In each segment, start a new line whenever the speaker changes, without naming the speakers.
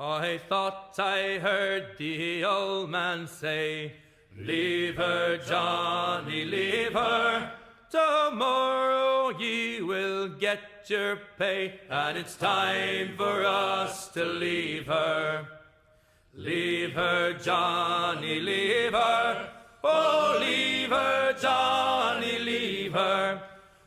I thought I heard the old man say, leave her, Johnny, leave her. Tomorrow ye will get your pay, and it's time for us to leave her. Leave her, Johnny, leave her. Oh, leave her, Johnny, leave her.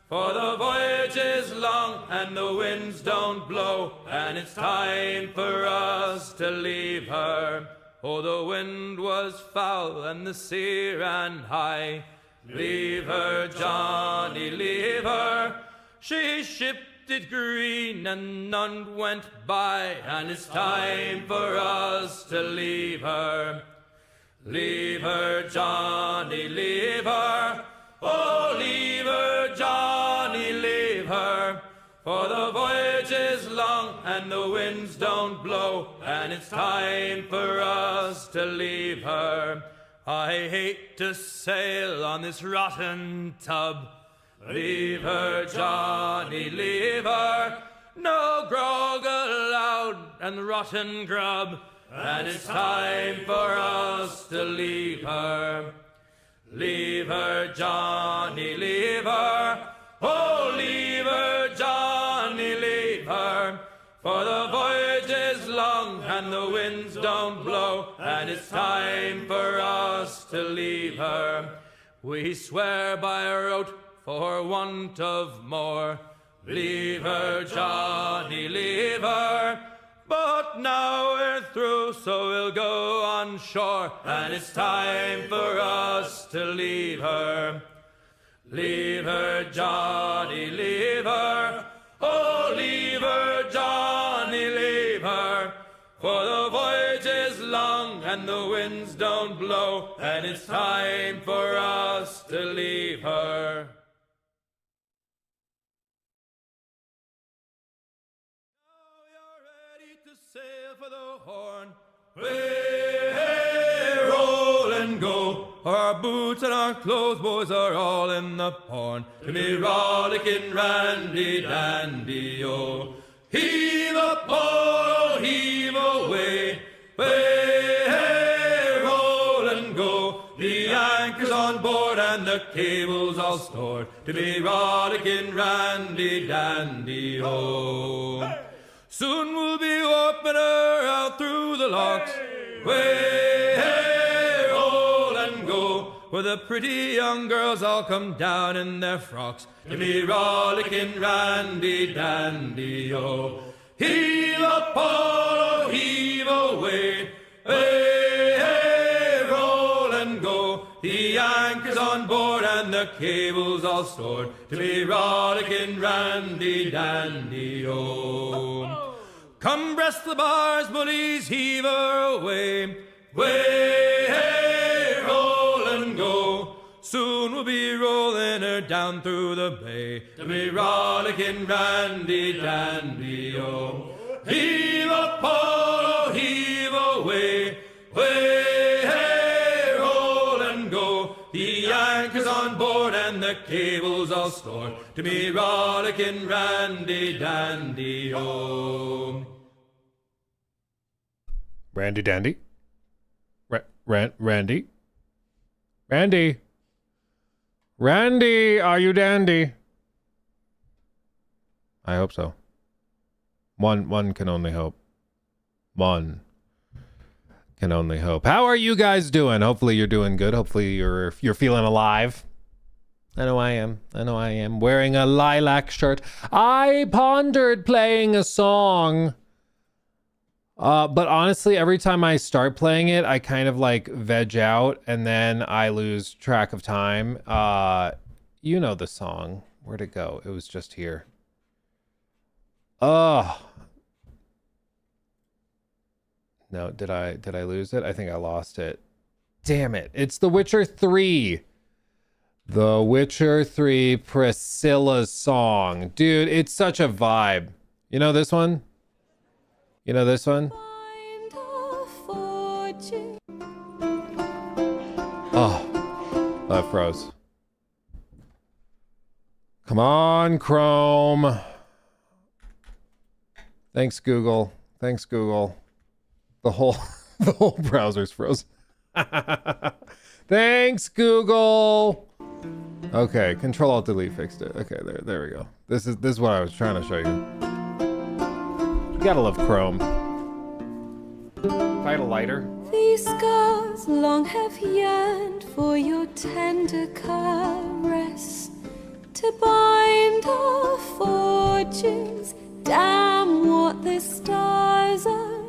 For the voyage is long and the winds don't blow, and it's time for us to leave her. Oh, the wind was foul and the sea ran high. Leave her, Johnny, leave her. She shipped it green and none went by, and it's time for us to leave her. Leave her, Johnny, leave her. Oh, leave her, Johnny, leave her. For the voyage is long and the winds don't blow, and it's time for us to leave her. I hate to sail on this rotten tub. Leave her, Johnny, leave her. No grog allowed and rotten grub, and it's time for us to leave her. Leave her, Johnny, leave her. Oh, leave her, Johnny, leave her. For the voyage is long and the winds don't blow, and it's time for us to leave her. We swear by our oath for want of more. Leave her, Johnny, leave her. But now we're through, so we'll go on shore, and it's time for us to leave her. Leave her, Johnny, leave her. Oh, leave her, Johnny, leave her. For the voyage is long and the winds don't blow, and it's time for us to leave her. Sail for the Horn. Way, hey, roll and go. Our boots and our clothes, boys, are all in the porn. To me rollicking randy dandy, oh. Heave a pole, heave away. Way, hey, roll and go. The anchor's on board and the cable's all stored. To me rollicking randy dandy, oh. Hey. Soon we'll be warping her out through the locks. Way, hey, roll and go. Where the pretty young girls all come down in their frocks. To me rollicking randy dandy, oh. Heave a pole, heave away. Way, hey, roll and go. The anchor's on board and the cable's all stored. To me rollicking randy dandy, oh. Come breast the bars, bullies, heave her away. Way, hey, roll and go. Soon we'll be rolling her down through the bay. To be rollicking randy dandy, oh. Heave a pole, heave away. Way, hey, roll and go. The anchor's on board and the cable's all stored. To be rollicking randy dandy, oh.
Randy dandy? Randy? Randy? Randy, are you dandy? I hope so. One can only hope. One can only hope. How are you guys doing? Hopefully you're doing good. Hopefully you're feeling alive. I know I am. I know I am. Wearing a lilac shirt. I pondered playing a song. But honestly, every time I start playing it, I kind of like veg out and then I lose track of time. You know the song. Where'd it go? It was just here. Oh. No, did I lose it? I think I lost it. Damn it. It's The Witcher 3. The Witcher 3 Priscilla's song. Dude, it's such a vibe. You know this one? You know this one? Oh, that froze. Come on, Chrome. Thanks, Google. Thanks, Google. The whole the whole browser's frozen. Thanks, Google. Okay, Control Alt Delete fixed it. Okay, there we go. This is what I was trying to show you. You gotta love Chrome. If I had a lighter.
These scars long have yearned for your tender caress, to bind our fortunes. Damn what the stars own.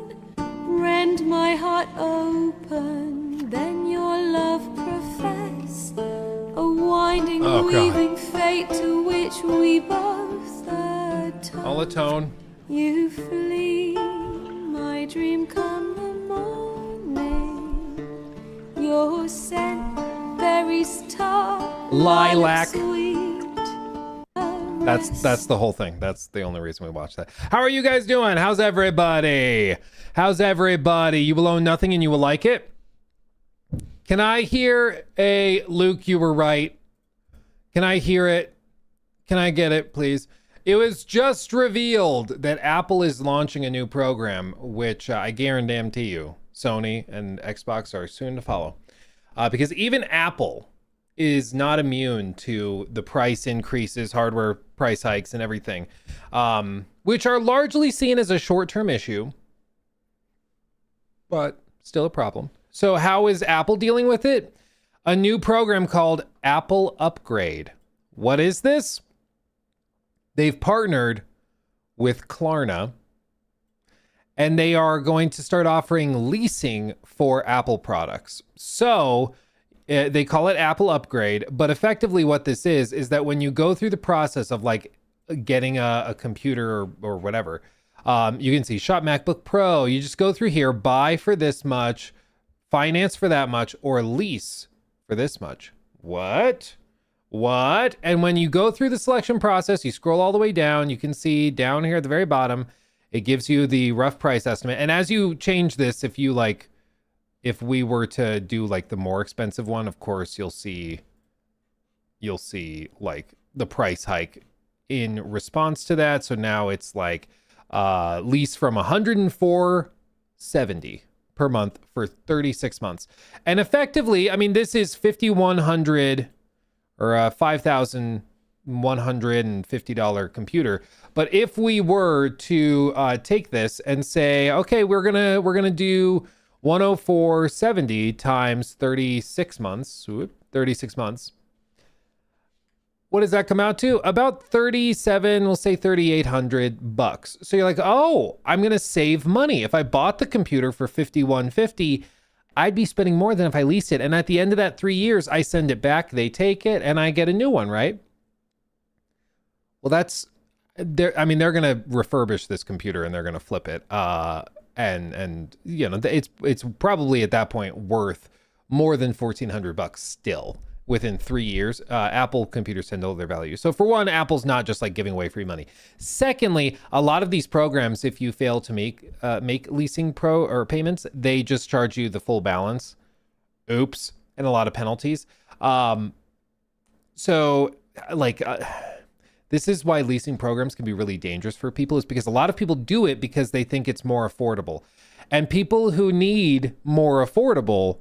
Rend my heart open, then your love profess. A winding, weaving fate to which we both atone.
I'll atone.
You flee, my dream come the morning. Your scent, berry star,
Lilac.
Sweet.
That's the whole thing. That's the only reason we watch that. How are you guys doing? How's everybody? How's everybody? You will own nothing and you will like it. Can I hear a Luke, you were right? Can I hear it? Can I get it, please? It was just revealed that Apple is launching a new program, which I guarantee you, Sony and Xbox are soon to follow. Because even Apple is not immune to the price increases, hardware price hikes, and everything, which are largely seen as a short-term issue, but still a problem. So how is Apple dealing with it? A new program called Apple Upgrade. What is this? They've partnered with Klarna, and they are going to start offering leasing for Apple products. So they call it Apple Upgrade, but effectively what this is that when you go through the process of like getting a computer or whatever, you can see shop MacBook Pro, you just go through here, buy for this much, finance for that much, or lease for this much. What? And when you go through the selection process, you scroll all the way down, you can see down here at the very bottom, it gives you the rough price estimate. And as you change this, if we were to do like the more expensive one, of course, you'll see like the price hike in response to that. So now it's like lease from $104.70 per month for 36 months. And effectively, I mean, this is $5,100 or a $5,150 computer. But if we were to take this and say, okay, we're gonna do $104.70 times 36 months. 36 months. What does that come out to? About 37, we'll say $3,800. So you're like, oh, I'm gonna save money. If I bought the computer for $5,150, I'd be spending more than if I leased it. And at the end of that 3 years, I send it back, they take it, and I get a new one, right? Well, they're gonna refurbish this computer and they're gonna flip it. And you know, it's probably at that point worth more than $1,400 still within 3 years. Apple computers tend to hold their value. So for one, Apple's not just like giving away free money. Secondly, a lot of these programs, if you fail to make leasing payments, they just charge you the full balance. Oops, and a lot of penalties. This is why leasing programs can be really dangerous for people, is because a lot of people do it because they think it's more affordable. And people who need more affordable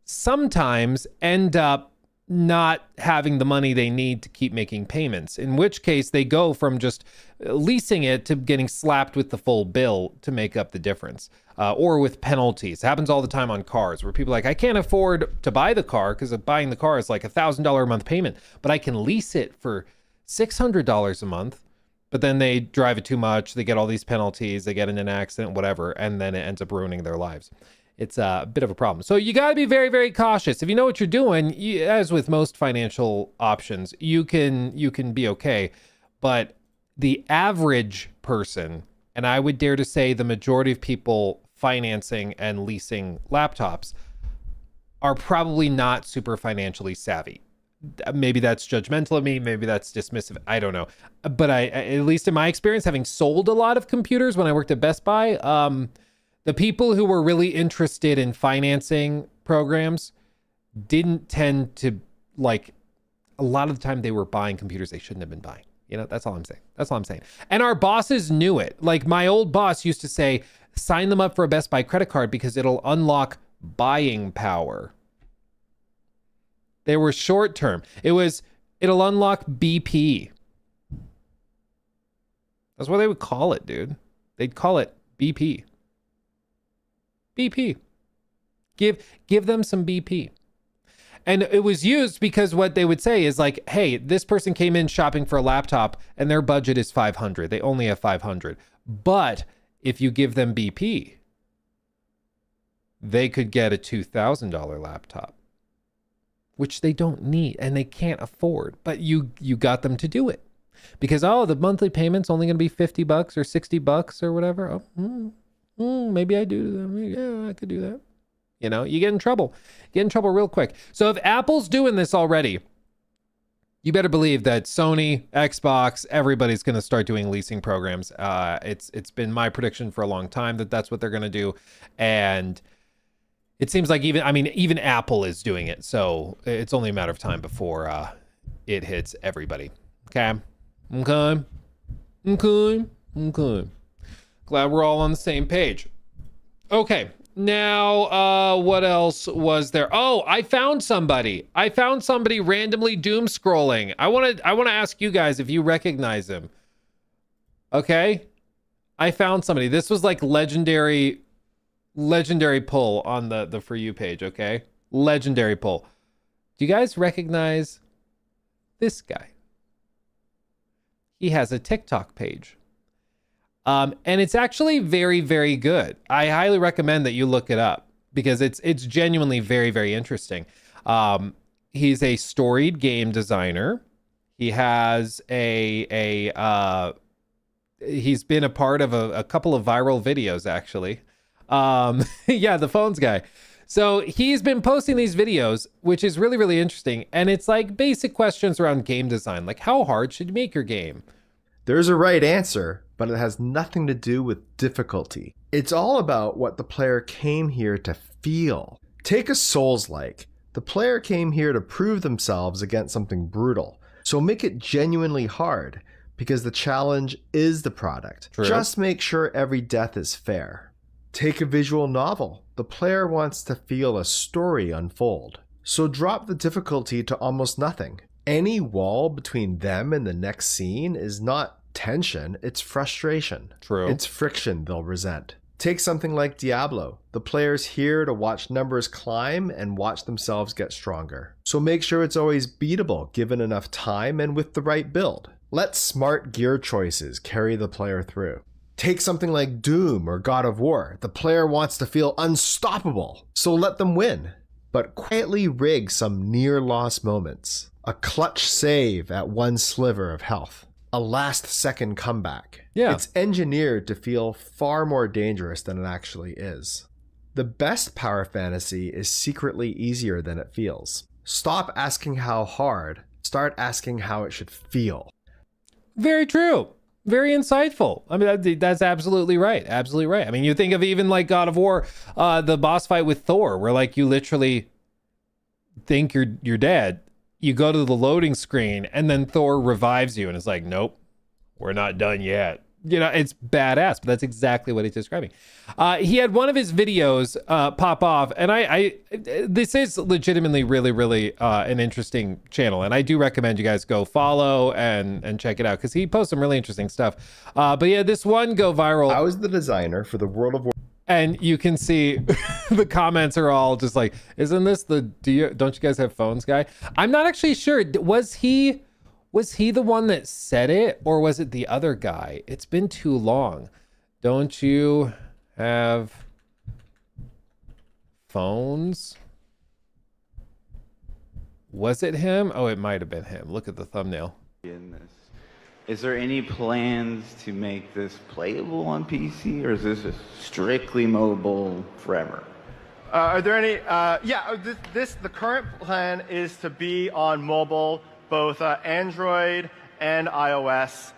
sometimes end up not having the money they need to keep making payments, in which case they go from just leasing it to getting slapped with the full bill to make up the difference, or with penalties. It happens all the time on cars where people are like, I can't afford to buy the car because buying the car is like $1,000 a month payment, but I can lease it for $600 a month. But then they drive it too much, they get all these penalties, they get in an accident, whatever, and then it ends up ruining their lives. It's a bit of a problem. So you got to be very, very cautious. If you know what you're doing, as with most financial options, you can be okay. But the average person, and I would dare to say the majority of people financing and leasing laptops, are probably not super financially savvy. Maybe that's judgmental of me, maybe that's dismissive, I don't know. But I at least in my experience, having sold a lot of computers when I worked at Best Buy, the people who were really interested in financing programs didn't tend to, like, a lot of the time they were buying computers they shouldn't have been buying. You know, that's all I'm saying. That's all I'm saying. And our bosses knew it. Like my old boss used to say, sign them up for a Best Buy credit card because it'll unlock buying power. They were short term. It'll unlock BP. That's what they would call it, dude. They'd call it BP. BP. Give them some BP. And it was used because what they would say is like, hey, this person came in shopping for a laptop and their budget is 500. They only have 500. But if you give them BP, they could get a $2,000 laptop, which they don't need and they can't afford. But you got them to do it because, oh, the monthly payment's only going to be $50 or $60 or whatever. Oh, maybe I do. Yeah, I could do that. You know, you get in trouble. Get in trouble real quick. So if Apple's doing this already, you better believe that Sony, Xbox, everybody's going to start doing leasing programs. It's been my prediction for a long time that that's what they're going to do. And it seems like even Apple is doing it. So it's only a matter of time before it hits everybody. Okay. Glad we're all on the same page. Okay. Now, what else was there? Oh, I found somebody randomly doom scrolling. I want to ask you guys if you recognize him. Okay. I found somebody. This was like legendary pull on the For You page. Okay. Legendary pull. Do you guys recognize this guy? He has a TikTok page. And it's actually very, very good. I highly recommend that you look it up because it's genuinely very, very interesting. He's a storied game designer. He has he's been a part of a couple of viral videos, actually. Yeah, the phones guy. So he's been posting these videos, which is really, really interesting. And it's like basic questions around game design, like how hard should you make your game?
There's a right answer, but it has nothing to do with difficulty. It's all about what the player came here to feel. Take a Souls-like. The player came here to prove themselves against something brutal. So make it genuinely hard, because the challenge is the product.
True.
Just make sure every death is fair. Take a visual novel. The player wants to feel a story unfold. So drop the difficulty to almost nothing. Any wall between them and the next scene is not tension, it's frustration.
True.
It's friction they'll resent. Take something like Diablo. The player's here to watch numbers climb and watch themselves get stronger. So make sure it's always beatable given enough time and with the right build. Let smart gear choices carry the player through. Take something like Doom or God of War. The player wants to feel unstoppable, so let them win. But quietly rig some near-loss moments. A clutch save at one sliver of health. A last-second comeback.
Yeah.
It's engineered to feel far more dangerous than it actually is. The best power fantasy is secretly easier than it feels. Stop asking how hard. Start asking how it should feel.
Very true. Very insightful. I mean, that's absolutely right. Absolutely right. I mean, you think of even like God of War, the boss fight with Thor, where like you literally think you're dead. You go to the loading screen and then Thor revives you and it's like, nope, we're not done yet. You know, it's badass, but that's exactly what he's describing. He had one of his videos pop off, and this is legitimately really, really an interesting channel, and I do recommend you guys go follow and check it out because he posts some really interesting stuff. But yeah, this one go viral.
I was the designer for the World of War.
And you can see the comments are all just like, isn't this don't you guys have phones guy? I'm not actually sure. Was he the one that said it or was it the other guy? It's been too long. Don't you have phones? Was it him? Oh, it might have been him. Look at the thumbnail.
In this. Is there any plans to make this playable on PC, or is this strictly mobile forever?
Are there any? The current plan is to be on mobile, both Android and iOS.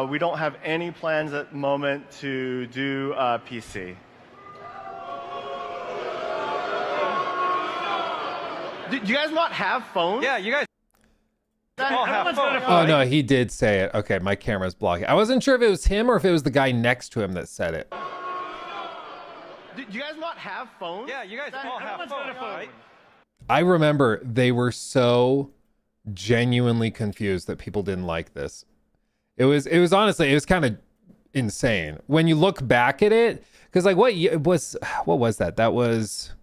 We don't have any plans at the moment to do PC. Do you guys not have phones?
Yeah, you guys all have phone.
Oh no, he did say it. Okay, my camera's blocking. I wasn't sure if it was him or if it was the guy next to him that said it.
Do you guys not have phones?
Yeah, you guys all have phones, right?
I remember they were so genuinely confused that people didn't like this. It was honestly, it was kind of insane when you look back at it, because like what was that? That was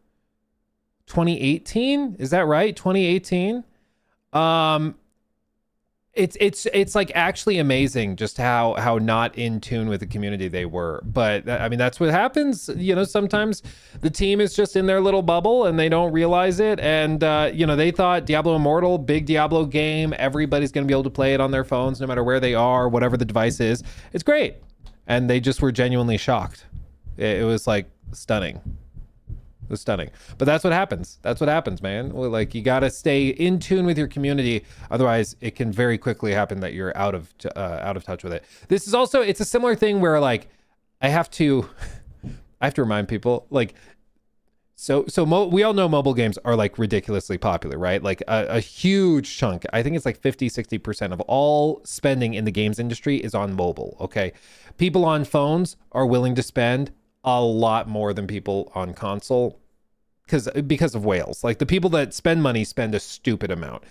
2018. Is that right? 2018. It's like actually amazing just how not in tune with the community they were. But I mean, that's what happens. You know, sometimes the team is just in their little bubble and they don't realize it. And, you know, they thought Diablo Immortal, big Diablo game. Everybody's going to be able to play it on their phones, no matter where they are, whatever the device is. It's great. And they just were genuinely shocked. It was like stunning. It was stunning. But that's what happens. That's what happens, man. Well, like, you got to stay in tune with your community. Otherwise, it can very quickly happen that you're out of touch with it. This is also, it's a similar thing where, like, I have to remind people, like, we all know mobile games are, like, ridiculously popular, right? Like, a huge chunk, I think it's like 50-60% of all spending in the games industry is on mobile, okay? People on phones are willing to spend a lot more than people on console because of whales. Like, the people that spend money spend a stupid amount.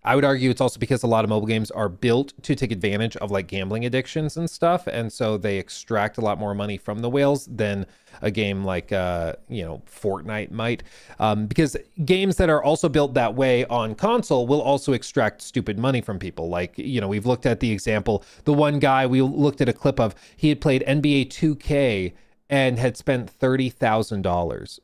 I would argue it's also because a lot of mobile games are built to take advantage of like gambling addictions and stuff, and so they extract a lot more money from the whales than a game like Fortnite might, because games that are also built that way on console will also extract stupid money from people. Like, you know, we've looked at the example, the one guy we looked at a clip of, he had played NBA 2K and had spent $30,000,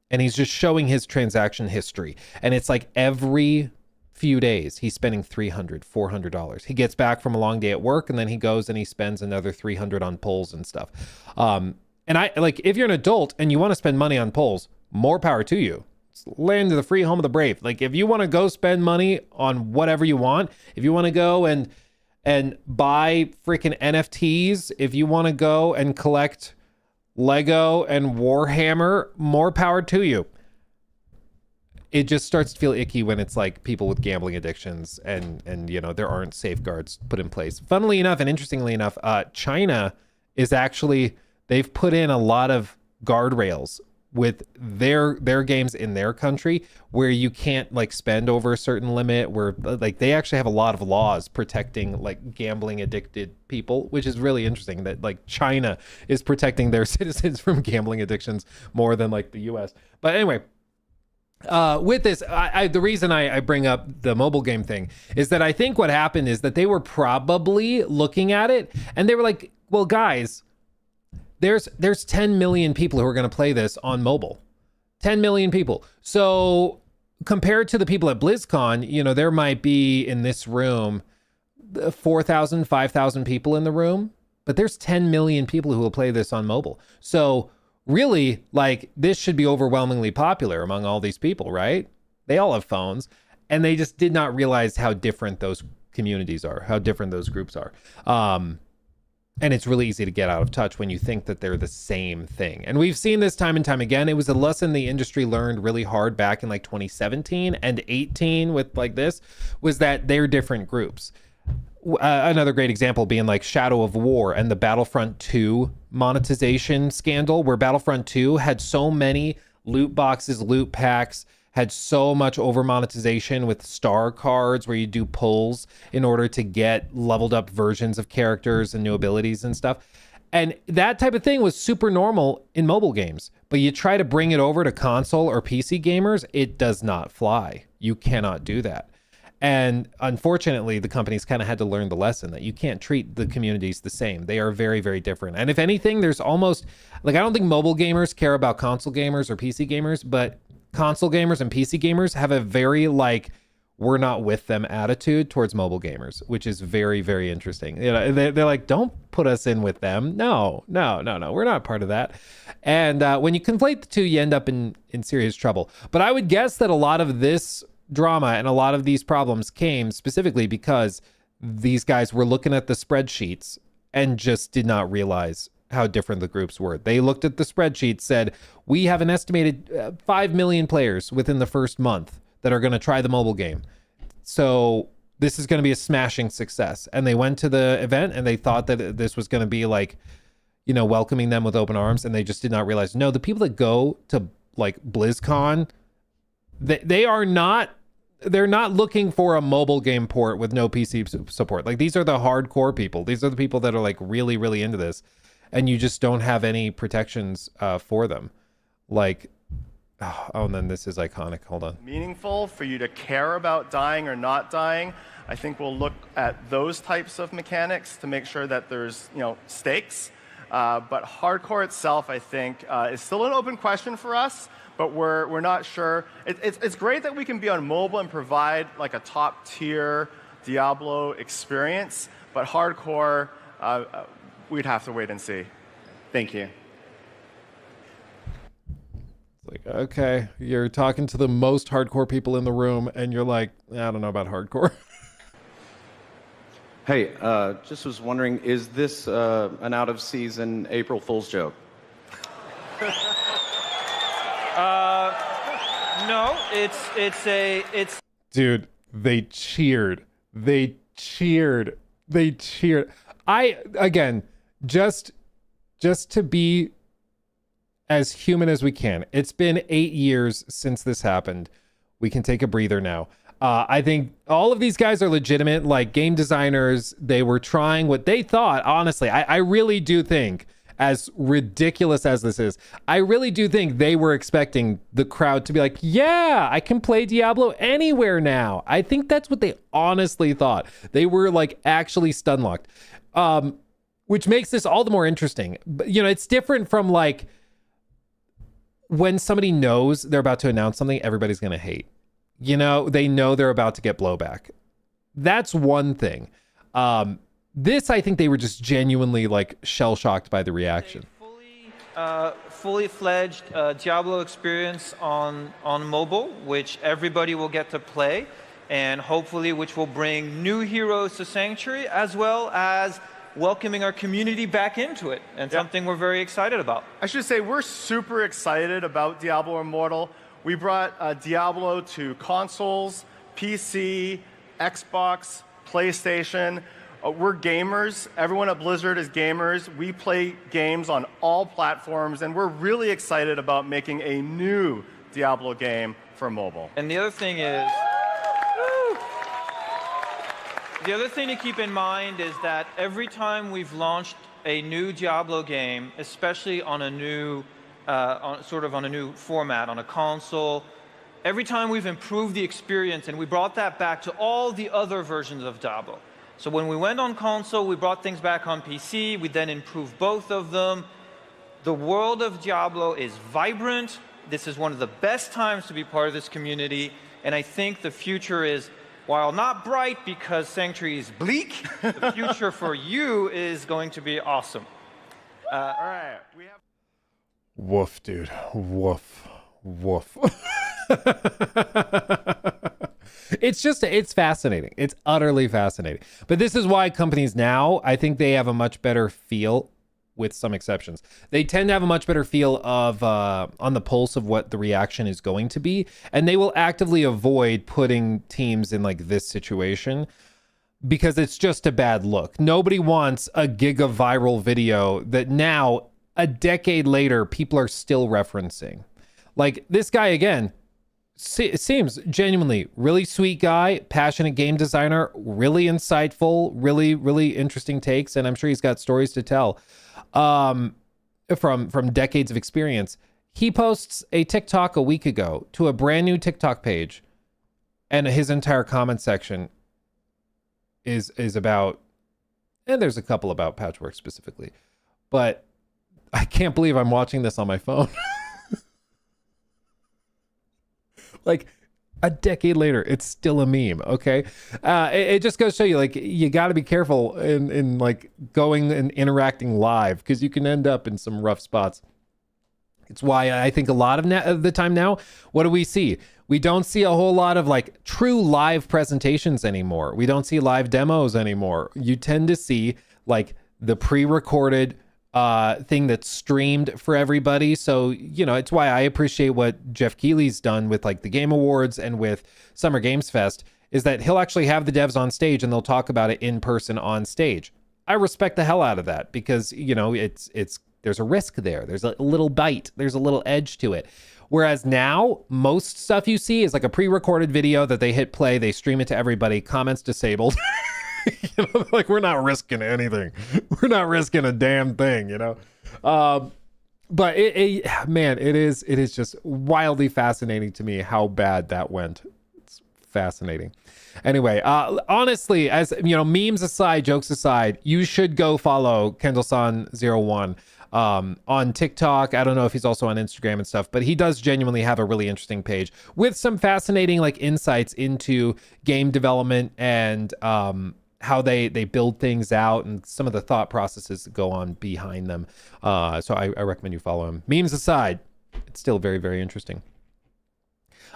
and he's just showing his transaction history, and it's like every few days he's spending $300-$400. He gets back from a long day at work and then he goes and he spends another $300 on polls and stuff. And I like, if you're an adult and you want to spend money on polls, more power to you. It's land of the free, home of the brave. Like, if you want to go spend money on whatever you want, if you want to go and buy freaking NFTs, if you want to go and collect Lego and Warhammer, more power to you. It just starts to feel icky when it's like people with gambling addictions and you know, there aren't safeguards put in place. Funnily enough, and interestingly enough, China is actually, they've put in a lot of guardrails with their games in their country where you can't like spend over a certain limit, where like they actually have a lot of laws protecting like gambling addicted people, which is really interesting that like China is protecting their citizens from gambling addictions more than like the US. But anyway, with this, the reason I bring up the mobile game thing is that I think what happened is that they were probably looking at it and they were like, well, guys, there's 10 million people who are going to play this on mobile. 10 million people. So compared to the people at BlizzCon, you know, there might be in this room 4,000, 5,000 people in the room, but there's 10 million people who will play this on mobile. So really, like, this should be overwhelmingly popular among all these people, right? They all have phones, and they just did not realize how different those communities are, how different those groups are. And it's really easy to get out of touch when you think that they're the same thing. And we've seen this time and time again. It was a lesson the industry learned really hard back in like 2017 and 18 with like this, was that they're different groups. Another great example being like Shadow of War and the Battlefront 2 monetization scandal, where Battlefront 2 had so many loot boxes, loot packs, had so much over monetization with star cards where you do pulls in order to get leveled up versions of characters and new abilities and stuff. And that type of thing was super normal in mobile games, but you try to bring it over to console or PC gamers, it does not fly. You cannot do that. And unfortunately, the companies kind of had to learn the lesson that you can't treat the communities the same. They are very, very different. And if anything, there's almost like, I don't think mobile gamers care about console gamers or PC gamers, but console gamers and PC gamers have a very like, we're not with them attitude towards mobile gamers, which is very, very interesting. You know, they're like, don't put us in with them. No, we're not part of that. And when you conflate the two, you end up in serious trouble. But I would guess that a lot of this drama and a lot of these problems came specifically because these guys were looking at the spreadsheets and just did not realize how different the groups were. They looked at the spreadsheet, said, we have an estimated 5 million players within the first month that are going to try the mobile game. So this is going to be a smashing success. And they went to the event and they thought that this was going to be like, you know, welcoming them with open arms. And they just did not realize, no, the people that go to like BlizzCon, they're not looking for a mobile game port with no PC support. Like, these are the hardcore people. These are the people that are like really, really into this. And you just don't have any protections for them. Like, oh, and then this is iconic. Hold on.
Meaningful for you to care about dying or not dying. I think we'll look at those types of mechanics to make sure that there's, you know, stakes. But hardcore itself, I think, is still an open question for us. But we're not sure. It's great that we can be on mobile and provide like a top tier Diablo experience. But hardcore, we'd have to wait and see. Thank you.
Like, okay, you're talking to the most hardcore people in the room, and you're like, I don't know about hardcore.
Hey, just was wondering, is this an out-of-season April Fool's joke?
No, it's.
Dude, they cheered. Again, just to be as human as we can. It's been 8 years since this happened. We can take a breather now. I think all of these guys are legitimate, like game designers. They were trying what they thought. Honestly, I really do think, as ridiculous as this is, I really do think they were expecting the crowd to be like, yeah, I can play Diablo anywhere now. I think that's what they honestly thought. They were like actually stun locked, which makes this all the more interesting. But, you know, it's different from like when somebody knows they're about to announce something, everybody's going to hate. You know, they know they're about to get blowback. That's one thing. This, I think they were just genuinely like shell shocked by the reaction.
Fully fledged Diablo experience on mobile, which everybody will get to play, and hopefully which will bring new heroes to Sanctuary, as well as welcoming our community back into it, and something we're very excited about.
I should say we're super excited about Diablo Immortal. We brought Diablo to consoles, PC, Xbox, PlayStation. We're gamers. Everyone at Blizzard is gamers. We play games on all platforms, and we're really excited about making a new Diablo game for mobile.
And the other thing is, the other thing to keep in mind is that every time we've launched a new Diablo game, especially on a new, on a new format, on a console, every time we've improved the experience, and we brought that back to all the other versions of Diablo. So when we went on console, we brought things back on PC. We then improved both of them. The world of Diablo is vibrant. This is one of the best times to be part of this community. And I think the future is, while not bright because Sanctuary is bleak, the future for you is going to be awesome.
All right. We have...
Woof, dude. Woof. It's fascinating. It's utterly fascinating. But this is why companies now, I think they have a much better feel, with some exceptions. They tend to have a much better feel of on the pulse of what the reaction is going to be. And they will actively avoid putting teams in like this situation because it's just a bad look. Nobody wants a giga viral video that now, a decade later, people are still referencing. Like this guy, again, it seems genuinely really sweet guy, passionate game designer, really insightful, really, really interesting takes. And I'm sure he's got stories to tell from decades of experience. He posts a TikTok a week ago to a brand new TikTok page, and his entire comment section is about, and there's a couple about Patchwork specifically, but I can't believe I'm watching this on my phone. Like a decade later, it's still a meme. Okay. It just goes to show you, like, you got to be careful in like going and interacting live, because you can end up in some rough spots. It's why I think a lot of the time now, what do we see? We don't see a whole lot of like true live presentations anymore. We don't see live demos anymore. You tend to see like the pre-recorded thing that's streamed for everybody. So, you know, it's why I appreciate what Jeff Keighley's done with like the Game Awards and with Summer Games Fest, is that he'll actually have the devs on stage and they'll talk about it in person on stage. I respect the hell out of that because, you know, it's there's a risk there. There's a little bite. There's a little edge to it. Whereas now, most stuff you see is like a pre-recorded video that they hit play, they stream it to everybody, comments disabled. You know, like, we're not risking anything. We're not risking a damn thing, you know? But man, it is just wildly fascinating to me how bad that went. It's fascinating. Anyway, honestly, as you know, memes aside, jokes aside, you should go follow Kendallson01 on TikTok. I don't know if he's also on Instagram and stuff, but he does genuinely have a really interesting page with some fascinating like insights into game development and how they build things out and some of the thought processes that go on behind them. So I recommend you follow him. Memes aside, it's still very, very interesting.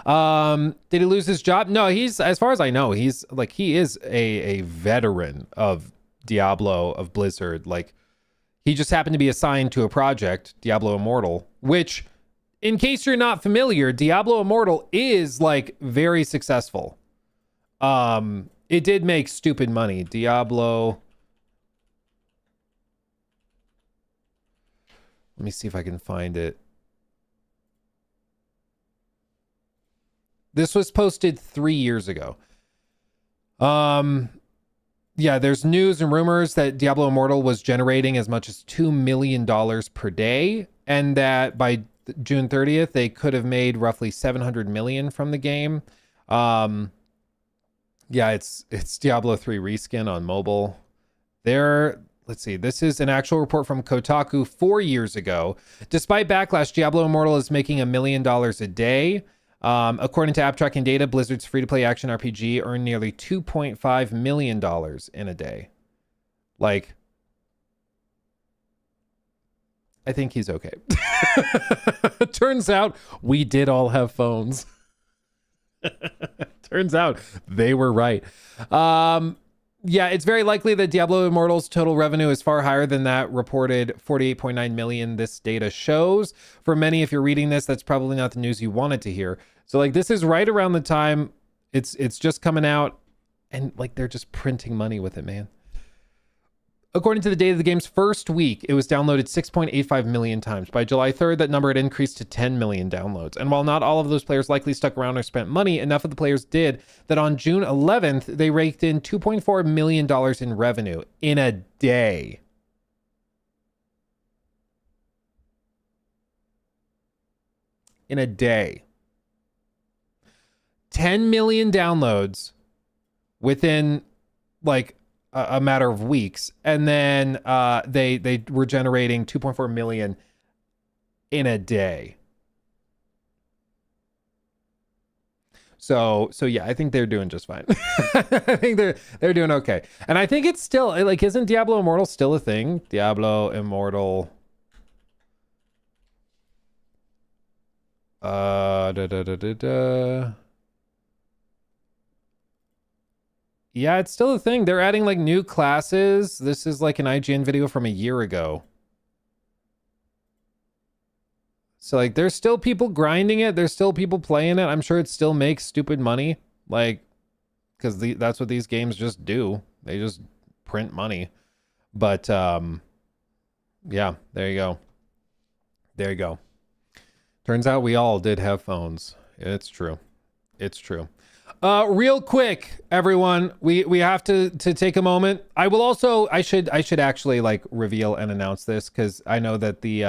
Did he lose his job? No, he's, as far as I know, he is a veteran of Diablo, of Blizzard. Like, he just happened to be assigned to a project, Diablo Immortal, which, in case you're not familiar, Diablo Immortal is like very successful. It did make stupid money. Diablo. Let me see if I can find it. This was posted 3 years ago. Yeah, there's news and rumors that Diablo Immortal was generating as much as $2 million per day, and that by June 30th, they could have made roughly 700 million from the game. Yeah, it's Diablo 3 reskin on mobile. Let's see, this is an actual report from Kotaku 4 years ago. Despite backlash, Diablo Immortal is making $1 million a day. According to App Tracking Data, Blizzard's free-to-play action RPG earned nearly $2.5 million in a day. Like, I think he's okay. Turns out we did all have phones. Turns out they were right. Yeah, it's very likely that Diablo Immortal's total revenue is far higher than that reported 48.9 million this data shows. For many, if you're reading this, that's probably not the news you wanted to hear. So like, this is right around the time it's just coming out, and like, they're just printing money with it, man. According to the data of the game's first week, it was downloaded 6.85 million times. By July 3rd, that number had increased to 10 million downloads. And while not all of those players likely stuck around or spent money, enough of the players did that on June 11th, they raked in $2.4 million in revenue in a day. In a day. 10 million downloads within like a matter of weeks, and then they were generating 2.4 million in a day. So yeah, I think they're doing just fine. I think they're doing okay, and I think it's still like, isn't Diablo Immortal still a thing? Diablo Immortal. Yeah, it's still a thing. They're adding like new classes. This is like an IGN video from a year ago. So like, there's still people grinding it. There's still people playing it. I'm sure it still makes stupid money. Like, because that's what these games just do. They just print money. But yeah, there you go. There you go. Turns out we all did have phones. It's true. It's true. Real quick, everyone, we have to take a moment. I will also, I should actually like reveal and announce this, because I know that the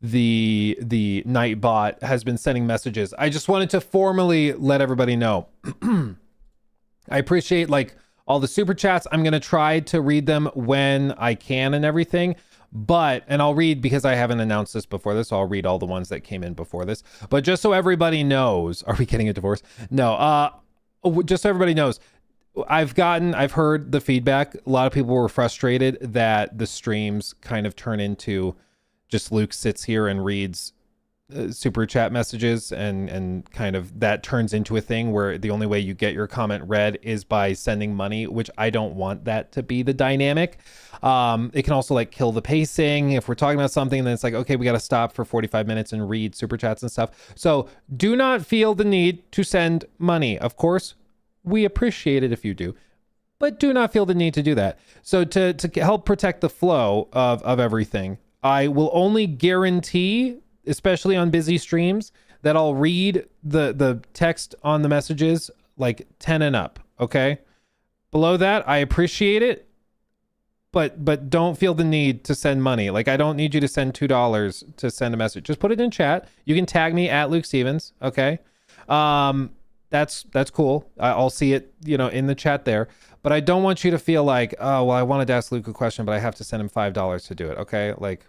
Nightbot has been sending messages. I just wanted to formally let everybody know. I appreciate like all the super chats. I'm gonna try to read them when I can and everything. But, and I'll read, because I haven't announced this before this, so I'll read all the ones that came in before this. But just so everybody knows, are we getting a divorce? No, just so everybody knows, I've heard the feedback. A lot of people were frustrated that the streams kind of turn into just Luke sits here and reads super chat messages, and kind of that turns into a thing where the only way you get your comment read is by sending money, which I don't want that to be the dynamic. It can also like kill the pacing. If we're talking about something, then it's like, okay, we got to stop for 45 minutes and read super chats and stuff. So do not feel the need to send money. Of course, we appreciate it if you do, but do not feel the need to do that. So to help protect the flow of everything, I will only guarantee, especially on busy streams, that I'll read the text on the messages like 10 and up, okay? Below that, I appreciate it, but don't feel the need to send money. Like, I don't need you to send $2 to send a message. Just put it in chat. You can tag me at Luke Stevens, okay? That's cool. I'll see it, in the chat there. But I don't want you to feel like, oh, well, I wanted to ask Luke a question, but I have to send him $5 to do it, okay? Like,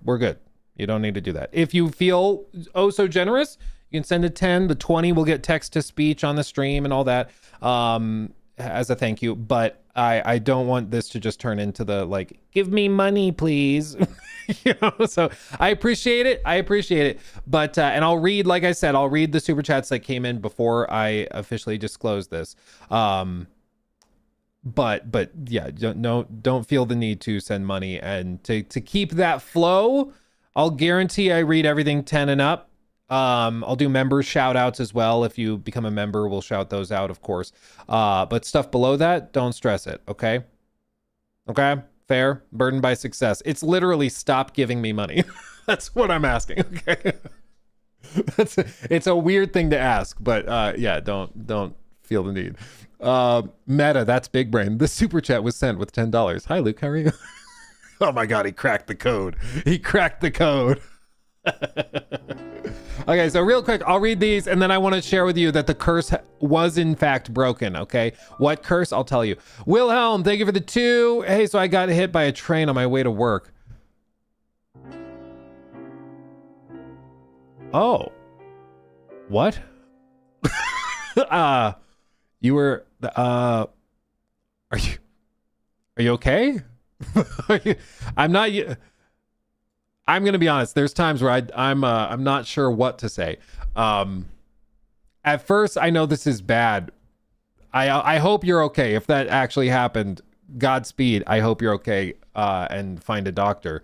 we're good. You don't need to do that. If you feel oh so generous, you can send a 10. The 20 will get text to speech on the stream and all that as a thank you. But I don't want this to just turn into the like, give me money, please. So I appreciate it. But and I'll read, like I said, I'll read the super chats that came in before I officially disclose this. But yeah, don't feel the need to send money, and to keep that flow, I'll guarantee I read everything 10 and up. I'll do member shout outs as well. If you become a member, we'll shout those out, of course. But stuff below that, don't stress it. Okay. Fair. Burdened by success. It's literally stop giving me money. That's what I'm asking. Okay. It's a weird thing to ask, but yeah, don't feel the need. Meta, that's big brain. The super chat was sent with $10. Hi Luke, how are you? Oh my god, he cracked the code. Okay, so real quick, I'll read these, and then I want to share with you that the curse was in fact broken, okay? What curse? I'll tell you. Wilhelm, thank you for the 2. Hey, so I got hit by a train on my way to work. Oh. What? You were, are you okay? I'm gonna be honest. There's times where I'm not sure what to say. At first, I know this is bad. I hope you're okay. If that actually happened, Godspeed. I hope you're okay. And find a doctor.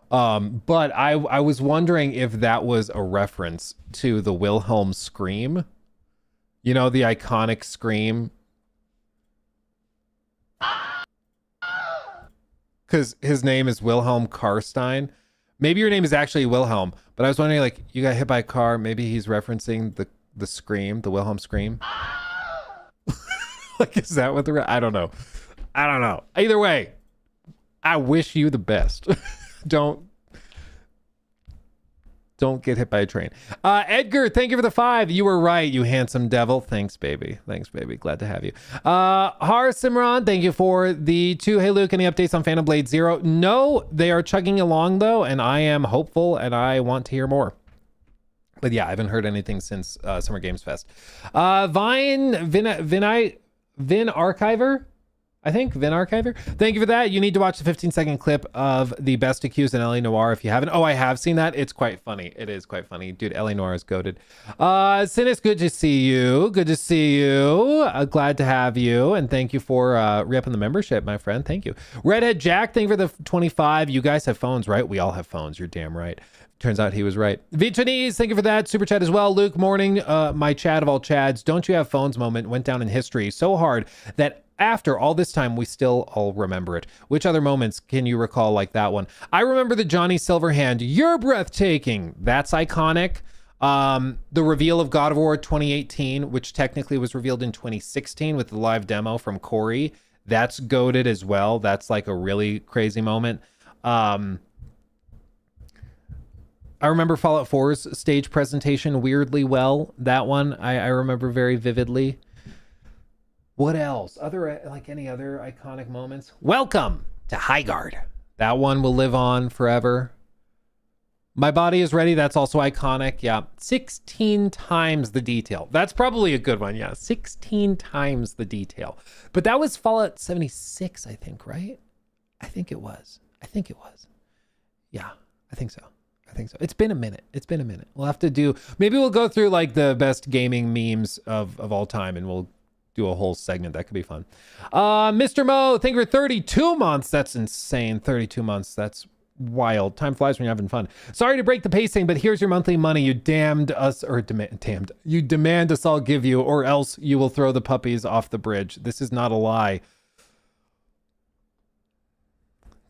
But I was wondering if that was a reference to the Wilhelm scream. The iconic scream. Because his name is Wilhelm Karstein. Maybe your name is actually Wilhelm, but I was wondering, like, you got hit by a car. Maybe he's referencing the scream, the Wilhelm scream. Like, is that what I don't know. Either way, I wish you the best. Don't get hit by a train. Edgar, thank you for the 5. You were right, you handsome devil. Thanks, baby. Glad to have you. Har Simran, thank you for the 2. Hey, Luke, any updates on Phantom Blade Zero? No, they are chugging along, though, and I am hopeful, and I want to hear more. But yeah, I haven't heard anything since Summer Games Fest. Vin Archiver? I think Vin Archiver. Thank you for that. You need to watch the 15-second clip of the Best Accused in L.A. Noire if you haven't. Oh, I have seen that. It's quite funny. It is quite funny. Dude, L.A. Noire is goated. Sinus, good to see you. Glad to have you. And thank you for re-upping the membership, my friend. Thank you. Redhead Jack, thank you for the 25. You guys have phones, right? We all have phones. You're damn right. Turns out he was right. Vietnamese, thank you for that. Super chat as well. Luke, morning. My Chad of all Chads. Don't you have phones moment went down in history so hard that after all this time, we still all remember it. Which other moments can you recall like that one? I remember the Johnny Silverhand, you're breathtaking. That's iconic. The reveal of God of War 2018, which technically was revealed in 2016 with the live demo from Corey. That's goated as well. That's like a really crazy moment. I remember Fallout 4's stage presentation weirdly well. That one I remember very vividly. What else? Any other iconic moments? Welcome to Highguard. That one will live on forever. My body is ready. That's also iconic. Yeah. 16 times the detail. That's probably a good one. Yeah. 16 times the detail. But that was Fallout 76, I think, right? I think it was. Yeah, I think so. It's been a minute. We'll have to maybe we'll go through like the best gaming memes of all time, and we'll do a whole segment. That could be fun. Mr. Mo, thank you for 32 months. That's insane. 32 months. That's wild. Time flies when you're having fun. Sorry to break the pacing, but here's your monthly money. You demand us all give you, or else you will throw the puppies off the bridge. This is not a lie.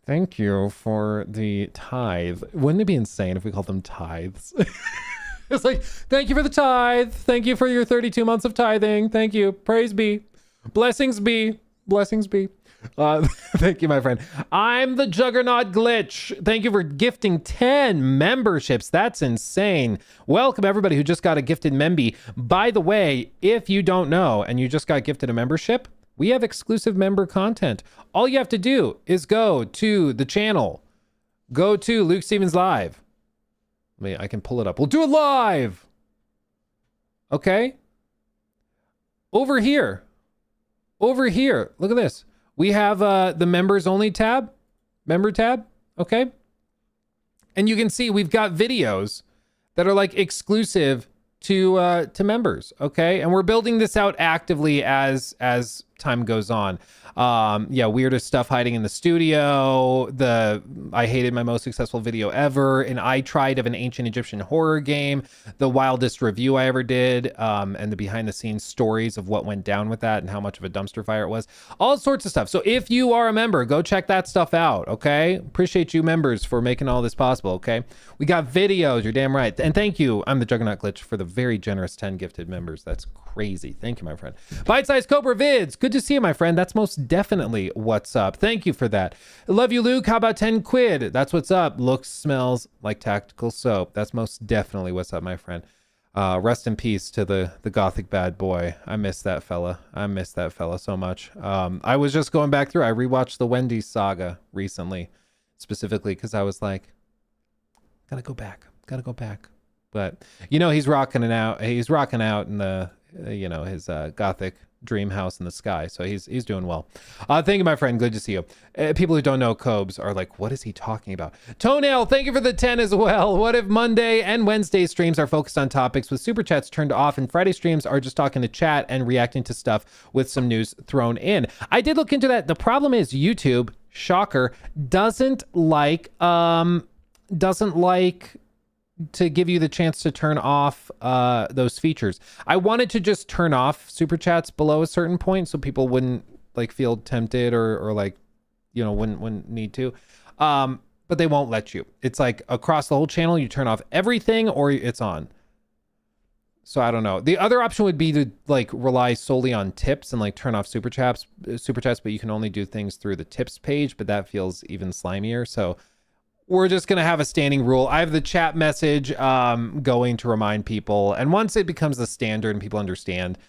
Thank you for the tithe. Wouldn't it be insane if we called them tithes? It's like, thank you for the tithe. Thank you for your 32 months of tithing. Thank you. Praise be. Blessings be. Blessings be. Thank you, my friend. I'm the Juggernaut Glitch. Thank you for gifting 10 memberships. That's insane. Welcome, everybody who just got a gifted memby. By the way, if you don't know and you just got gifted a membership, we have exclusive member content. All you have to do is go to the channel. Go to Luke Stevens Live. I can pull it up. We'll do it live. Okay. Over here. Over here. Look at this. We have the members only tab. Member tab. Okay. And you can see we've got videos that are like exclusive to members. Okay. And we're building this out actively as time goes on. Yeah, weirdest stuff hiding in the studio. I hated my most successful video ever. And I tried of an ancient Egyptian horror game. The wildest review I ever did. And the behind the scenes stories of what went down with that and how much of a dumpster fire it was. All sorts of stuff. So if you are a member, go check that stuff out. Okay. Appreciate you members for making all this possible. Okay. We got videos. You're damn right. And thank you. I'm the Juggernaut Glitch for the very generous 10 gifted members. That's crazy. Thank you, my friend. Bite Size Cobra Vids. Good to see you, my friend. That's most definitely what's up. Thank you for that. Love you, Luke. How about 10 quid? That's what's up. Looks, smells like tactical soap. That's most definitely what's up, my friend. Rest in peace to the gothic bad boy. I miss that fella. I miss that fella so much. I was just going back through. I rewatched the Wendy's saga recently, specifically because I was like, gotta go back. But you know, he's rocking out in the his gothic dream house in the sky. So he's doing well. Thank you, my friend. Good to see you. People who don't know Cobes are like, what is he talking about? Toenail, thank you for the 10 as well. What if Monday and Wednesday streams are focused on topics with super chats turned off and Friday streams are just talking to chat and reacting to stuff with some news thrown in? I did look into that. The problem is YouTube, shocker, doesn't like to give you the chance to turn off those features. I wanted to just turn off super chats below a certain point so people wouldn't like feel tempted or like, wouldn't need to. But they won't let you. It's like across the whole channel, you turn off everything or it's on. So I don't know. The other option would be to like rely solely on tips and like turn off super chats, but you can only do things through the tips page, but that feels even slimier. So we're just going to have a standing rule. I have the chat message going to remind people. And once it becomes the standard and people understand,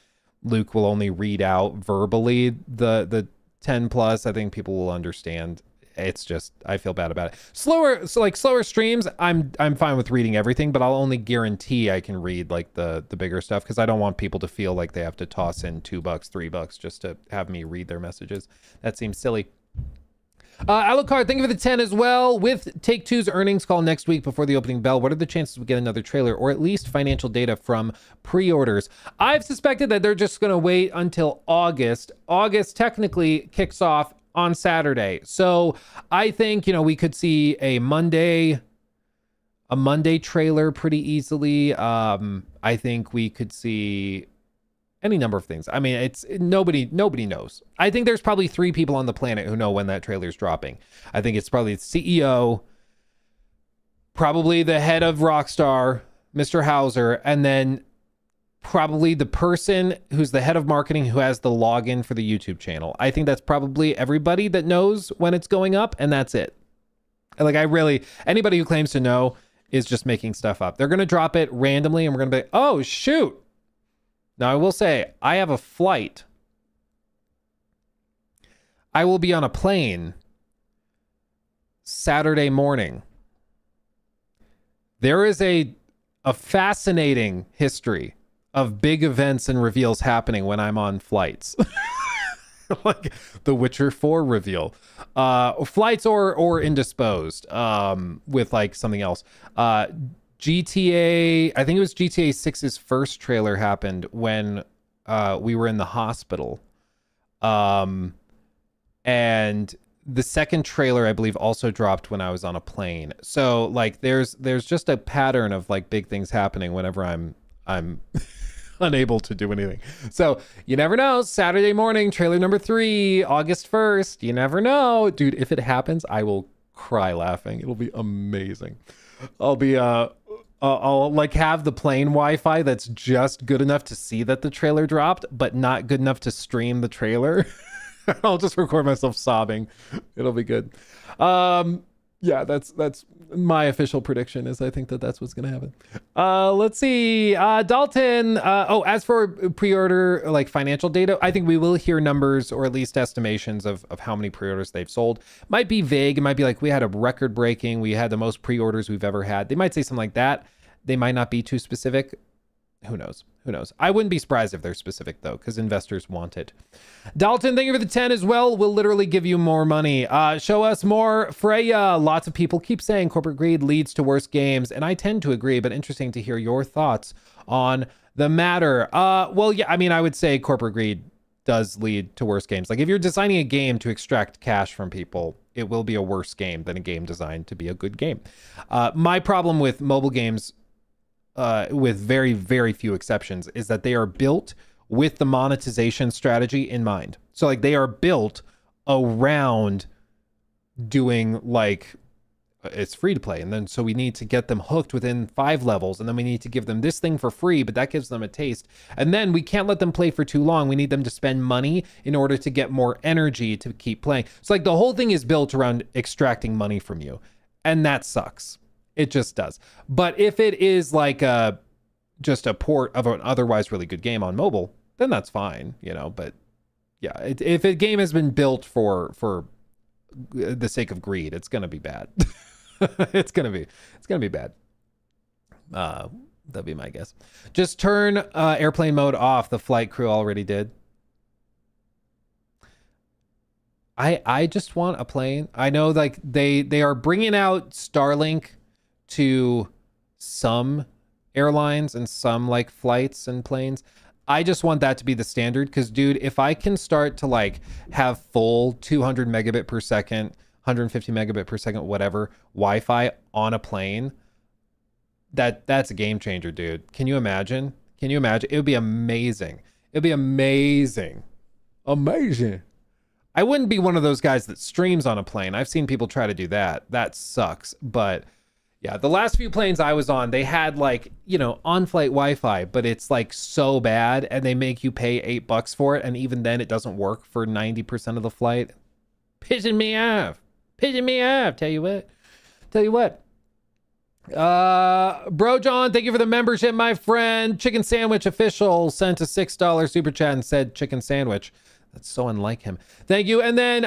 Luke will only read out verbally the 10 plus. I think people will understand. It's just, I feel bad about it. Slower streams, I'm fine with reading everything, but I'll only guarantee I can read like the bigger stuff because I don't want people to feel like they have to toss in $2, $3 just to have me read their messages. That seems silly. Alucard, thank you for the 10 as well. With Take-Two's earnings call next week before the opening bell, what are the chances we get another trailer or at least financial data from pre-orders? I've suspected that they're just going to wait until August. August technically kicks off on Saturday. So I think, we could see a Monday trailer pretty easily. I think we could see any number of things. I mean, it's nobody knows. I think there's probably 3 people on the planet who know when that trailer is dropping. I think it's probably the CEO, probably the head of Rockstar, Mr. Hauser, and then probably the person who's the head of marketing who has the login for the YouTube channel. I think that's probably everybody that knows when it's going up, and that's it. Like, anybody who claims to know is just making stuff up. They're going to drop it randomly, and we're going to be, oh, shoot. Now, I will say, I have a flight. I will be on a plane Saturday morning. There is a fascinating history of big events and reveals happening when I'm on flights. Like the Witcher 4 reveal. Flights or indisposed with like something else. GTA, I think it was GTA 6's first trailer happened when we were in the hospital. And the second trailer, I believe, also dropped when I was on a plane. So like there's just a pattern of like big things happening whenever I'm unable to do anything. So you never know. Saturday morning, trailer number 3, August 1st. You never know. Dude, if it happens, I will cry laughing. It'll be amazing. I'll like have the plane Wi-Fi that's just good enough to see that the trailer dropped, but not good enough to stream the trailer. I'll just record myself sobbing. It'll be good. Yeah, that's my official prediction is I think that's what's going to happen. Let's see. Dalton. As for pre-order, like financial data, I think we will hear numbers or at least estimations of how many pre-orders they've sold. Might be vague. It might be like we had a record breaking. We had the most pre-orders we've ever had. They might say something like that. They might not be too specific. Who knows? Who knows? I wouldn't be surprised if they're specific though, because investors want it. Dalton, thank you for the 10 as well. We'll literally give you more money. Show us more. Freya, lots of people keep saying corporate greed leads to worse games, and I tend to agree, but interesting to hear your thoughts on the matter. Well, yeah, I mean, I would say corporate greed does lead to worse games. Like if you're designing a game to extract cash from people, it will be a worse game than a game designed to be a good game. My problem with mobile games, with very, very few exceptions, is that they are built with the monetization strategy in mind. So like they are built around doing like, it's free to play. And then so we need to get them hooked within 5 levels. And then we need to give them this thing for free, but that gives them a taste. And then we can't let them play for too long. We need them to spend money in order to get more energy to keep playing. So like the whole thing is built around extracting money from you. And that sucks. It just does. But if it is like just a port of an otherwise really good game on mobile, then that's fine, you know. But yeah, if a game has been built for the sake of greed, it's gonna be bad. it's gonna be bad. That'd be my guess. Just turn airplane mode off. The flight crew already did. I just want a plane. I know like they are bringing out Starlink to some airlines and some like flights and planes. I just want that to be the standard, because dude, if I can start to like have full 200 megabit per second, 150 megabit per second, whatever Wi-Fi on a plane, that's a game changer, dude. Can you imagine? It would be amazing. Amazing. I wouldn't be one of those guys that streams on a plane. I've seen people try to do that. That sucks. But yeah, the last few planes I was on, they had like, you know, on-flight Wi-Fi, but it's like so bad, and they make you pay $8 for it, and even then it doesn't work for 90% of the flight. Pissing me off. Tell you what. Bro John, thank you for the membership, my friend. Chicken Sandwich Official sent a $6 super chat and said chicken sandwich. That's so unlike him. Thank you. And then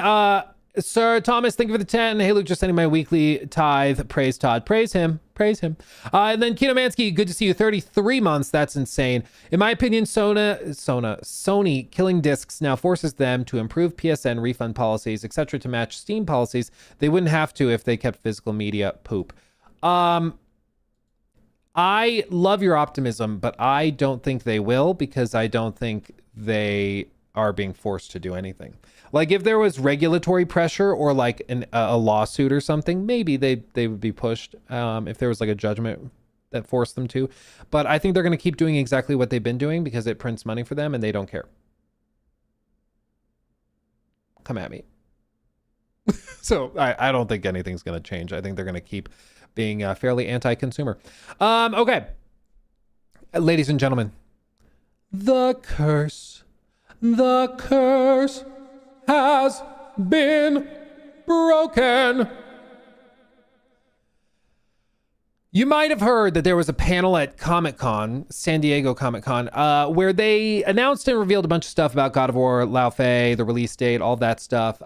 Sir Thomas, thank you for the 10. Hey Luke, just sending my weekly tithe. Praise Todd. Praise him. And then Kinomansky, good to see you. 33 months. That's insane. In my opinion, Sony killing discs now forces them to improve PSN refund policies, etc., to match Steam policies. They wouldn't have to if they kept physical media poop. I love your optimism, but I don't think they will, because I don't think they are being forced to do anything. Like if there was regulatory pressure or like a lawsuit or something, maybe they would be pushed, if there was like a judgment that forced them to. But I think they're going to keep doing exactly what they've been doing because it prints money for them and they don't care. Come at me. So I don't think anything's going to change. I think they're going to keep being fairly anti-consumer. Okay. Ladies and gentlemen, the curse has been broken. You might have heard that there was a panel at Comic-Con, San Diego Comic-Con, where they announced and revealed a bunch of stuff about God of War, Lao Fei, the release date, all that stuff.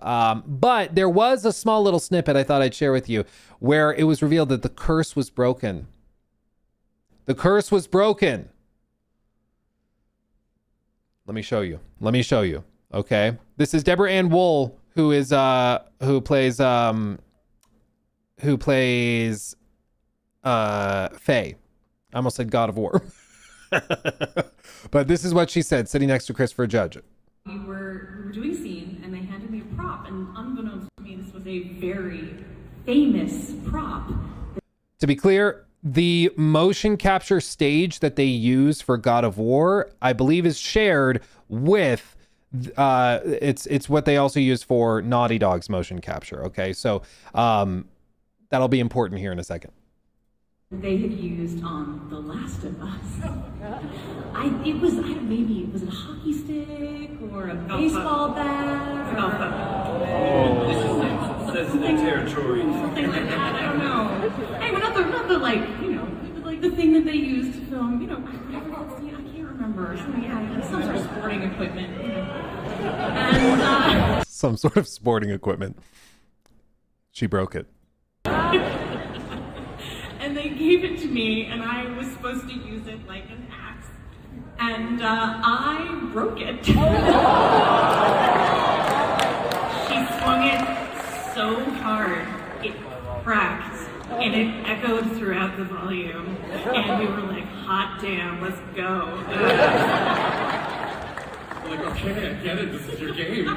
But there was a small little snippet I thought I'd share with you where it was revealed that the curse was broken. The curse was broken. Let me show you. Okay. This is Deborah Ann Wool, who plays Faye. I almost said God of War. But this is what she said, sitting next to Christopher Judge.
We were doing a scene, and they handed me a prop, and unbeknownst to me, this famous prop.
To be clear, the motion capture stage that they use for God of War, I believe, is shared with it's what they also use for Naughty Dog's motion capture. Okay, so that'll be important here in a second.
They had used on The Last of Us. Maybe was it a hockey stick or a baseball bat?
Sensitive territory.
Something like that. I don't know. Hey, well, not the like, you know, like the thing that they used to film, you know, I can't remember. Some sort of sporting equipment. You know. And
Some sort of sporting equipment. She broke it.
and they gave it to me, and I was supposed to use it like an axe, and I broke it. She swung it so hard, it cracked, and it echoed throughout the volume, and we were like, hot damn, let's go.
Like, okay, I get it, this is your game.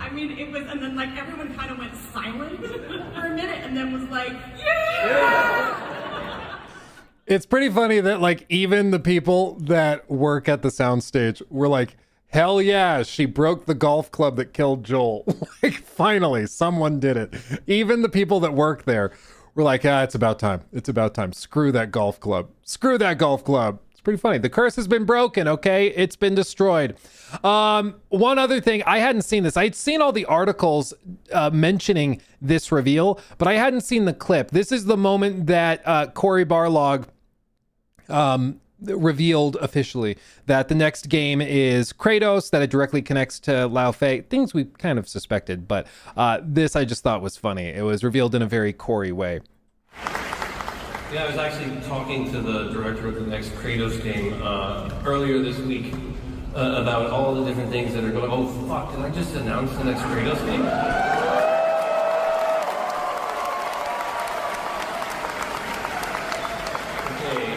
I mean, it was, and then like everyone kind of went silent for a minute, and then was like, yeah!
It's pretty funny that like even the people that work at the soundstage were like, hell yeah, she broke the golf club that killed Joel. Like finally, someone did it. Even the people that work there were like, it's about time. It's about time. Screw that golf club. Screw that golf club. It's pretty funny. The curse has been broken, okay? It's been destroyed. One other thing, I hadn't seen this. I'd seen all the articles mentioning this reveal, but I hadn't seen the clip. This is the moment that Cory Barlog revealed officially that the next game is Kratos, that it directly connects to Lao Fei. Things we kind of suspected, but this I just thought was funny. It was revealed in a very Cory way.
Yeah, I was actually talking to the director of the next Kratos game earlier this week about all the different things that are going. Oh fuck! Did I just announce the next Kratos game? Okay.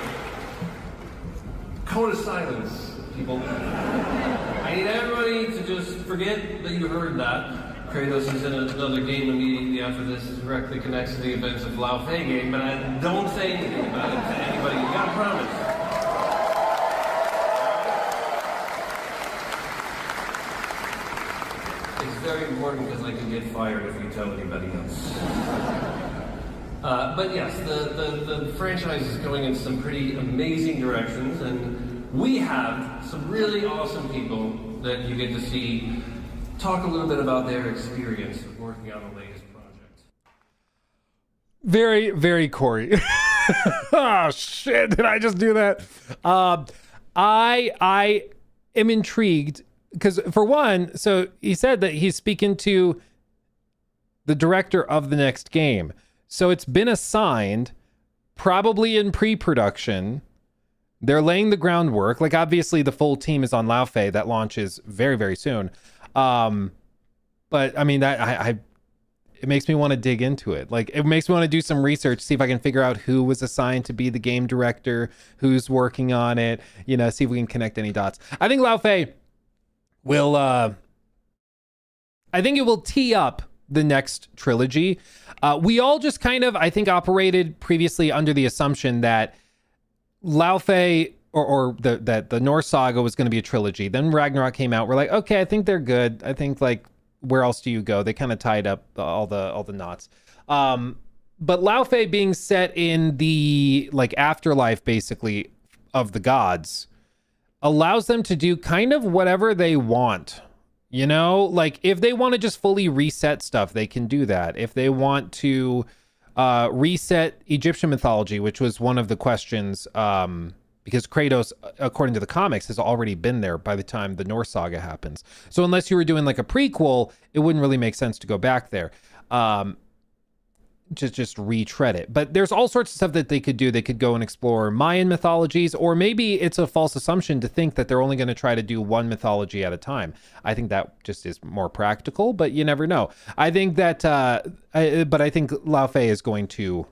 Code of silence, people. I need everybody to just forget that you heard that. Kratos is in another game immediately after this, directly connects to the events of Lao Fei game, but I don't say anything about it to anybody. You gotta promise. It's very important because I could get fired if you tell anybody else. But yes, the franchise is going in some pretty amazing directions, and we have some really awesome people that you get to see talk a little bit about their experience of working on the latest project.
Very, very Cory. Oh shit! Did I just do that? I am intrigued because, for one, so he said that he's speaking to the director of the next game, so it's been assigned, probably in pre-production. They're laying the groundwork. Like obviously, the full team is on Lao Fei. That launches very, very soon. But I mean that it makes me want to dig into it. Like it makes me want to do some research, see if I can figure out who was assigned to be the game director, who's working on it, you know, see if we can connect any dots. I think Lao Fei will, I think it will tee up the next trilogy. We all just kind of, I think, operated previously under the assumption that Lao Fei that the Norse saga was going to be a trilogy. Then Ragnarok came out. We're like, okay, I think they're good. I think like, where else do you go? They kind of tied up all the knots. But Lao Fei being set in the like afterlife, basically, of the gods, allows them to do kind of whatever they want. You know, like if they want to just fully reset stuff, they can do that. If they want to reset Egyptian mythology, which was one of the questions, because Kratos, according to the comics, has already been there by the time the Norse saga happens. So unless you were doing like a prequel, it wouldn't really make sense to go back there. Just retread it. But there's all sorts of stuff that they could do. They could go and explore Mayan mythologies, or maybe it's a false assumption to think that they're only going to try to do one mythology at a time. I think that just is more practical, but you never know. I think that, I think Lao Fei is going to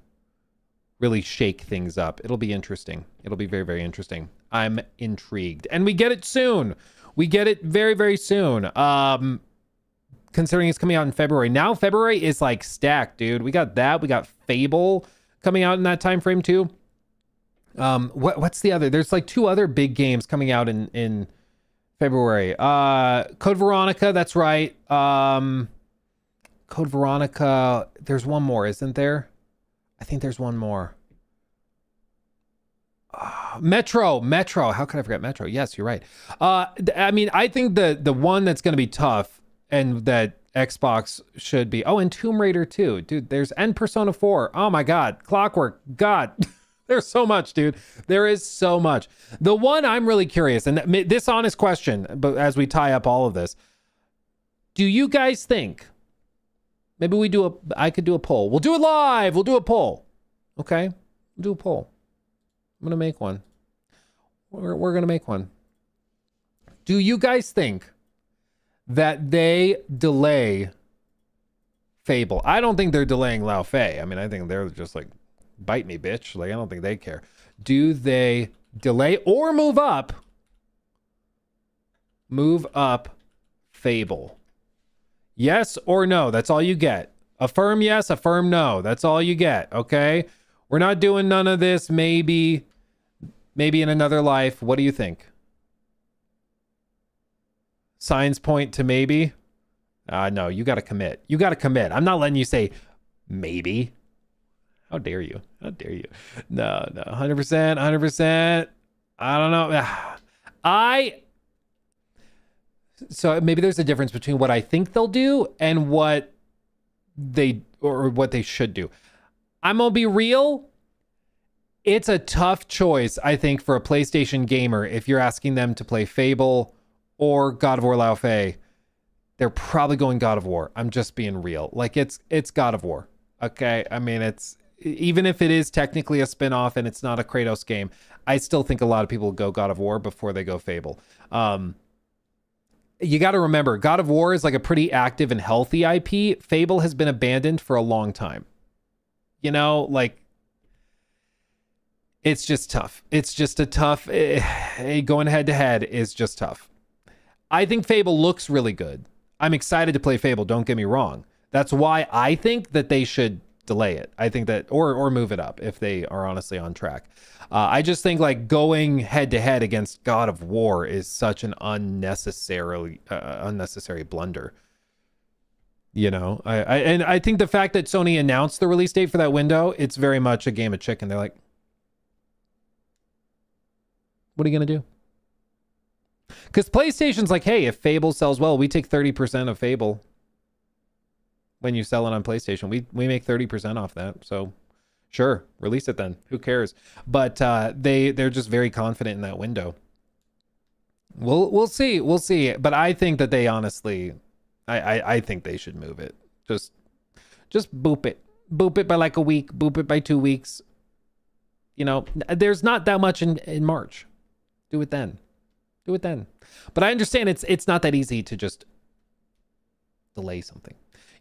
really shake things up. It'll be interesting. It'll be very, very interesting. I'm intrigued. And we get it soon. We get it very, very soon. considering it's coming out in February. Now February is like stacked, dude. We got that. We got Fable coming out in that time frame too. What's the other? There's like 2 other big games coming out in February. Code Veronica, that's right. Code Veronica, there's one more, isn't there? I think there's one more. Metro. How could I forget Metro? Yes, you're right. I mean, I think the one that's going to be tough and that Xbox should be. Oh, and Tomb Raider 2. Dude, there's and Persona 4. Oh my God. Clockwork. God. There's so much, dude. There is so much. The one I'm really curious, and this honest question, but as we tie up all of this, do you guys think maybe I could do a poll. We'll do it live. We'll do a poll. Okay? We'll do a poll. I'm going to make one. We're going to make one. Do you guys think that they delay Fable? I don't think they're delaying Lao Fei. I mean, I think they're just like, bite me, bitch. Like, I don't think they care. Do they delay or move up Fable? Yes or no? That's all you get. Affirm yes, affirm no. That's all you get, okay? We're not doing none of this. Maybe in another life. What do you think? Signs point to maybe. No, you got to commit. You got to commit. I'm not letting you say maybe. How dare you? How dare you? No, 100%. I don't know. So maybe there's a difference between what I think they'll do and what they should do. I'm gonna be real. It's a tough choice, I think, for a PlayStation gamer if you're asking them to play Fable or God of War Lao Fei. They're probably going God of War. I'm just being real. Like, it's God of War. Okay? I mean, it's even if it is technically a spin-off and it's not a Kratos game, I still think a lot of people go God of War before they go Fable. You got to remember, God of War is like a pretty active and healthy IP. Fable has been abandoned for a long time. You know, like, it's just tough. It's just a tough, going head to head is just tough. I think Fable looks really good. I'm excited to play Fable, don't get me wrong. That's why I think that they should delay it. I think that, or move it up if they are honestly on track. I just think like going head to head against God of War is such an unnecessary blunder. You know, I think the fact that Sony announced the release date for that window, it's very much a game of chicken. They're like, what are you going to do? Because PlayStation's like, hey, if Fable sells well, we take 30% of Fable. When you sell it on PlayStation, we make 30% off that. So sure, release it then. Who cares? But they're just very confident in that window. We'll see. But I think that they honestly, I think they should move it. Just boop it. Boop it by like a week. Boop it by 2 weeks. You know, there's not that much in March. Do it then. But I understand it's not that easy to just delay something.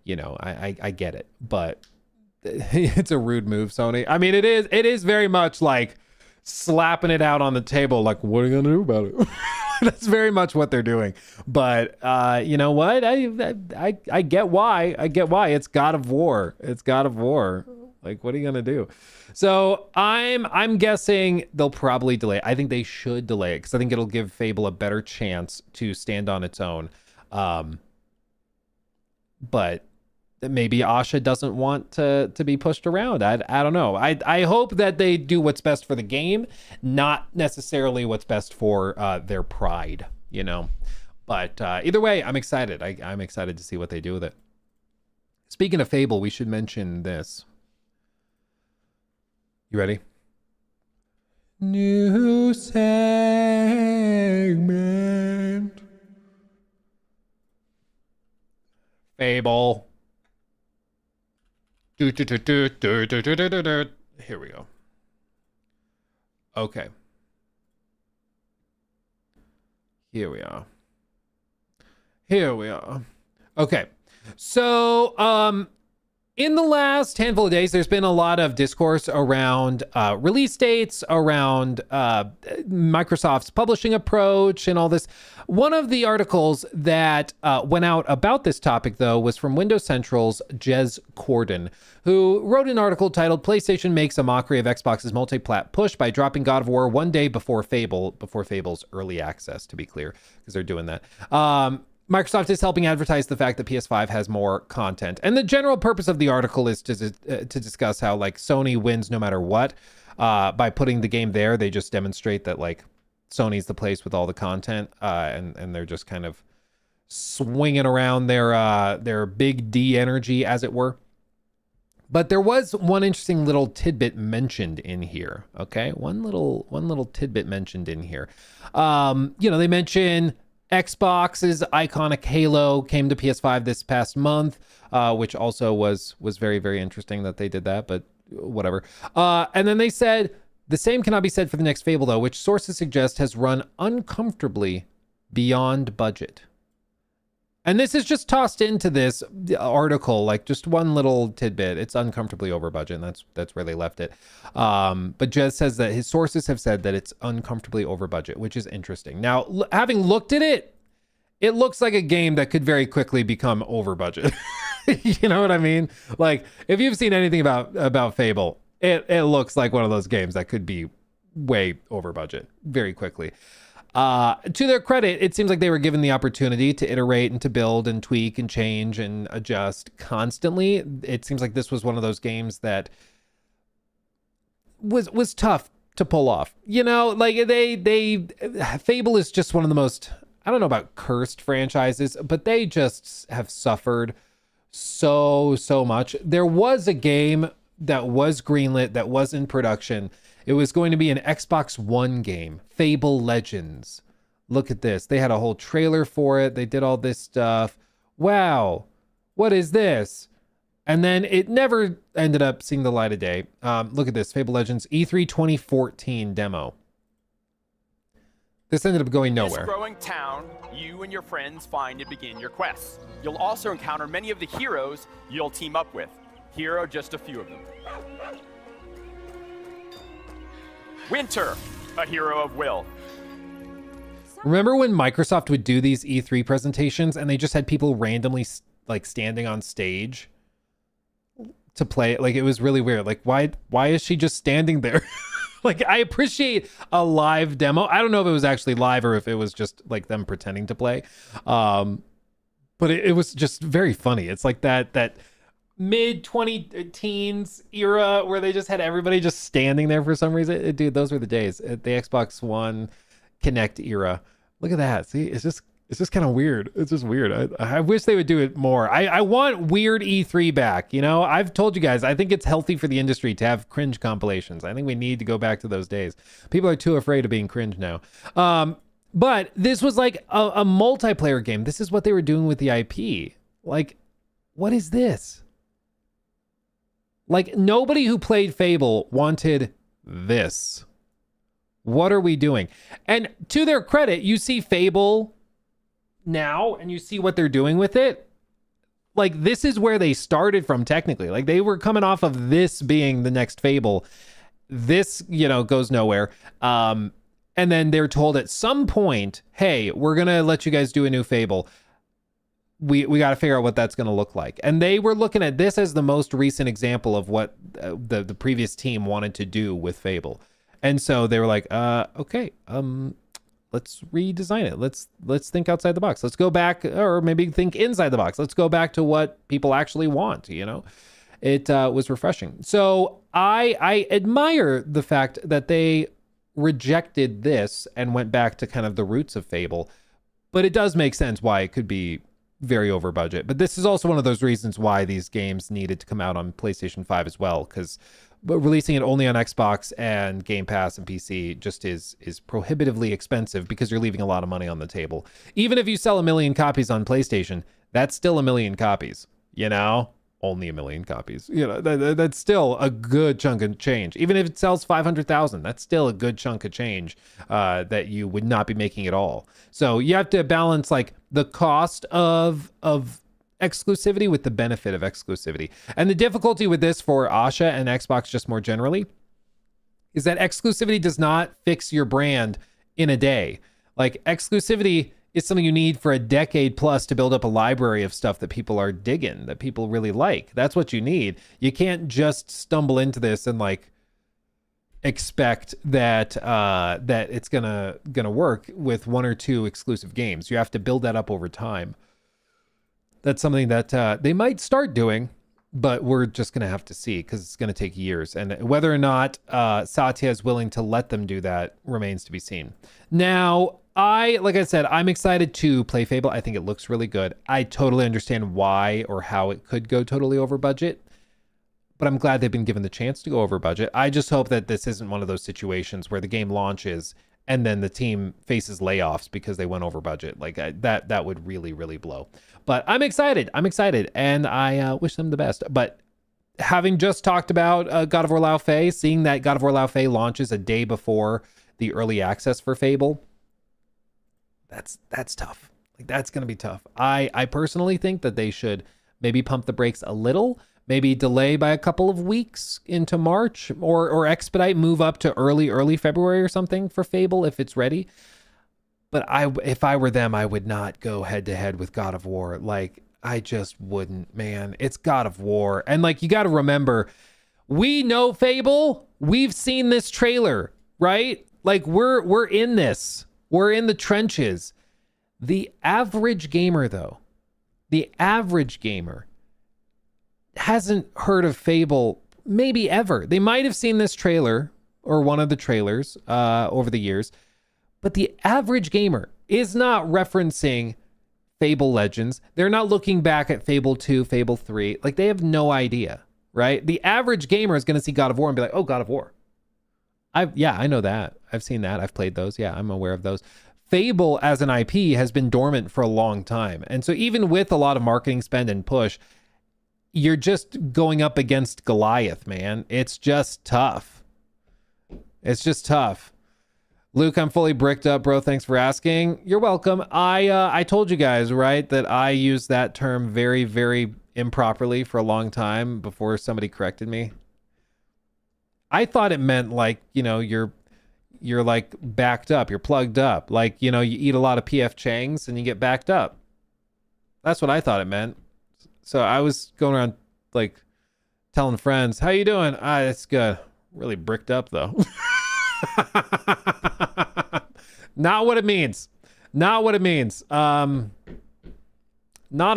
You know, I get it, but it's a rude move, Sony. I mean, it is very much like slapping it out on the table. Like, what are you gonna do about it? That's very much what they're doing. But you know what? I get why. It's God of War. Like, what are you gonna do? So I'm guessing they'll probably delay. I think they should delay it because I think it'll give Fable a better chance to stand on its own. But maybe Asha doesn't want to be pushed around. I don't know. I hope that they do what's best for the game, not necessarily what's best for their pride, you know. But either way, I'm excited. I'm excited to see what they do with it. Speaking of Fable, we should mention this. You ready? New segment. Fable. Here we go. Okay. Here we are. Okay. So, In the last handful of days, there's been a lot of discourse around release dates, around Microsoft's publishing approach and all this. One of the articles that went out about this topic, though, was from Windows Central's Jez Corden, who wrote an article titled "PlayStation Makes a Mockery of Xbox's Multi-Plat Push by Dropping God of War one day before Fable's early access," to be clear, because they're doing that. Microsoft is helping advertise the fact that PS5 has more content. And the general purpose of the article is to discuss how, like, Sony wins no matter what. By putting the game there, they just demonstrate that, like, Sony's the place with all the content, and they're just kind of swinging around their big D energy, as it were. But there was one interesting little tidbit mentioned in here, okay? One little tidbit mentioned in here. They mention Xbox's iconic Halo came to PS5 this past month, which also was very, very interesting that they did that, but whatever. And then they said, the same cannot be said for the next Fable, though, which sources suggest has run uncomfortably beyond budget. And this is just tossed into this article, like just one little tidbit. It's uncomfortably over budget, and that's where they left it. But Jez says that his sources have said that it's uncomfortably over budget, which is interesting. Now, having looked at it, it looks like a game that could very quickly become over budget. You know what I mean? Like, if you've seen anything about Fable, it looks like one of those games that could be way over budget very quickly. To their credit, it seems like they were given the opportunity to iterate and to build and tweak and change and adjust constantly. It seems like this was one of those games that was tough to pull off. You know, like Fable is just one of the most, I don't know about cursed franchises, but they just have suffered so much. There was a game that was greenlit, that was in production. It was going to be an Xbox One game, Fable Legends. Look at this. They had a whole trailer for it. They did all this stuff. Wow, what is this? And then it never ended up seeing the light of day. Look at this, Fable Legends E3 2014 demo. This ended up going nowhere.
In this growing town, you and your friends find and begin your quests. You'll also encounter many of the heroes you'll team up with. Here are just a few of them. Winter, a hero of will.
Remember when Microsoft would do these E3 presentations and they just had people randomly like standing on stage to play it? Like, it was really weird. Like, why is she just standing there? Like, I appreciate a live demo. I don't know if it was actually live or if it was just like them pretending to play. But it was just very funny. It's like that mid-20-teens era where they just had everybody just standing there for some reason. Dude, those were the days. The Xbox One Kinect era. Look at that. See, it's just kind of weird. It's just weird. I wish they would do it more. I want weird E3 back. You know, I've told you guys, I think it's healthy for the industry to have cringe compilations. I think we need to go back to those days. People are too afraid of being cringe now. But this was like a multiplayer game. This is what they were doing with the IP. Like, what is this? Like, nobody who played Fable wanted this. What are we doing? And to their credit, you see Fable now and you see what they're doing with it. Like, this is where they started from technically. Like, they were coming off of this being the next Fable. This, goes nowhere. And then they're told at some point, hey, we're going to let you guys do a new Fable. We got to figure out what that's going to look like. And they were looking at this as the most recent example of what the previous team wanted to do with Fable. And so they were like, okay, let's redesign it. Let's think outside the box. Let's go back, or maybe think inside the box. Let's go back to what people actually want, It was refreshing. So I admire the fact that they rejected this and went back to kind of the roots of Fable. But it does make sense why it could be very over budget. But this is also one of those reasons why these games needed to come out on PlayStation 5 as well, because releasing it only on Xbox and Game Pass and PC just is prohibitively expensive, because you're leaving a lot of money on the table. Even if you sell 1 million copies on PlayStation, that's still 1 million copies, only 1 million copies. That's still a good chunk of change. Even if it sells 500,000, that's still a good chunk of change that you would not be making at all. So you have to balance like the cost of exclusivity with the benefit of exclusivity. And the difficulty with this for Asha and Xbox just more generally is that exclusivity does not fix your brand in a day. Like, exclusivity is something you need for a decade plus to build up a library of stuff that people are digging, that people really like. That's what you need. You can't just stumble into this and like expect that that it's gonna work with one or two exclusive games. You have to build that up over time. That's something that they might start doing, but we're just gonna have to see because it's gonna take years. And whether or not Satya is willing to let them do that remains to be seen. Now, like I said, I'm excited to play Fable. I think it looks really good. I totally understand why or how it could go totally over budget, but I'm glad they've been given the chance to go over budget. I just hope that this isn't one of those situations where the game launches and then the team faces layoffs because they went over budget. Like that would really, really blow. But I'm excited. And I wish them the best. But having just talked about God of War Lao Fei, seeing that God of War Lao Fei launches a day before the early access for Fable, that's tough. Like, that's going to be tough. I personally think that they should maybe pump the brakes a little, maybe delay by a couple of weeks into March, or expedite, move up to early February or something for Fable if it's ready. But if I were them, I would not go head to head with God of War. Like, I just wouldn't, man. It's God of War. And like, you got to remember, we know Fable. We've seen this trailer, right? Like, we're in this. We're in the trenches. The average gamer, though, hasn't heard of Fable maybe ever. They might have seen this trailer or one of the trailers over the years, but the average gamer is not referencing Fable Legends. They're not looking back at Fable 2, Fable 3. Like, they have no idea, right? The average gamer is going to see God of War and be like, oh, God of War. I know that. I've seen that. I've played those. Yeah, I'm aware of those. Fable as an IP has been dormant for a long time. And so even with a lot of marketing spend and push, you're just going up against Goliath, man. It's just tough. Luke, I'm fully bricked up, bro. Thanks for asking. You're welcome. I told you guys, right, that I used that term very, very improperly for a long time before somebody corrected me. I thought it meant like, you know, you're like backed up, you're plugged up. Like, you know, you eat a lot of PF Chang's and you get backed up. That's what I thought it meant. So I was going around like telling friends, how you doing? It's good. Really bricked up though. Not what it means. Not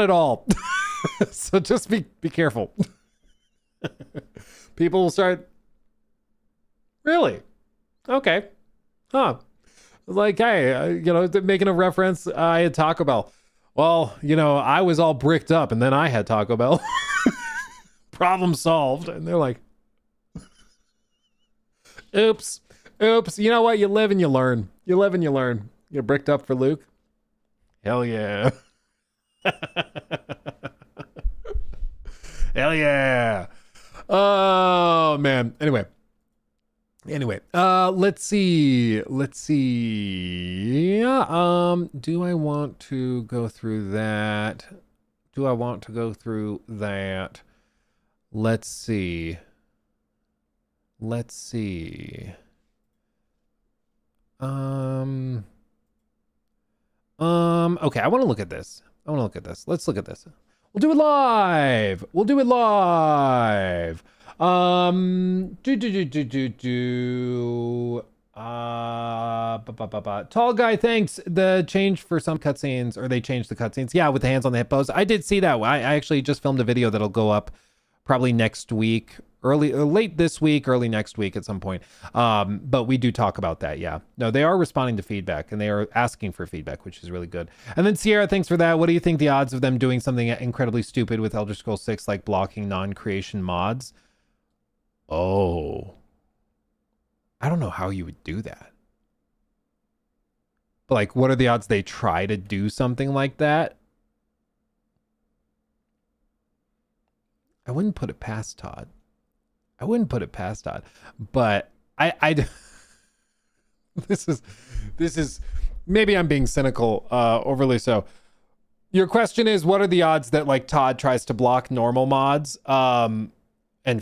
at all. So just be careful. People will start. Really? Okay. Huh. Like, hey, you know, making a reference, I had Taco Bell. Well, you know, I was all bricked up and then I had Taco Bell. Problem solved. And they're like, oops. You know what? You live and you learn. You're bricked up for Luke? Hell yeah. Hell yeah. Oh, man. Anyway, let's see. Do I want to go through that? Let's see. Okay, I want to look at this. Let's look at this. We'll do it live. Tall guy, thanks. The change for some cutscenes, or they changed the cutscenes. Yeah, with the hands on the hip pose. I did see that. I actually just filmed a video that'll go up probably next week, late this week, early next week at some point. But we do talk about that. Yeah, no, they are responding to feedback and they are asking for feedback, which is really good. And then Sierra, thanks for that. What do you think the odds of them doing something incredibly stupid with Elder Scrolls 6, like blocking non-creation mods? Oh, I don't know how you would do that. But like, what are the odds they try to do something like that? I wouldn't put it past Todd. But I this is maybe I'm being cynical, overly so. Your question is, what are the odds that like Todd tries to block normal mods and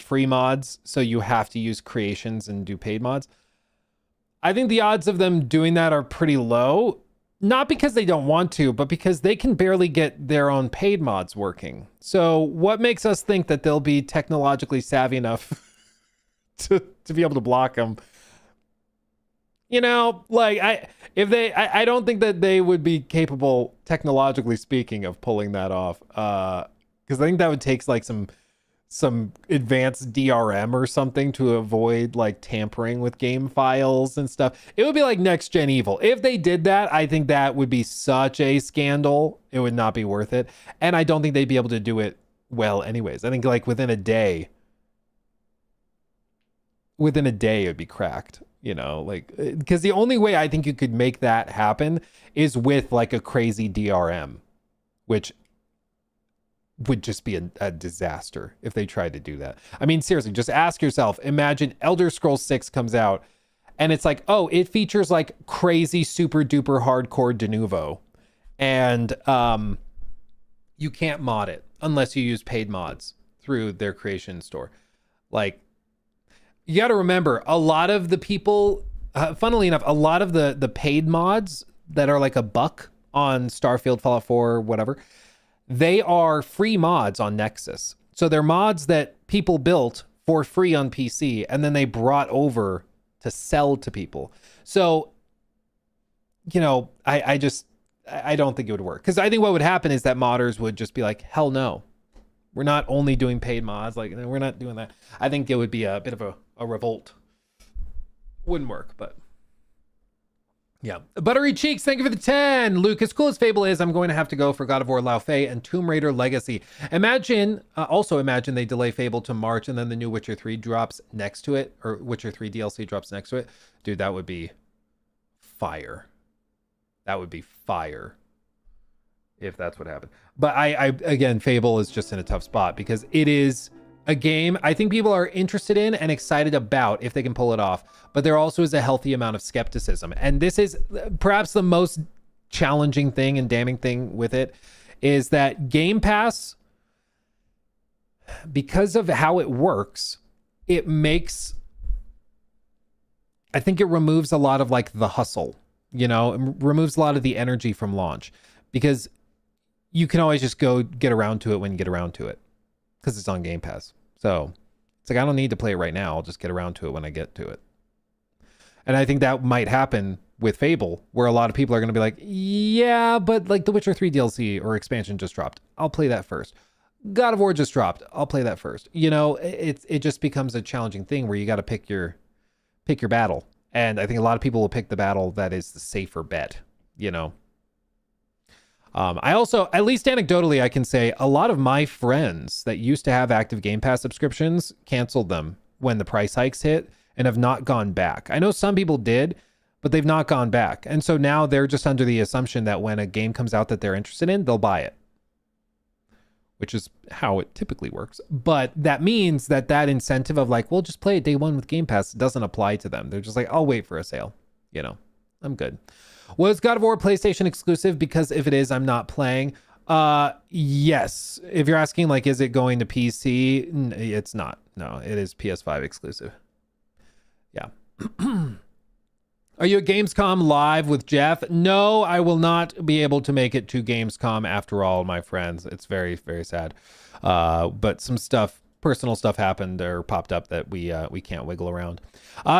free mods, so you have to use creations and do paid mods? I think the odds of them doing that are pretty low, not because they don't want to, but because they can barely get their own paid mods working. So what makes us think that they'll be technologically savvy enough to be able to block them? You know, like I don't think that they would be capable, technologically speaking, of pulling that off. Because I think that would take like some advanced DRM or something to avoid like tampering with game files and stuff. It would be like next gen evil. If they did that, I think that would be such a scandal. It would not be worth it. And I don't think they'd be able to do it well anyways. I think like within a day it would be cracked, you know, like, because the only way I think you could make that happen is with like a crazy DRM, which would just be a disaster if they tried to do that. I mean, seriously, just ask yourself, imagine Elder Scrolls 6 comes out and it's like, oh, it features like crazy super duper hardcore Denuvo, and you can't mod it unless you use paid mods through their creation store. Like, you got to remember, a lot of the people, funnily enough, a lot of the paid mods that are like $1 on Starfield, Fallout 4, whatever, they are free mods on Nexus. So they're mods that people built for free on PC, and then they brought over to sell to people. So, you know, I don't think it would work. Because I think what would happen is that modders would just be like, hell no. We're not only doing paid mods. Like, we're not doing that. I think it would be a bit of a revolt. Wouldn't work, but... yeah. Buttery Cheeks, thank you for the 10. Luke, as cool as Fable is, I'm going to have to go for God of War Lao Fei and Tomb Raider Legacy. Also imagine they delay Fable to March and then the new Witcher 3 drops next to it, or Witcher 3 DLC drops next to it. Dude, that would be fire. That would be fire if that's what happened. But I again, Fable is just in a tough spot because it is a game I think people are interested in and excited about if they can pull it off, but there also is a healthy amount of skepticism. And this is perhaps the most challenging thing and damning thing with it, is that Game Pass, because of how it works, it makes, I think it removes a lot of like the hustle, you know, it removes a lot of the energy from launch, because you can always just go get around to it when you get around to it, because it's on Game Pass. So it's like, I don't need to play it right now. I'll just get around to it when I get to it. And I think that might happen with Fable, where a lot of people are going to be like, yeah, but like the Witcher 3 DLC or expansion just dropped. I'll play that first. God of War just dropped. I'll play that first. You know, it just becomes a challenging thing where you got to pick your battle. And I think a lot of people will pick the battle that is the safer bet, you know. I also, at least anecdotally, I can say a lot of my friends that used to have active Game Pass subscriptions canceled them when the price hikes hit and have not gone back. I know some people did, but they've not gone back. And so now they're just under the assumption that when a game comes out that they're interested in, they'll buy it, which is how it typically works. But that means that incentive of like, well, just play it day one with Game Pass doesn't apply to them. They're just like, I'll wait for a sale. You know, I'm good. Was God of War PlayStation exclusive? Because if it is, I'm not playing. Yes. If you're asking, like, is it going to PC? It's not. No, it is PS5 exclusive. Yeah. Are you at Gamescom live with Jeff? No, I will not be able to make it to Gamescom after all, my friends. It's very, very sad. But some stuff, personal stuff happened or popped up that we can't wiggle around.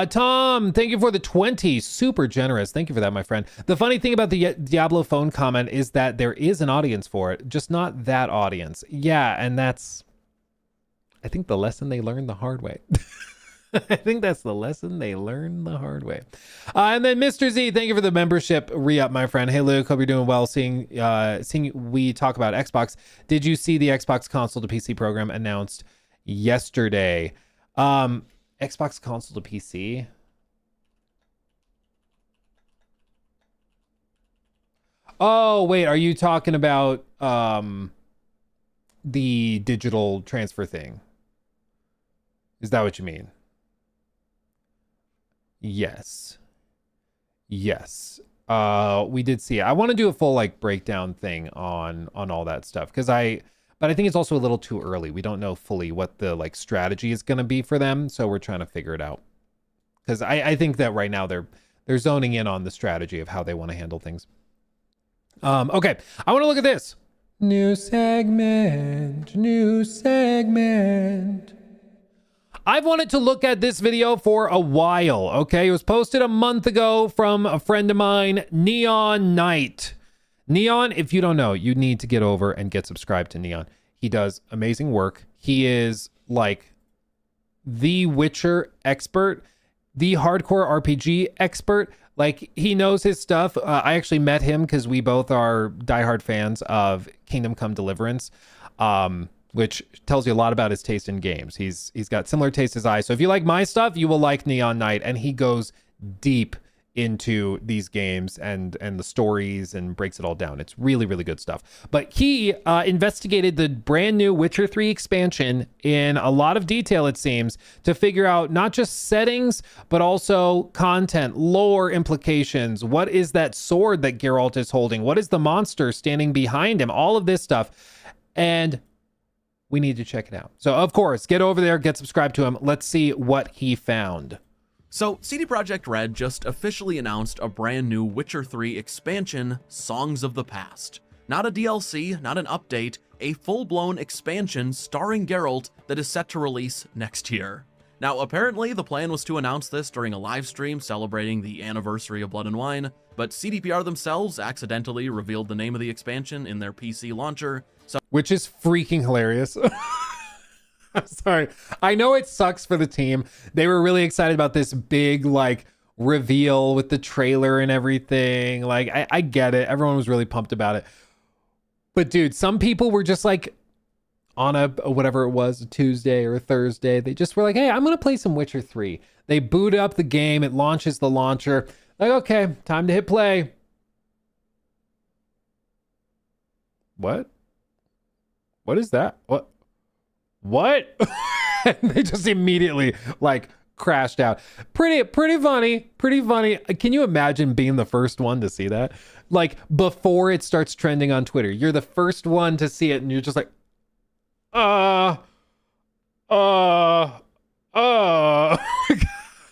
Tom, thank you for the 20. Super generous. Thank you for that, my friend. The funny thing about the Diablo phone comment is that there is an audience for it, just not that audience. Yeah, and that's, I think, the lesson they learned the hard way. I think that's the lesson they learned the hard way. And then Mr. Z, thank you for the membership re-up, my friend. Hey, Luke, hope you're doing well. Seeing we talk about Xbox. Did you see the Xbox console to PC program announced yesterday? Xbox console to PC? Oh, wait, are you talking about the digital transfer thing? Is that what you mean? Yes. We did see it. I want to do a full like breakdown thing on all that stuff but I think it's also a little too early. We don't know fully what the like strategy is going to be for them, so we're trying to figure it out. Because I think that right now they're zoning in on the strategy of how they want to handle things. Okay, I want to look at this. New segment. I've wanted to look at this video for a while, okay? It was posted a month ago from a friend of mine, Neon Knight. Neon, if you don't know, you need to get over and get subscribed to Neon. He does amazing work. He is like the Witcher expert, the hardcore RPG expert. Like, he knows his stuff. I actually met him because we both are diehard fans of Kingdom Come Deliverance, which tells you a lot about his taste in games. He's got similar taste as I. So if you like my stuff, you will like Neon Knight, and he goes deep into these games and the stories and breaks it all down. It's really, really good stuff. But he investigated the brand new Witcher 3 expansion in a lot of detail, it seems, to figure out not just settings, but also content, lore implications. What is that sword that Geralt is holding? What is the monster standing behind him? All of this stuff. And we need to check it out. So, of course, get over there, get subscribed to him. Let's see what he found.
So, CD Projekt Red just officially announced a brand new Witcher 3 expansion, Songs of the Past. Not a DLC, not an update, a full-blown expansion starring Geralt that is set to release next year. Now, apparently, the plan was to announce this during a live stream celebrating the anniversary of Blood and Wine, but CDPR themselves accidentally revealed the name of the expansion in their PC launcher.
Which is freaking hilarious. I'm sorry. I know it sucks for the team. They were really excited about this big, like, reveal with the trailer and everything. Like, I get it. Everyone was really pumped about it. But, dude, some people were just, like, on a whatever it was, a Tuesday or a Thursday. They just were like, hey, I'm going to play some Witcher 3. They boot up the game. It launches the launcher. Like, okay, time to hit play. What? What is that? What? They just immediately like crashed out. Pretty funny. Can you imagine being the first one to see that? Like, before it starts trending on Twitter, you're the first one to see it and you're just like,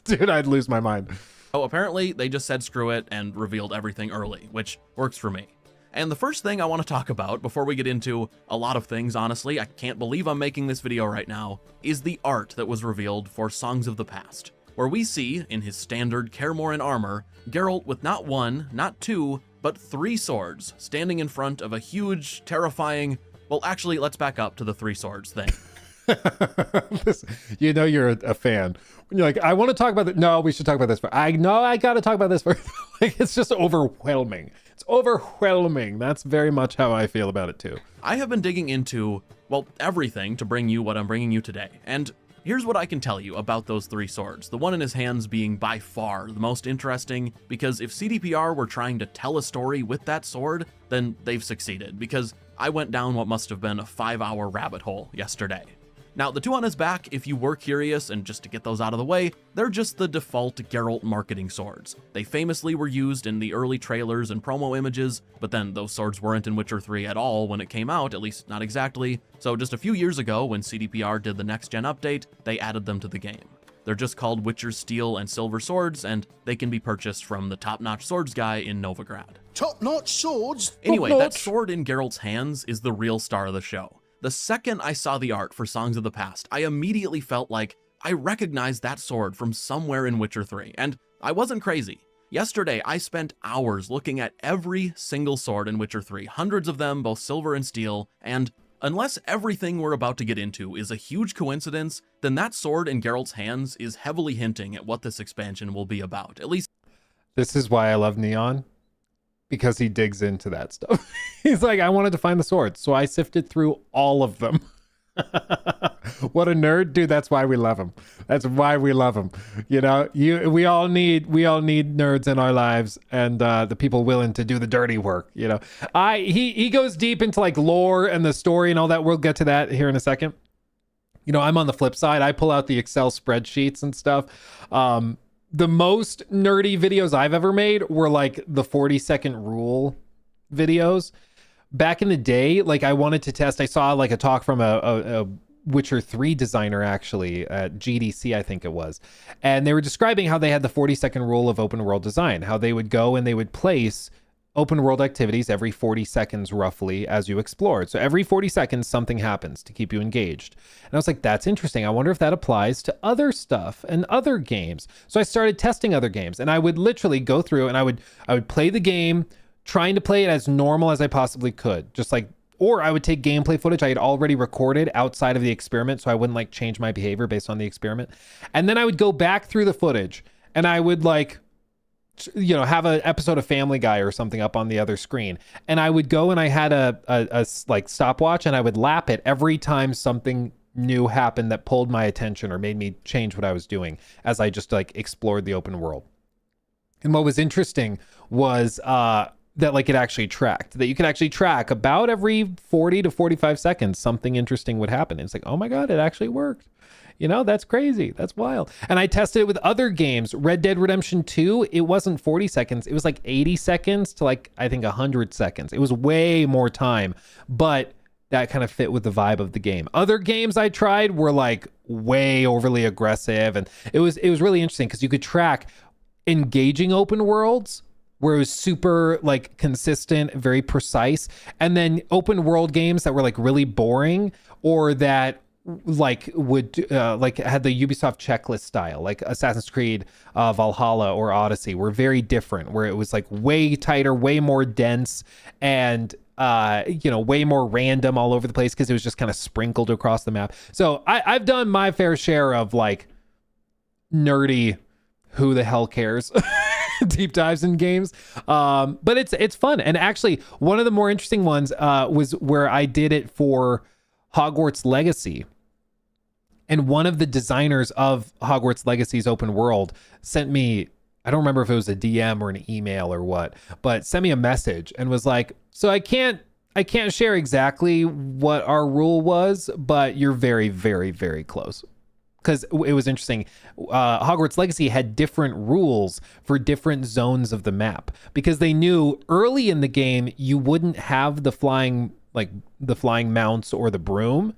dude, I'd lose my mind.
Oh, apparently they just said screw it and revealed everything early, which works for me. And the first thing I want to talk about before we get into a lot of things, honestly, I can't believe I'm making this video right now, is the art that was revealed for Songs of the Past, where we see, in his standard Kaer Morhen armor, Geralt with not one, not two, but 3 swords standing in front of a huge, terrifying... Well, actually, let's back up to the 3 swords thing.
You know you're a fan. When you're like, I want to talk about that. No, we should talk about this first. I know I got to talk about this first. Like, it's just overwhelming. It's overwhelming. That's very much how I feel about it too.
I have been digging into, well, everything to bring you what I'm bringing you today. And here's what I can tell you about those 3 swords. The one in his hands being by far the most interesting, because if CDPR were trying to tell a story with that sword, then they've succeeded, because I went down what must have been a 5-hour rabbit hole yesterday. Now, the 2 on his back, if you were curious, and just to get those out of the way, they're just the default Geralt marketing swords. They famously were used in the early trailers and promo images, but then those swords weren't in Witcher 3 at all when it came out, at least not exactly, so just a few years ago when CDPR did the next-gen update, they added them to the game. They're just called Witcher Steel and Silver Swords, and they can be purchased from the top-notch swords guy in Novigrad.
Top-notch swords?
Anyway, that sword in Geralt's hands is the real star of the show. The second I saw the art for Songs of the Past, I immediately felt like I recognized that sword from somewhere in Witcher 3, and I wasn't crazy. Yesterday, I spent hours looking at every single sword in Witcher 3, hundreds of them, both silver and steel, and unless everything we're about to get into is a huge coincidence, then that sword in Geralt's hands is heavily hinting at what this expansion will be about, at least.
This is why I love Neon. Because he digs into that stuff. He's like, I wanted to find the swords, so I sifted through all of them. What a nerd, dude. That's why we love him. That's why we love him. You know, we all need nerds in our lives, and the people willing to do the dirty work. You know, he goes deep into like lore and the story and all that. We'll get to that here in a second. You know, I'm on the flip side. I pull out the Excel spreadsheets and stuff. the most nerdy videos I've ever made were like the 40-second rule videos. Back in the day, like I wanted to test, I saw like a talk from a Witcher 3 designer actually at GDC, I think it was. And they were describing how they had the 40-second rule of open world design, how they would go and they would place open world activities every 40 seconds roughly as you explored. So every 40 seconds, something happens to keep you engaged. And I was like, that's interesting. I wonder if that applies to other stuff and other games. So I started testing other games, and I would literally go through and I would play the game, trying to play it as normal as I possibly could. Just like, or I would take gameplay footage I had already recorded outside of the experiment, so I wouldn't like change my behavior based on the experiment. And then I would go back through the footage and I would like, you know, have an episode of Family Guy or something up on the other screen, and I would go and I had a like stopwatch, and I would lap it every time something new happened that pulled my attention or made me change what I was doing as I just like explored the open world. And what was interesting was that like it actually tracked, that you could actually track about every 40 to 45 seconds something interesting would happen. And it's like, oh my God, it actually worked. You know, that's crazy. That's wild. And I tested it with other games. Red Dead Redemption 2, it wasn't 40 seconds. It was like 80 seconds to like, I think 100 seconds. It was way more time, but that kind of fit with the vibe of the game. Other games I tried were like way overly aggressive. And it was really interesting because you could track engaging open worlds where it was super like consistent, very precise. And then open world games that were like really boring, or that like would like had the Ubisoft checklist style, like Assassin's Creed Valhalla or Odyssey, were very different, where it was like way tighter, way more dense, and you know, way more random all over the place because it was just kind of sprinkled across the map. So I've done my fair share of like nerdy, who the hell cares deep dives in games, but it's fun. And actually one of the more interesting ones was where I did it for Hogwarts Legacy. And one of the designers of Hogwarts Legacy's open world sent me, I don't remember if it was a DM or an email or what, but sent me a message and was like, so I can't share exactly what our rule was, but you're very, very, very close. Because it was interesting. Hogwarts Legacy had different rules for different zones of the map, because they knew early in the game you wouldn't have the flying mounts or the broom.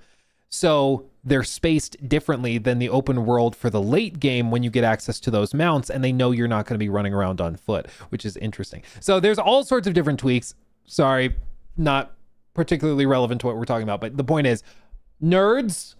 So they're spaced differently than the open world for the late game when you get access to those mounts, and they know you're not going to be running around on foot, which is interesting. So there's all sorts of different tweaks. Sorry, not particularly relevant to what we're talking about, but the point is, nerds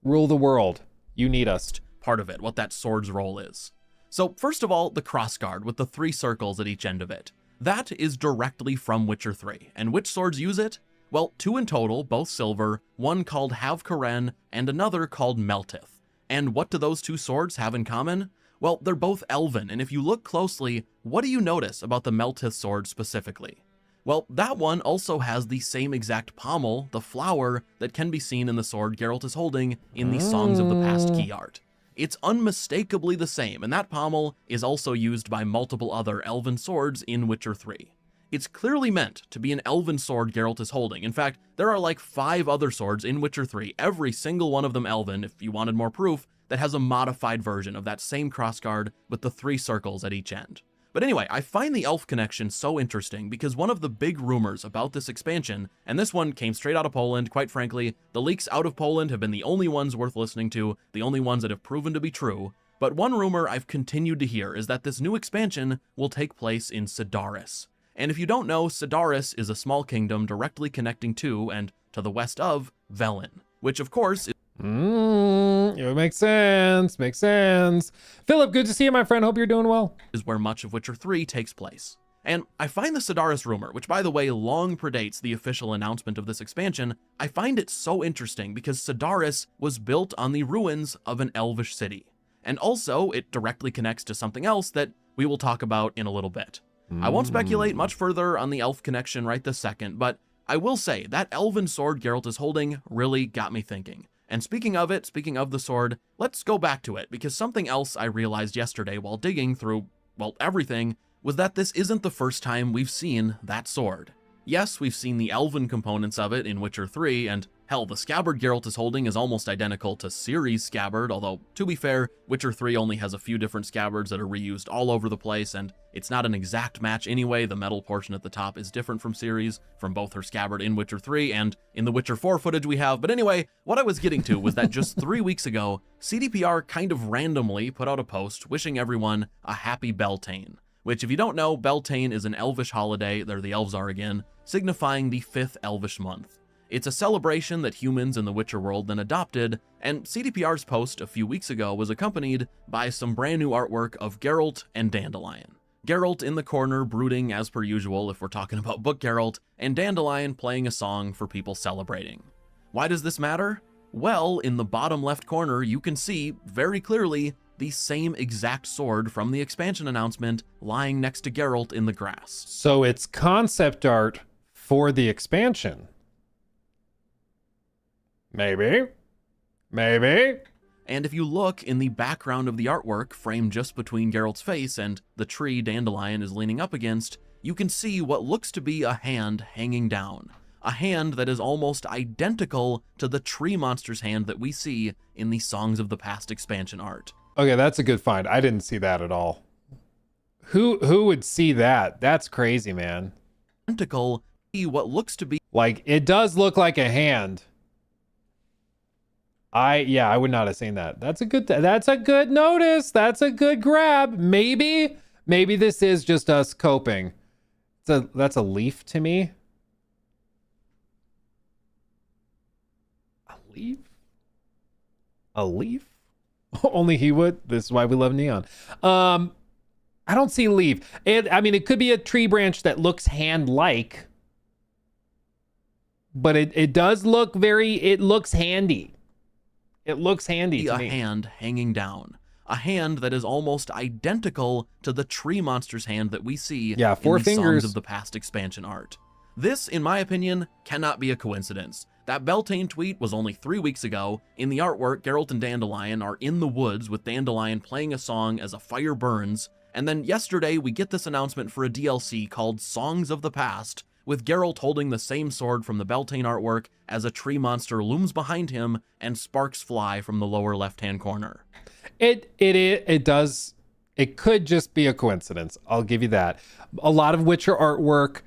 rule the world. You need us.
Part of it, what that sword's role is. So first of all, the crossguard with the 3 circles at each end of it. That is directly from Witcher 3. And which swords use it? Well, 2 in total, both silver, one called Hav-Karen and another called Meltith. And what do those 2 swords have in common? Well, they're both elven, and if you look closely, what do you notice about the Meltith sword specifically? Well, that one also has the same exact pommel, the flower, that can be seen in the sword Geralt is holding in the Songs of the Past key art. It's unmistakably the same, and that pommel is also used by multiple other elven swords in Witcher 3. It's clearly meant to be an elven sword Geralt is holding. In fact, there are like 5 other swords in Witcher 3, every single one of them elven, if you wanted more proof, that has a modified version of that same crossguard with the 3 circles at each end. But anyway, I find the elf connection so interesting because one of the big rumors about this expansion, and this one came straight out of Poland, quite frankly, the leaks out of Poland have been the only ones worth listening to, the only ones that have proven to be true, but one rumor I've continued to hear is that this new expansion will take place in Cidaris. And if you don't know, Cidaris is a small kingdom directly connecting to, and to the west of, Velen, which of course is
It makes sense. Makes sense. Philip, good to see you, my friend. Hope you're doing well.
Is where much of Witcher 3 takes place. And I find the Cidaris rumor, which by the way long predates the official announcement of this expansion, I find it so interesting because Cidaris was built on the ruins of an elvish city. And also, it directly connects to something else that we will talk about in a little bit. I won't speculate much further on the elf connection right this second, but I will say that elven sword Geralt is holding really got me thinking. And speaking of it, speaking of the sword, let's go back to it, because something else I realized yesterday while digging through, well, everything, was that this isn't the first time we've seen that sword. Yes, we've seen the elven components of it in Witcher 3, and Hell, the scabbard Geralt is holding is almost identical to Ciri's scabbard, although, to be fair, Witcher 3 only has a few different scabbards that are reused all over the place, and it's not an exact match anyway. The metal portion at the top is different from Ciri's, from both her scabbard in Witcher 3 and in the Witcher 4 footage we have. But anyway, what I was getting to was that just 3 weeks ago, CDPR kind of randomly put out a post wishing everyone a happy Beltane, which, if you don't know, Beltane is an elvish holiday, there the elves are again, signifying the 5th elvish month. It's a celebration that humans in the Witcher world then adopted, and CDPR's post a few weeks ago was accompanied by some brand new artwork of Geralt and Dandelion. Geralt in the corner brooding as per usual if we're talking about book Geralt, and Dandelion playing a song for people celebrating. Why does this matter? Well, in the bottom left corner you can see, very clearly, the same exact sword from the expansion announcement lying next to Geralt in the grass.
So it's concept art for the expansion. Maybe.
And if you look in the background of the artwork, framed just between Geralt's face and the tree Dandelion is leaning up against, you can see what looks to be a hand hanging down. A hand that is almost identical to the tree monster's hand that we see in the Songs of the Past expansion art.
Okay, that's a good find. I didn't see that at all. Who would see that? That's crazy, man.
Identical to what looks to be...
Like, it does look like a hand. I would not have seen that. That's a good notice. That's a good grab. Maybe this is just us coping. That's a leaf to me. A leaf? Only he would. This is why we love neon. I don't see leaf. It could be a tree branch that looks hand-like, but it does look it looks handy. It looks handy to me.
A hand hanging down. A hand that is almost identical to the tree monster's hand that we see in the Songs of the Past expansion art. This, in my opinion, cannot be a coincidence. That Beltane tweet was only 3 weeks ago. In the artwork, Geralt and Dandelion are in the woods with Dandelion playing a song as a fire burns. And then yesterday, we get this announcement for a DLC called Songs of the Past, with Geralt holding the same sword from the Beltane artwork as a tree monster looms behind him and sparks fly from the lower left-hand corner.
It could just be a coincidence. I'll give you that. A lot of Witcher artwork,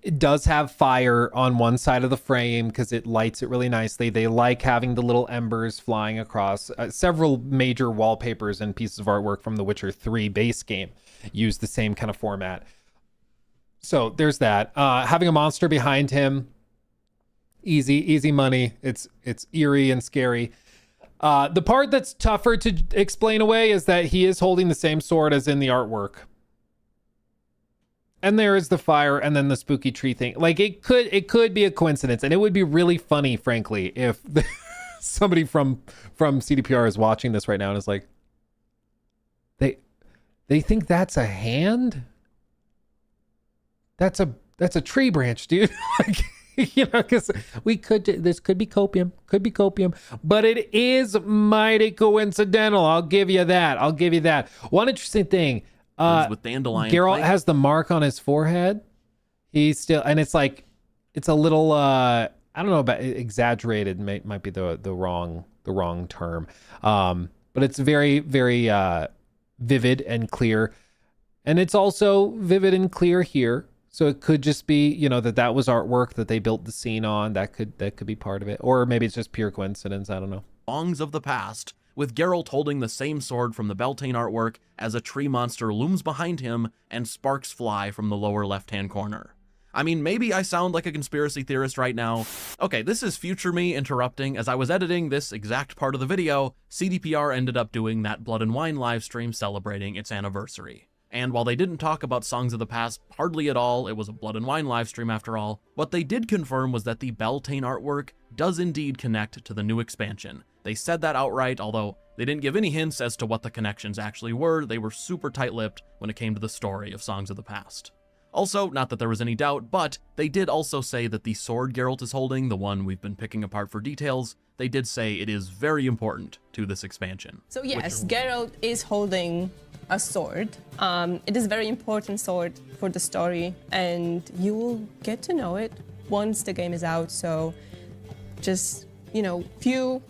it does have fire on one side of the frame because it lights it really nicely. They like having the little embers flying across. Several major wallpapers and pieces of artwork from the Witcher 3 base game use the same kind of format. So there's that. Having a monster behind him, easy money. It's eerie and scary. The part that's tougher to explain away is that he is holding the same sword as in the artwork. And there is the fire and then the spooky tree thing. Like it could be a coincidence, and it would be really funny, frankly, if somebody from CDPR is watching this right now and is like, they think that's a hand? That's a tree branch, dude. Because this could be copium, but it is mighty coincidental. I'll give you that. One interesting thing,
with Dandelion,
Geralt has the mark on his forehead. He's still, and it's like, it's a little, I don't know about exaggerated. Might be the wrong term, but it's very, very vivid and clear, and it's also vivid and clear here. So it could just be, that was artwork that they built the scene on. That could be part of it. Or maybe it's just pure coincidence. I don't know.
Songs of the Past, with Geralt holding the same sword from the Beltane artwork as a tree monster looms behind him and sparks fly from the lower left-hand corner. I mean, maybe I sound like a conspiracy theorist right now. Okay, this is future me interrupting. As I was editing this exact part of the video, CDPR ended up doing that Blood and Wine livestream celebrating its anniversary. And while they didn't talk about Songs of the Past hardly at all, it was a Blood and Wine livestream after all, what they did confirm was that the Beltane artwork does indeed connect to the new expansion. They said that outright, although they didn't give any hints as to what the connections actually were. They were super tight-lipped when it came to the story of Songs of the Past. Also, not that there was any doubt, but they did also say that the sword Geralt is holding, the one we've been picking apart for details, they did say it is very important to this expansion.
So yes, Geralt is holding a sword. It is a very important sword for the story, and you will get to know it once the game is out. So just, you know, few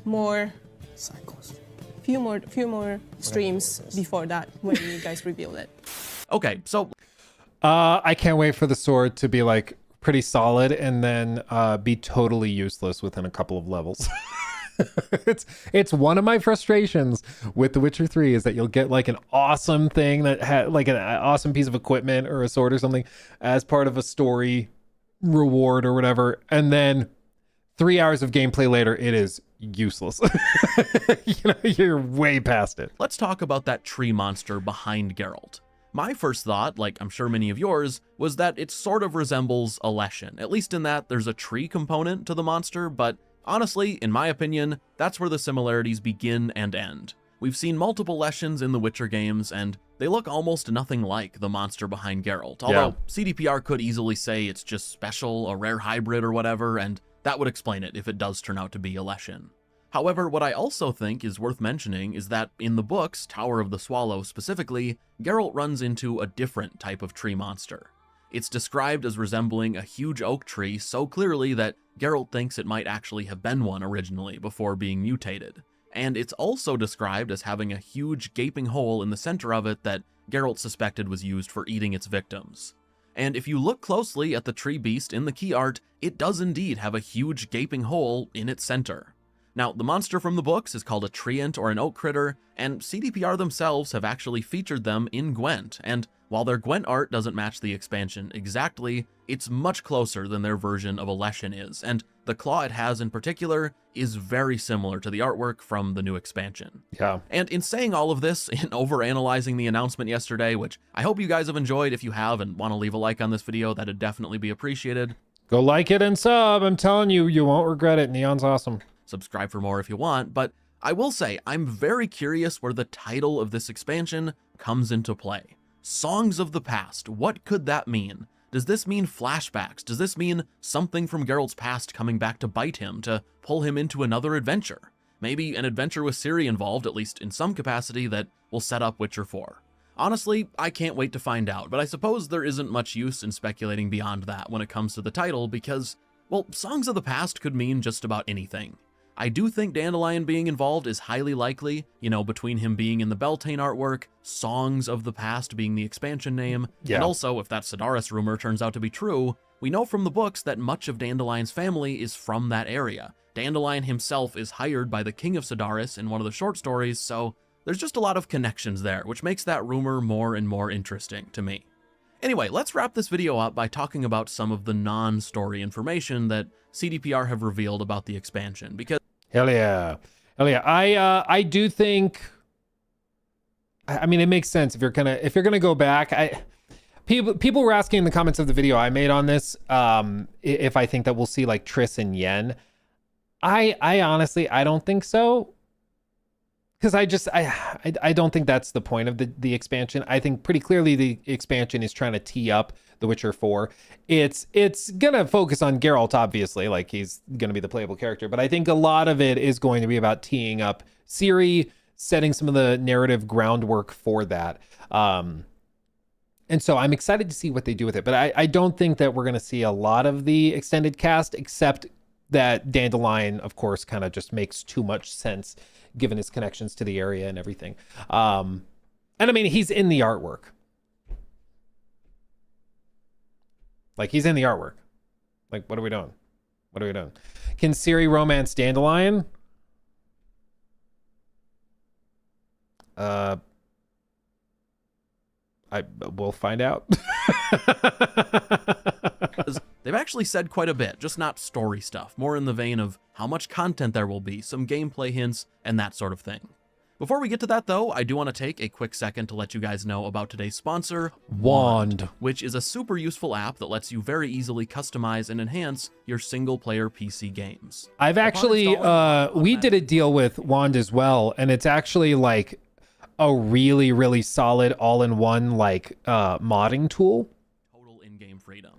more
cycles,
few more streams before that when you guys reveal it.
Okay, so
I can't wait for the sword to be like pretty solid and then be totally useless within a couple of levels. It's one of my frustrations with The Witcher 3 is that you'll get like an awesome thing that had like an awesome piece of equipment or a sword or something as part of a story reward or whatever, and then 3 hours of gameplay later it is useless. You know, you're way past it.
let's talk about that tree monster behind Geralt. My first thought, like I'm sure many of yours, was that it sort of resembles a Leshen, at least in that there's a tree component to the monster, but honestly, in my opinion, that's where the similarities begin and end. We've seen multiple Leshens in the Witcher games, and they look almost nothing like the monster behind Geralt, although CDPR could easily say it's just special, a rare hybrid or whatever, and that would explain it if it does turn out to be a Leshen. However, what I also think is worth mentioning is that in the books, Tower of the Swallow specifically, Geralt runs into a different type of tree monster. It's described as resembling a huge oak tree so clearly that Geralt thinks it might actually have been one originally before being mutated. And it's also described as having a huge gaping hole in the center of it that Geralt suspected was used for eating its victims. And if you look closely at the tree beast in the key art, it does indeed have a huge gaping hole in its center. Now, the monster from the books is called a treant or an oak critter, and CDPR themselves have actually featured them in Gwent, and while their Gwent art doesn't match the expansion exactly, it's much closer than their version of a Leshen is, and the claw it has in particular is very similar to the artwork from the new expansion.
Yeah.
And in saying all of this, in overanalyzing the announcement yesterday, which I hope you guys have enjoyed, if you have and want to leave a like on this video, that'd definitely be appreciated.
Go like it and sub. I'm telling you, you won't regret it. Neon's awesome.
Subscribe for more if you want, but I will say I'm very curious where the title of this expansion comes into play. Songs of the Past, what could that mean? Does this mean flashbacks? Does this mean something from Geralt's past coming back to bite him, to pull him into another adventure? Maybe an adventure with Ciri involved, at least in some capacity, that will set up Witcher 4. Honestly, I can't wait to find out, but I suppose there isn't much use in speculating beyond that when it comes to the title because, well, Songs of the Past could mean just about anything. I do think Dandelion being involved is highly likely, you know, between him being in the Beltane artwork, Songs of the Past being the expansion name, and also, if that Sidaris rumor turns out to be true, we know from the books that much of Dandelion's family is from that area. Dandelion himself is hired by the King of Sidaris in one of the short stories, so there's just a lot of connections there, which makes that rumor more and more interesting to me. Anyway, let's wrap this video up by talking about some of the non-story information that CDPR have revealed about the expansion, because
Hell yeah. I do think, I mean, it makes sense if you're gonna go back. People were asking in the comments of the video I made on this, if I think that we'll see like Triss and Yen. I honestly, I don't think so. Because I don't think that's the point of the expansion. I think pretty clearly the expansion is trying to tee up The Witcher 4. It's gonna focus on Geralt, obviously, like he's gonna be the playable character, but I think a lot of it is going to be about teeing up Ciri, setting some of the narrative groundwork for that. And so I'm excited to see what they do with it, but I don't think that we're gonna see a lot of the extended cast, except that Dandelion, of course, kind of just makes too much sense given his connections to the area and everything. And I mean, he's in the artwork. Like, he's in the artwork. Like, what are we doing? What are we doing? Can Ciri romance Dandelion? We'll find out.
They've actually said quite a bit, just not story stuff, more in the vein of how much content there will be, some gameplay hints, and that sort of thing. Before we get to that though, I do want to take a quick second to let you guys know about today's sponsor,
Wand,
which is a super useful app that lets you very easily customize and enhance your single-player PC games.
I've actually, we did a deal with Wand as well, and it's actually like a really, really solid all-in-one like modding tool.
Total in-game freedom.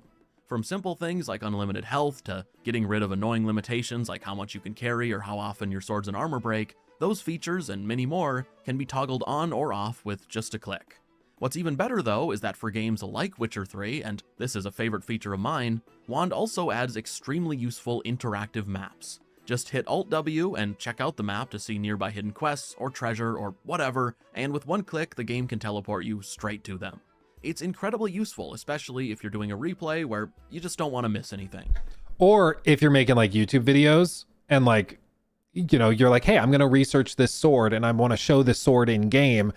From simple things like unlimited health to getting rid of annoying limitations like how much you can carry or how often your swords and armor break, those features and many more can be toggled on or off with just a click. What's even better though is that for games like Witcher 3, and this is a favorite feature of mine, Wand also adds extremely useful interactive maps. Just hit Alt-W and check out the map to see nearby hidden quests or treasure or whatever, and with one click the game can teleport you straight to them. It's incredibly useful, especially if you're doing a replay where you just don't want to miss anything.
Or if you're making like YouTube videos and like, you know, you're like, hey, I'm going to research this sword and I want to show this sword in game.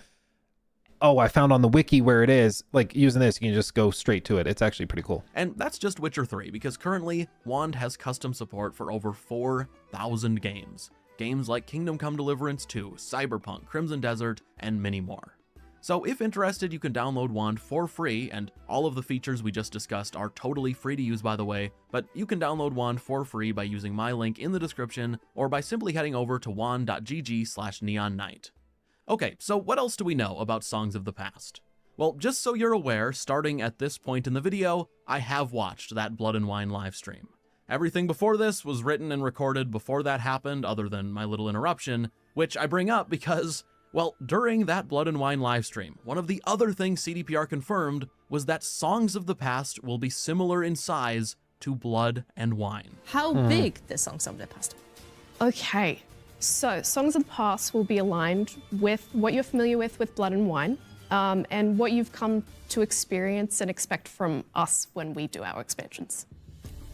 Oh, I found on the wiki where it is. Like using this, you can just go straight to it. It's actually pretty cool.
And that's just Witcher 3, because currently Wand has custom support for over 4,000 games. Games like Kingdom Come Deliverance 2, Cyberpunk, Crimson Desert, and many more. So if interested, you can download Wand for free, and all of the features we just discussed are totally free to use, by the way, but you can download Wand for free by using my link in the description or by simply heading over to wand.gg/neonknight. Okay, so what else do we know about Songs of the Past? Well, just so you're aware, starting at this point in the video, I have watched that Blood and Wine livestream. Everything before this was written and recorded before that happened, other than my little interruption, which I bring up because, well, during that Blood and Wine livestream, one of the other things CDPR confirmed was that Songs of the Past will be similar in size to Blood and Wine.
How big the Songs of the Past?
Okay, so Songs of the Past will be aligned with what you're familiar with Blood and Wine, and what you've come to experience and expect from us when we do our expansions.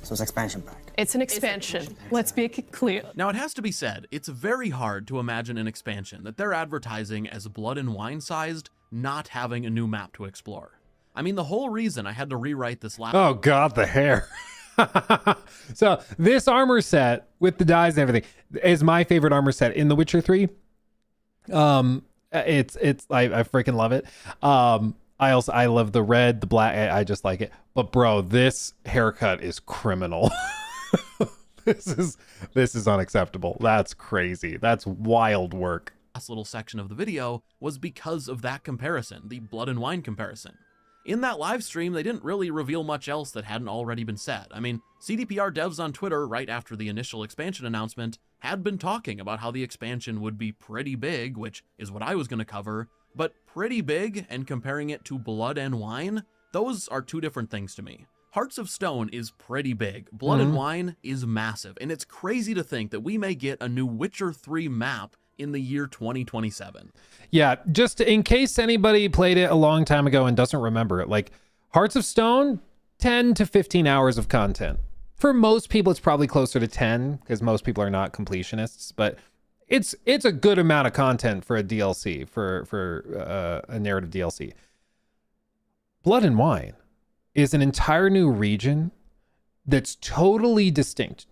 So it's expansion pack.
It's an expansion. Let's make it clear.
Now, it has to be said, it's very hard to imagine an expansion that they're advertising as Blood and Wine sized, not having a new map to explore. I mean, the whole reason I had to rewrite this last—
Oh God, the hair. So this armor set with the dyes and everything is my favorite armor set in The Witcher 3. It's I freaking love it. I love the red, the black. I just like it. But bro, this haircut is criminal. This is unacceptable. That's crazy. That's wild work.
Last little section of the video was because of that comparison, the Blood and Wine comparison. In that live stream, they didn't really reveal much else that hadn't already been said. I mean, CDPR devs on Twitter, right after the initial expansion announcement, had been talking about how the expansion would be pretty big, which is what I was going to cover, but pretty big and comparing it to Blood and Wine, those are two different things to me. Hearts of Stone is pretty big, Blood and Wine is massive, and it's crazy to think that we may get a new Witcher 3 map in the year 2027.
Yeah, just in case anybody played it a long time ago and doesn't remember it, like Hearts of Stone, 10 to 15 hours of content. For most people, it's probably closer to 10 because most people are not completionists, but it's a good amount of content for a DLC, for a narrative DLC. Blood and Wine is an entire new region that's totally distinct,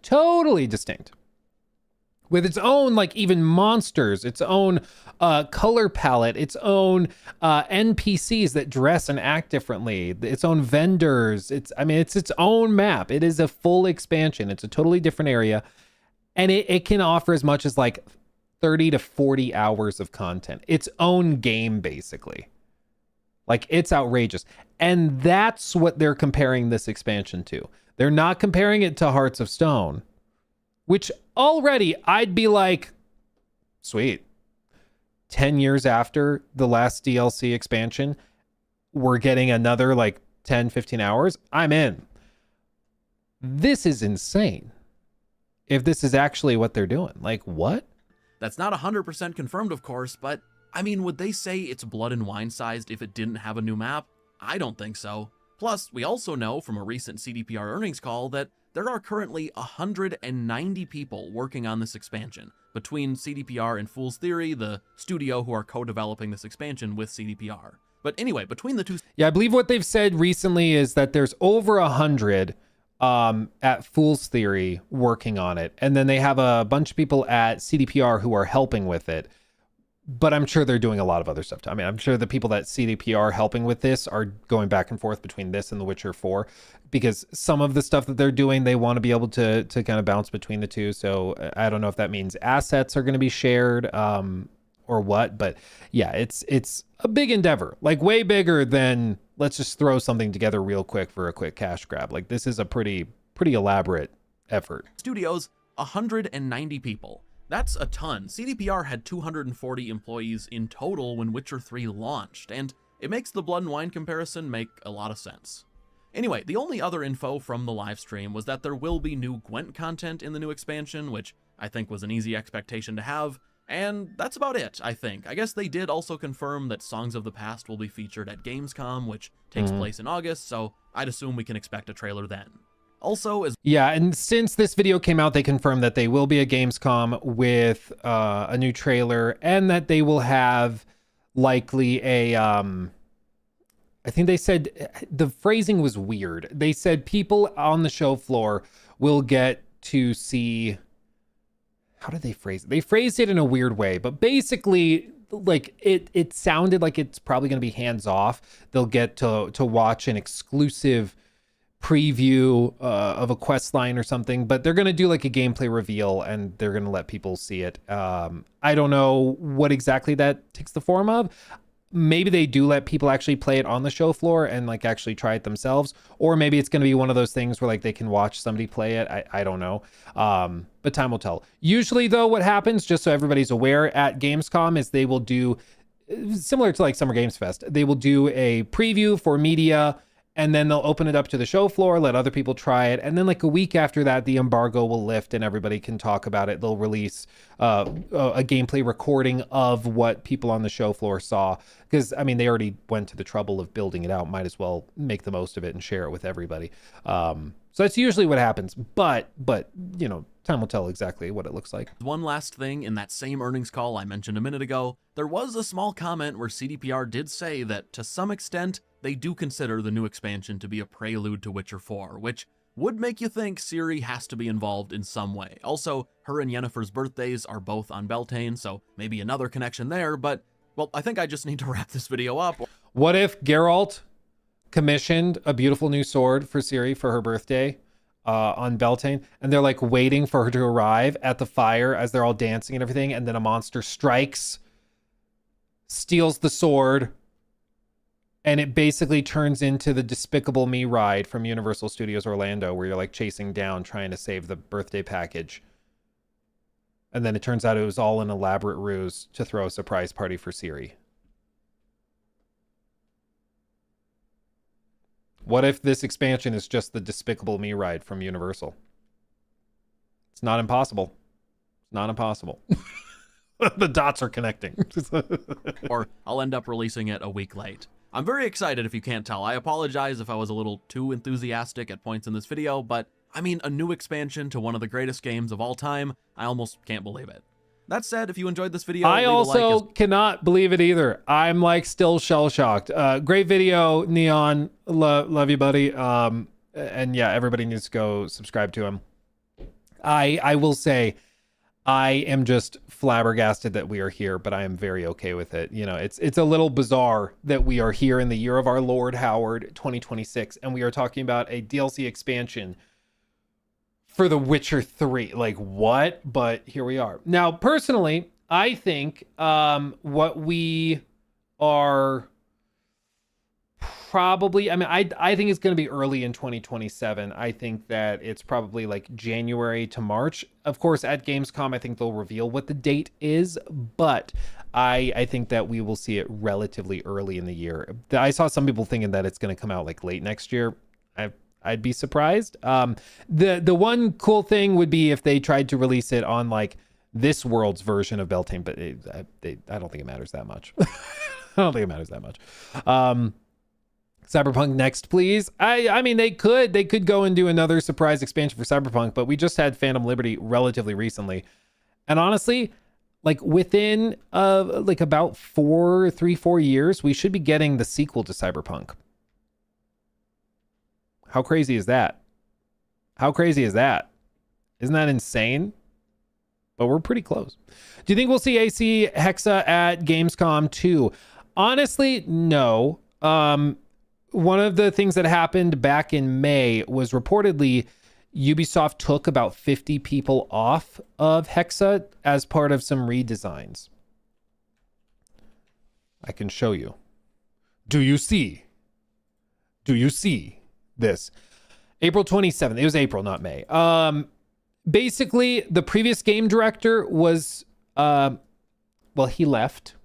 with its own, like, even monsters, its own color palette, its own NPCs that dress and act differently, its own vendors. It's its own map. It is a full expansion. It's a totally different area, and it can offer as much as like 30 to 40 hours of content. Its own game, basically. Like, it's outrageous. And that's what they're comparing this expansion to. They're not comparing it to Hearts of Stone, which already I'd be like, sweet. 10 years after the last DLC expansion, we're getting another like 10, 15 hours. I'm in. This is insane. If this is actually what they're doing. Like, what?
That's not 100% confirmed, of course, but I mean, would they say it's Blood and Wine sized if it didn't have a new map? I don't think so. Plus, we also know from a recent CDPR earnings call that there are currently 190 people working on this expansion, between CDPR and Fool's Theory, the studio who are co-developing this expansion with CDPR. But anyway, between the two...
Yeah, I believe what they've said recently is that there's over 100 at Fool's Theory working on it. And then they have a bunch of people at CDPR who are helping with it. But I'm sure they're doing a lot of other stuff. I mean, I'm sure the people that CDPR are helping with this are going back and forth between this and The Witcher 4, because some of the stuff that they're doing, they want to be able to kind of bounce between the two. So I don't know if that means assets are going to be shared or what, but yeah, it's a big endeavor, like way bigger than let's just throw something together real quick for a quick cash grab. Like, this is a pretty elaborate effort.
Studios, 190 people. That's a ton. CDPR had 240 employees in total when Witcher 3 launched, and it makes the Blood and Wine comparison make a lot of sense. Anyway, the only other info from the live stream was that there will be new Gwent content in the new expansion, which I think was an easy expectation to have, and that's about it, I think. I guess they did also confirm that Songs of the Past will be featured at Gamescom, which takes place in August, so I'd assume we can expect a trailer then. Also,
yeah, and since this video came out, they confirmed that they will be at Gamescom with a new trailer, and that they will have likely a I think they said, the phrasing was weird. They said people on the show floor will get to see, how did they phrase it? They phrased it in a weird way, but basically, like, it sounded like it's probably going to be hands off. They'll get to watch an exclusive preview of a quest line or something, but they're going to do like a gameplay reveal and they're going to let people see it. I don't know what exactly that takes the form of. Maybe they do let people actually play it on the show floor and like actually try it themselves, or maybe it's going to be one of those things where like they can watch somebody play it. I don't know. But time will tell. Usually though, what happens, just so everybody's aware, at Gamescom is they will do, similar to like Summer Games Fest, they will do a preview for media, and then they'll open it up to the show floor, let other people try it. And then like a week after that, the embargo will lift and everybody can talk about it. They'll release a gameplay recording of what people on the show floor saw. Because, I mean, they already went to the trouble of building it out. Might as well make the most of it and share it with everybody. So that's usually what happens. But you know, time will tell exactly what it looks like.
One last thing, in that same earnings call I mentioned a minute ago, there was a small comment where CDPR did say that to some extent, they do consider the new expansion to be a prelude to Witcher 4, which would make you think Ciri has to be involved in some way. Also, her and Yennefer's birthdays are both on Beltane, so maybe another connection there, but, well, I think I just need to wrap this video up.
What if Geralt commissioned a beautiful new sword for Ciri for her birthday on Beltane, and they're like waiting for her to arrive at the fire as they're all dancing and everything, and then a monster strikes, steals the sword, and it basically turns into the Despicable Me ride from Universal Studios Orlando, where you're like chasing down, trying to save the birthday package. And then it turns out it was all an elaborate ruse to throw a surprise party for Ciri. What if this expansion is just the Despicable Me ride from Universal? It's not impossible. It's not impossible. The dots are connecting.
Or I'll end up releasing it a week late. I'm very excited if you can't tell. I apologize if I was a little too enthusiastic at points in this video, but I mean, a new expansion to one of the greatest games of all time, I almost can't believe it. That said, if you enjoyed this video,
I also cannot believe it either. I'm like still shell-shocked. Great video, Neon. Love you, buddy. And yeah, everybody needs to go subscribe to him. I will say, I am just flabbergasted that we are here, but I am very okay with it. You know, it's a little bizarre that we are here in the year of our Lord Howard 2026, and we are talking about a DLC expansion for The Witcher 3. Like, what? But here we are. Now, personally, I think what we are probably, I mean, I think it's going to be early in 2027. I think that it's probably like January to March. Of course, at Gamescom, I think they'll reveal what the date is, but I think that we will see it relatively early in the year. I saw some people thinking that it's going to come out like late next year. I'd be surprised. The one cool thing would be if they tried to release it on like this world's version of Beltane, but I don't think it matters that much. I don't think it matters that much. Cyberpunk next, please. I mean, they could go and do another surprise expansion for Cyberpunk, but we just had Phantom Liberty relatively recently. And honestly, like within like about 4 years, we should be getting the sequel to Cyberpunk. How crazy is that? How crazy is that? Isn't that insane? But we're pretty close. Do you think we'll see AC Hexa at Gamescom 2? Honestly, no. One of the things that happened back in May was reportedly Ubisoft took about 50 people off of Hexa as part of some redesigns. I can show you. Do you see? Do you see this? April 27th. It was April, not May. Basically, the previous game director was, well, he left.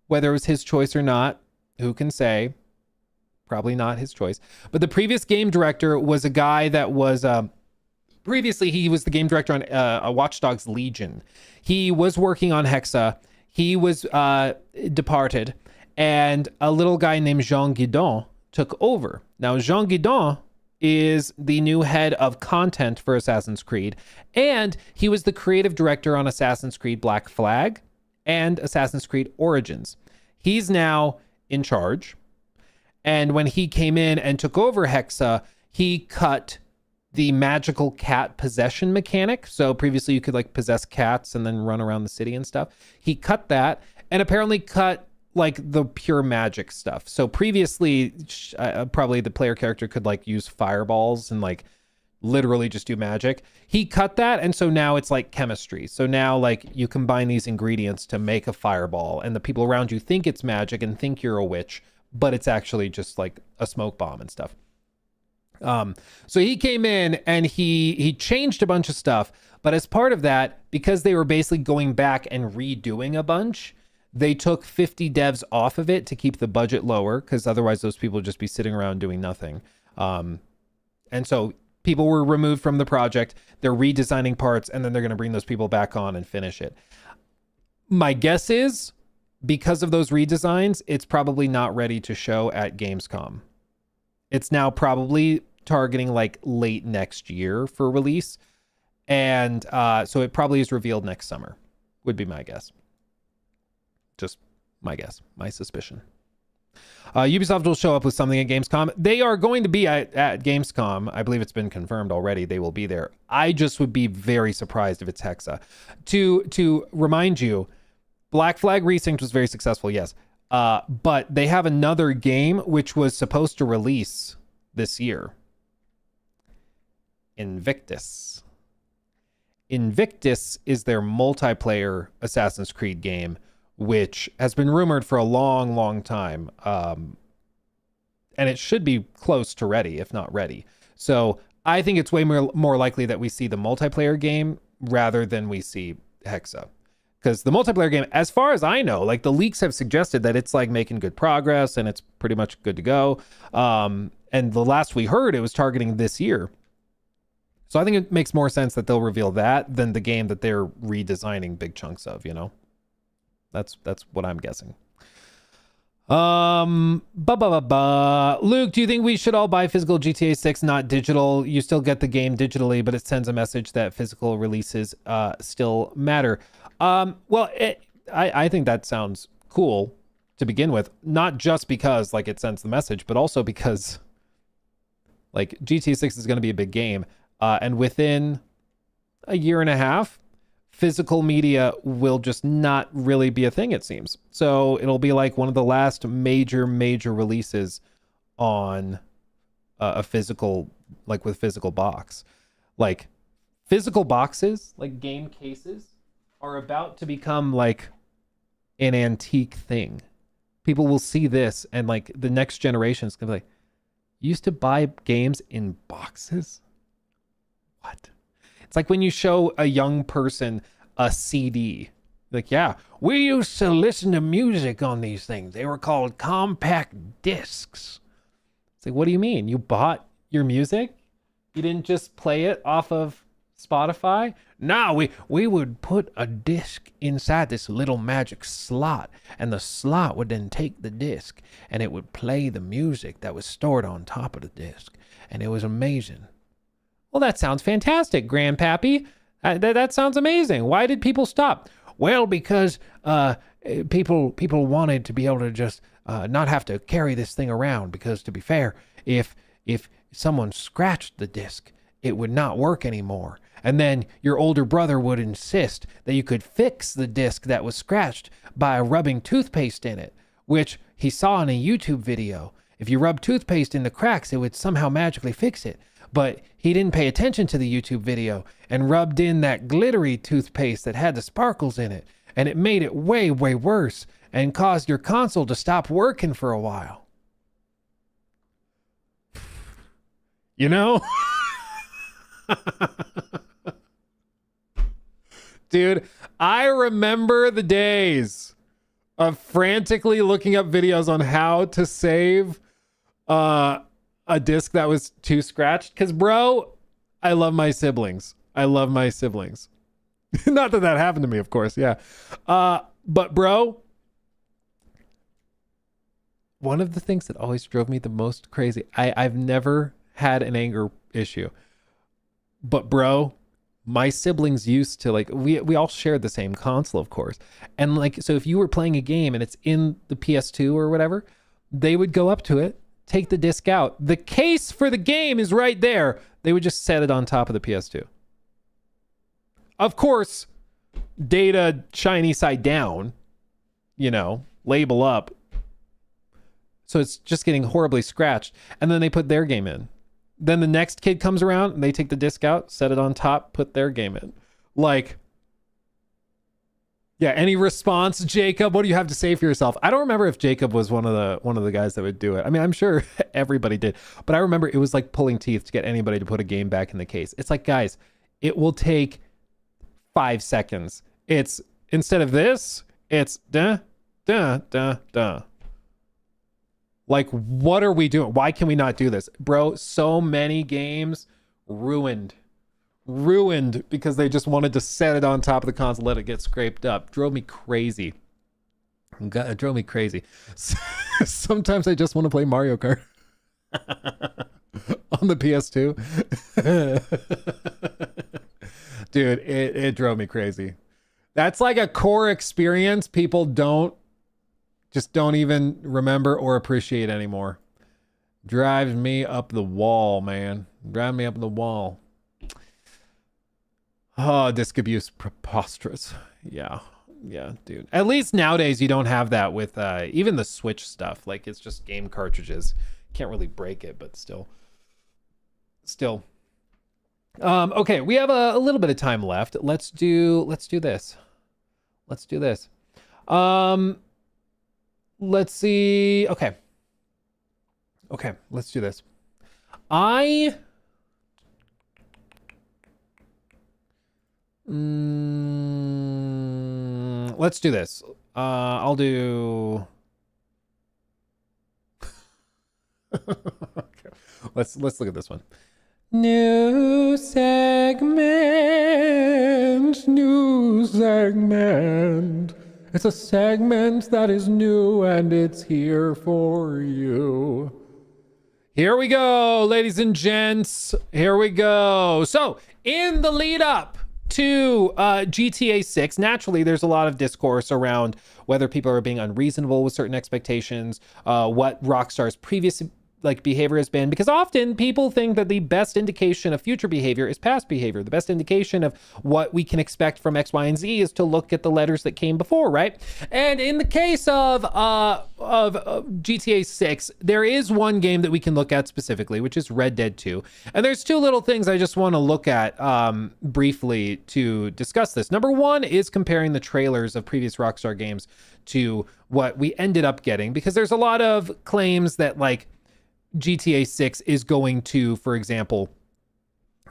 Whether it was his choice or not, who can say? Probably not his choice. But the previous game director was a guy that was previously he was the game director on Watch Dogs Legion. He was working on Hexa. He was departed, and a little guy named Jean Guidon took over. Now Jean Guidon is the new head of content for Assassin's Creed, and he was the creative director on Assassin's Creed Black Flag and Assassin's Creed Origins. He's now in charge. And when he came in and took over Hexa, he cut the magical cat possession mechanic. So previously you could like possess cats and then run around the city and stuff. He cut that and apparently cut like the pure magic stuff. So previously, probably the player character could like use fireballs and like literally just do magic. He cut that, and so now it's like chemistry. So now like you combine these ingredients to make a fireball, and the people around you think it's magic and think you're a witch, but it's actually just like a smoke bomb and stuff. So he came in and he changed a bunch of stuff, but as part of that, because they were basically going back and redoing a bunch, they took 50 devs off of it to keep the budget lower, because otherwise those people would just be sitting around doing nothing. And so people were removed from the project. They're redesigning parts, and then they're going to bring those people back on and finish it. My guess is, because of those redesigns, it's probably not ready to show at Gamescom. It's now probably targeting like late next year for release. And so it probably is revealed next summer, would be my guess. Just my guess, my suspicion. Ubisoft will show up with something at Gamescom. They are going to be at Gamescom. I believe it's been confirmed already. They will be there. I just would be very surprised if it's Hexa. To remind you, Black Flag Resynced was very successful, yes. But they have another game which was supposed to release this year. Invictus. Invictus is their multiplayer Assassin's Creed game, which has been rumored for a long, long time. And it should be close to ready, if not ready. So I think it's way more likely that we see the multiplayer game rather than we see Hexa. Because the multiplayer game, as far as I know, like the leaks have suggested that it's like making good progress and it's pretty much good to go. And the last we heard, it was targeting this year. So I think it makes more sense that they'll reveal that than the game that they're redesigning big chunks of, you know? That's what I'm guessing. Luke, do you think we should all buy physical GTA 6, not digital? You still get the game digitally, but it sends a message that physical releases still matter. Well, I think that sounds cool to begin with, not just because like it sends the message, but also because like GTA 6 is going to be a big game. And within a year and a half, physical media will just not really be a thing, it seems. So it'll be like one of the last major releases on a physical, like with physical box. Like physical boxes, like game cases, are about to become like an antique thing. People will see this and like the next generation is gonna be like, you used to buy games in boxes? What? It's like when you show a young person a CD. Like, yeah, we used to listen to music on these things. They were called compact discs. It's like, what do you mean? You bought your music? You didn't just play it off of Spotify? No, we would put a disc inside this little magic slot, and the slot would then take the disc, and it would play the music that was stored on top of the disc, and it was amazing. Well, that sounds fantastic, Grandpappy. That sounds amazing. Why did people stop? Well, because people wanted to be able to just not have to carry this thing around. Because to be fair, if someone scratched the disc, it would not work anymore. And then your older brother would insist that you could fix the disc that was scratched by rubbing toothpaste in it, which he saw in a YouTube video. If you rub toothpaste in the cracks, it would somehow magically fix it. But he didn't pay attention to the YouTube video and rubbed in that glittery toothpaste that had the sparkles in it. And it made it way, way worse and caused your console to stop working for a while. You know? Dude, I remember the days of frantically looking up videos on how to save a disc that was too scratched. Because, bro, I love my siblings. I love my siblings. Not that that happened to me, of course. Yeah. But, bro, one of the things that always drove me the most crazy, I've never had an anger issue. But, bro, my siblings used to, like, we all shared the same console, of course. And, like, so if you were playing a game and it's in the PS2 or whatever, they would go up to it, take the disc out. The case for the game is right there. They would just set it on top of the PS2. Of course, data shiny side down, you know, label up. So it's just getting horribly scratched. And then they put their game in. Then the next kid comes around and they take the disc out, set it on top, put their game in. Like, yeah, any response, Jacob? What do you have to say for yourself? I don't remember if Jacob was one of the guys that would do it. I mean, I'm sure everybody did. But I remember it was like pulling teeth to get anybody to put a game back in the case. It's like, guys, it will take 5 seconds. It's, instead of this, it's duh, duh, duh, duh. Like, what are we doing? Why can we not do this? Bro, so many games ruined because they just wanted to set it on top of the console, let it get scraped up. Drove me crazy. It drove me crazy. Sometimes I just want to play Mario Kart on the PS2. Dude, it drove me crazy. That's like a core experience people don't even remember or appreciate anymore. Drives me up the wall, man. Drive me up the wall. Oh, disc abuse, preposterous. Yeah, dude. At least nowadays you don't have that with even the Switch stuff. Like, it's just game cartridges. Can't really break it, but still. Okay, we have a little bit of time left. Let's do this. Let's see. Okay, let's do this. Let's do this. I'll do. Okay. Let's look at this one. New segment. It's a segment that is new and it's here for you. Here we go, ladies and gents. Here we go. So, in the lead up to GTA 6, naturally, there's a lot of discourse around whether people are being unreasonable with certain expectations, what Rockstar's previous behavior has been, because often people think that the best indication of future behavior is past behavior. The best indication of what we can expect from X, Y, and Z is to look at the letters that came before, right? And in the case of GTA 6, there is one game that we can look at specifically, which is Red Dead 2. And there's two little things I just want to look at briefly to discuss this. Number one is comparing the trailers of previous Rockstar games to what we ended up getting, because there's a lot of claims that, like, GTA 6 is going to, for example,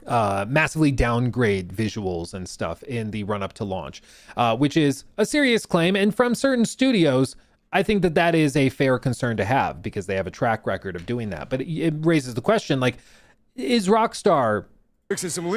massively downgrade visuals and stuff in the run-up to launch, which is a serious claim. And from certain studios, I think that that is a fair concern to have, because they have a track record of doing that. But it raises the question, like, is Rockstar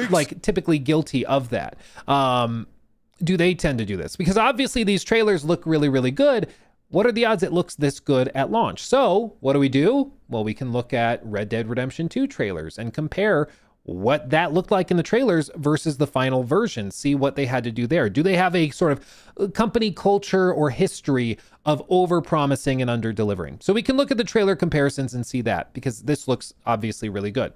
like typically guilty of that? Do they tend to do this? Because obviously these trailers look really, really good. What are the odds it looks this good at launch? So what do? Well, we can look at Red Dead Redemption 2 trailers and compare what that looked like in the trailers versus the final version. See what they had to do there. Do they have a sort of company culture or history of over-promising and under-delivering? So we can look at the trailer comparisons and see that, because this looks obviously really good.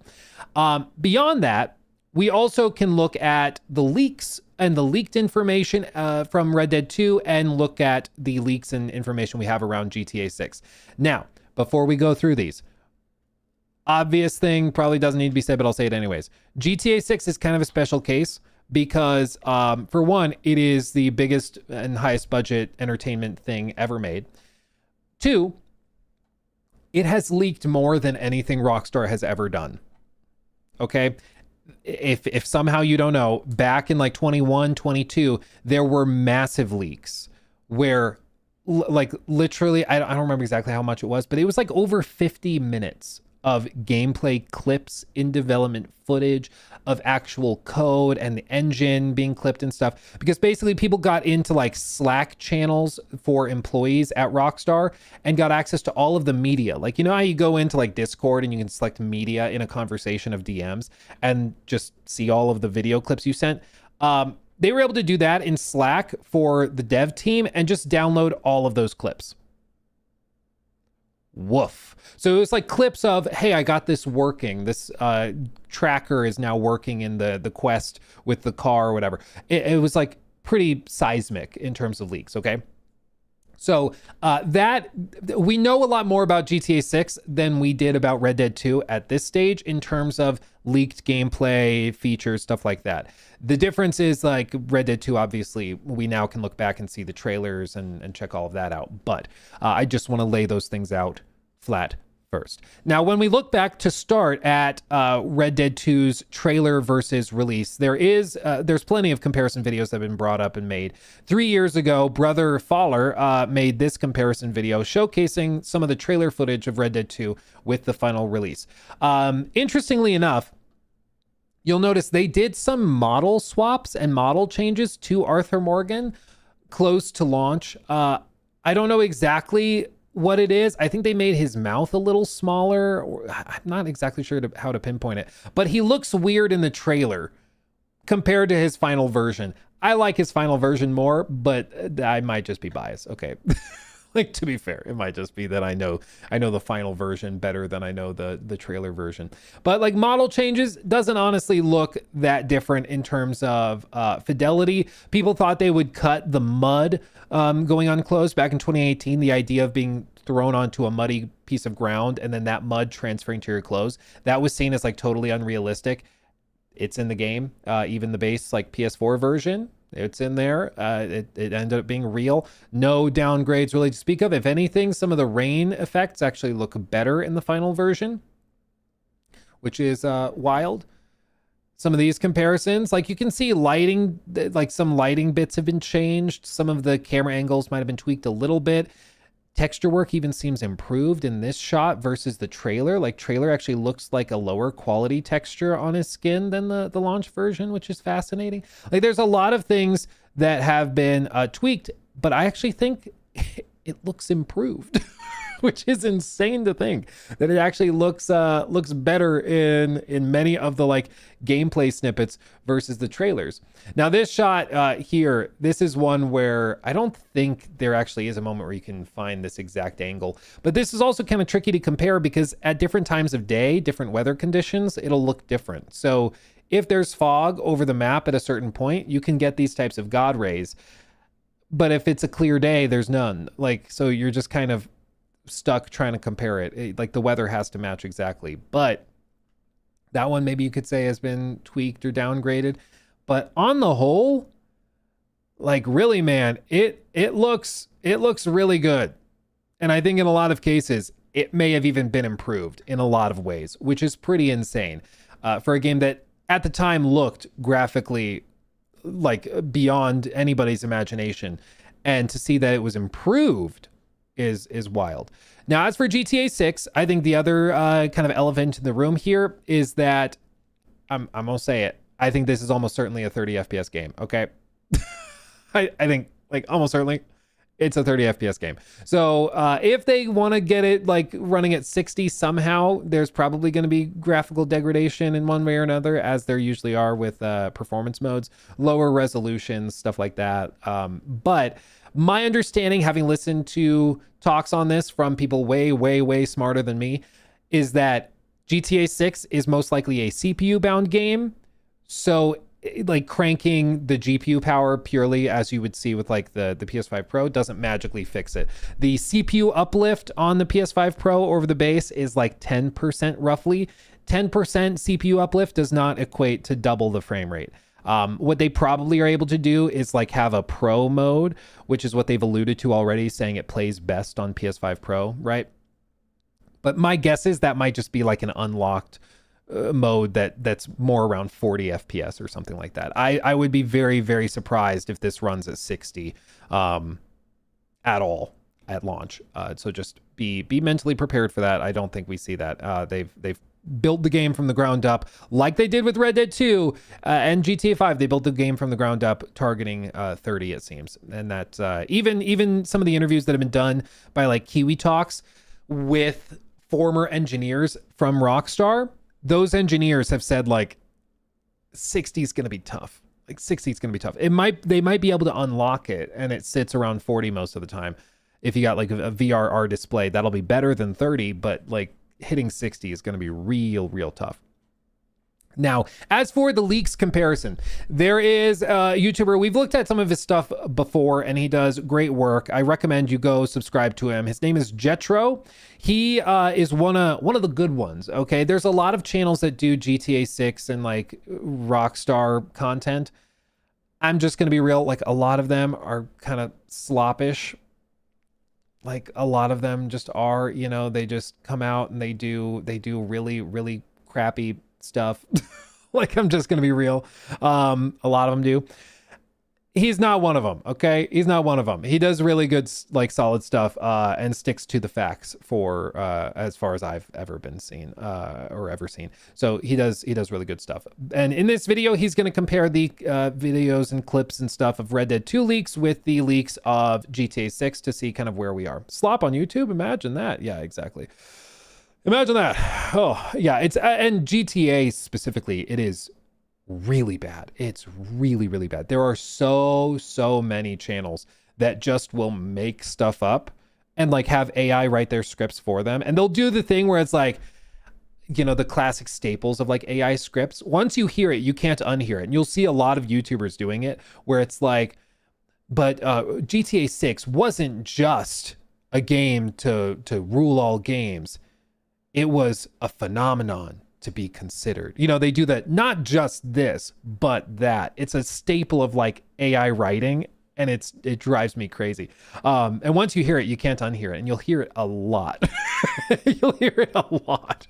Beyond that, we also can look at the leaks and the leaked information from Red Dead 2 and look at the leaks and information we have around GTA 6. Now, before we go through these, obvious thing probably doesn't need to be said, but I'll say it anyways. GTA 6 is kind of a special case because, for one, it is the biggest and highest budget entertainment thing ever made. Two, it has leaked more than anything Rockstar has ever done. Okay? If somehow you don't know, back in like 21, 22, there were massive leaks where like literally, I don't remember exactly how much it was, but it was like over 50 minutes of gameplay clips, in development footage of actual code and the engine being clipped and stuff. Because basically people got into like Slack channels for employees at Rockstar and got access to all of the media. Like, you know how you go into like Discord and you can select media in a conversation of DMs and just see all of the video clips you sent? They were able to do that in Slack for the dev team and just download all of those clips. Woof. So it was like clips of, hey, I got this working. This tracker is now working in the quest with the car or whatever. It was like pretty seismic in terms of leaks, okay? So that we know a lot more about GTA 6 than we did about Red Dead 2 at this stage in terms of leaked gameplay, features, stuff like that. The difference is like Red Dead 2, obviously, we now can look back and see the trailers and check all of that out. But I just want to lay those things out flat first. Now, when we look back to start at Red Dead 2's trailer versus release, there's plenty of comparison videos that have been brought up and made. 3 years ago, Brother Faller made this comparison video showcasing some of the trailer footage of Red Dead 2 with the final release. Interestingly enough, you'll notice they did some model swaps and model changes to Arthur Morgan close to launch. I don't know exactly what it is. I think they made his mouth a little smaller, or I'm not exactly sure how to pinpoint it, but he looks weird in the trailer compared to his final version. I like his final version more, but I might just be biased. Okay. Like, to be fair, it might just be that I know the final version better than I know the trailer version. But like model changes doesn't honestly look that different in terms of fidelity. People thought they would cut the mud going unclosed back in 2018. The idea of being thrown onto a muddy piece of ground and then that mud transferring to your clothes, that was seen as like totally unrealistic. It's in the game, even the base like PS4 version. It's in there. It ended up being real. No downgrades really to speak of. If anything, some of the rain effects actually look better in the final version, which is wild. Some of these comparisons, like you can see lighting, like some lighting bits have been changed. Some of the camera angles might have been tweaked a little bit. Texture work even seems improved in this shot versus the trailer. Like trailer actually looks like a lower quality texture on his skin than the launch version, which is fascinating. Like there's a lot of things that have been tweaked, but I actually think it looks improved, which is insane to think that it actually looks better in many of the like gameplay snippets versus the trailers. Now this shot here, this is one where I don't think there actually is a moment where you can find this exact angle, but this is also kind of tricky to compare because at different times of day, different weather conditions, it'll look different. So if there's fog over the map at a certain point, you can get these types of God rays. But if it's a clear day, there's none. Like, so you're just kind of stuck trying to compare it. Like the weather has to match exactly. But that one maybe you could say has been tweaked or downgraded. But on the whole, like really, man, it looks really good. And I think in a lot of cases, it may have even been improved in a lot of ways, which is pretty insane for a game that at the time looked graphically like beyond anybody's imagination. And to see that it was improved is wild. Now, as for GTA 6, I think the other kind of elephant in the room here is that I'm gonna say it. I think this is almost certainly a 30 FPS game. Okay, I think like almost certainly it's a 30 FPS game. So if they want to get it like running at 60 somehow, there's probably going to be graphical degradation in one way or another, as there usually are with performance modes, lower resolutions, stuff like that. But my understanding, having listened to talks on this from people way smarter than me, is that GTA 6 is most likely a CPU bound game. So like cranking the GPU power purely as you would see with like the PS5 Pro doesn't magically fix it. The CPU uplift on the PS5 Pro over the base is like 10% roughly. 10% CPU uplift does not equate to double the frame rate. What they probably are able to do is like have a pro mode, which is what they've alluded to already, saying it plays best on PS5 Pro, right? But my guess is that might just be like an unlocked mode that's more around 40 FPS or something like that. I would be very surprised if this runs at 60. at all at launch. So just be mentally prepared for that. I don't think we see that. They've built the game from the ground up like they did with Red Dead 2 and GTA 5. They built the game from the ground up targeting 30, it seems. And that even some of the interviews that have been done by like Kiwi Talks with former engineers from Rockstar, those engineers have said like 60 is going to be tough. Like 60 is going to be tough. They might be able to unlock it, and it sits around 40 most of the time. If you got like a VRR display, that'll be better than 30, but like hitting 60 is going to be real tough. Now, as for the leaks comparison, there is a YouTuber. We've looked at some of his stuff before, and he does great work. I recommend you go subscribe to him. His name is Jetro. He is one of the good ones. Okay, there's a lot of channels that do GTA 6 and like Rockstar content. I'm just gonna be real. Like a lot of them are kind of sloppish. Like a lot of them just are. You know, they just come out and they do really crappy stuff. Like, I'm just gonna be real. A lot of them do. He's not one of them. Okay, he's not one of them. He does really good, like solid stuff, and sticks to the facts for as far as I've ever been seen or ever seen. So he does really good stuff. And in this video, he's going to compare the videos and clips and stuff of Red Dead 2 leaks with the leaks of GTA 6 to see kind of where we are. Slop on YouTube, imagine that. Yeah, exactly. Imagine that. Oh, yeah. It's and GTA specifically, it is really bad. It's really bad. There are so many channels that just will make stuff up and like have AI write their scripts for them. And they'll do the thing where it's like, you know, the classic staples of like AI scripts. Once you hear it, you can't unhear it. And you'll see a lot of YouTubers doing it where it's like, but GTA 6 wasn't just a game to rule all games. It was a phenomenon to be considered. You know, they do that, not just this, but that. It's a staple of like AI writing, and it drives me crazy. And once you hear it, you can't unhear it, and you'll hear it a lot. You'll hear it a lot.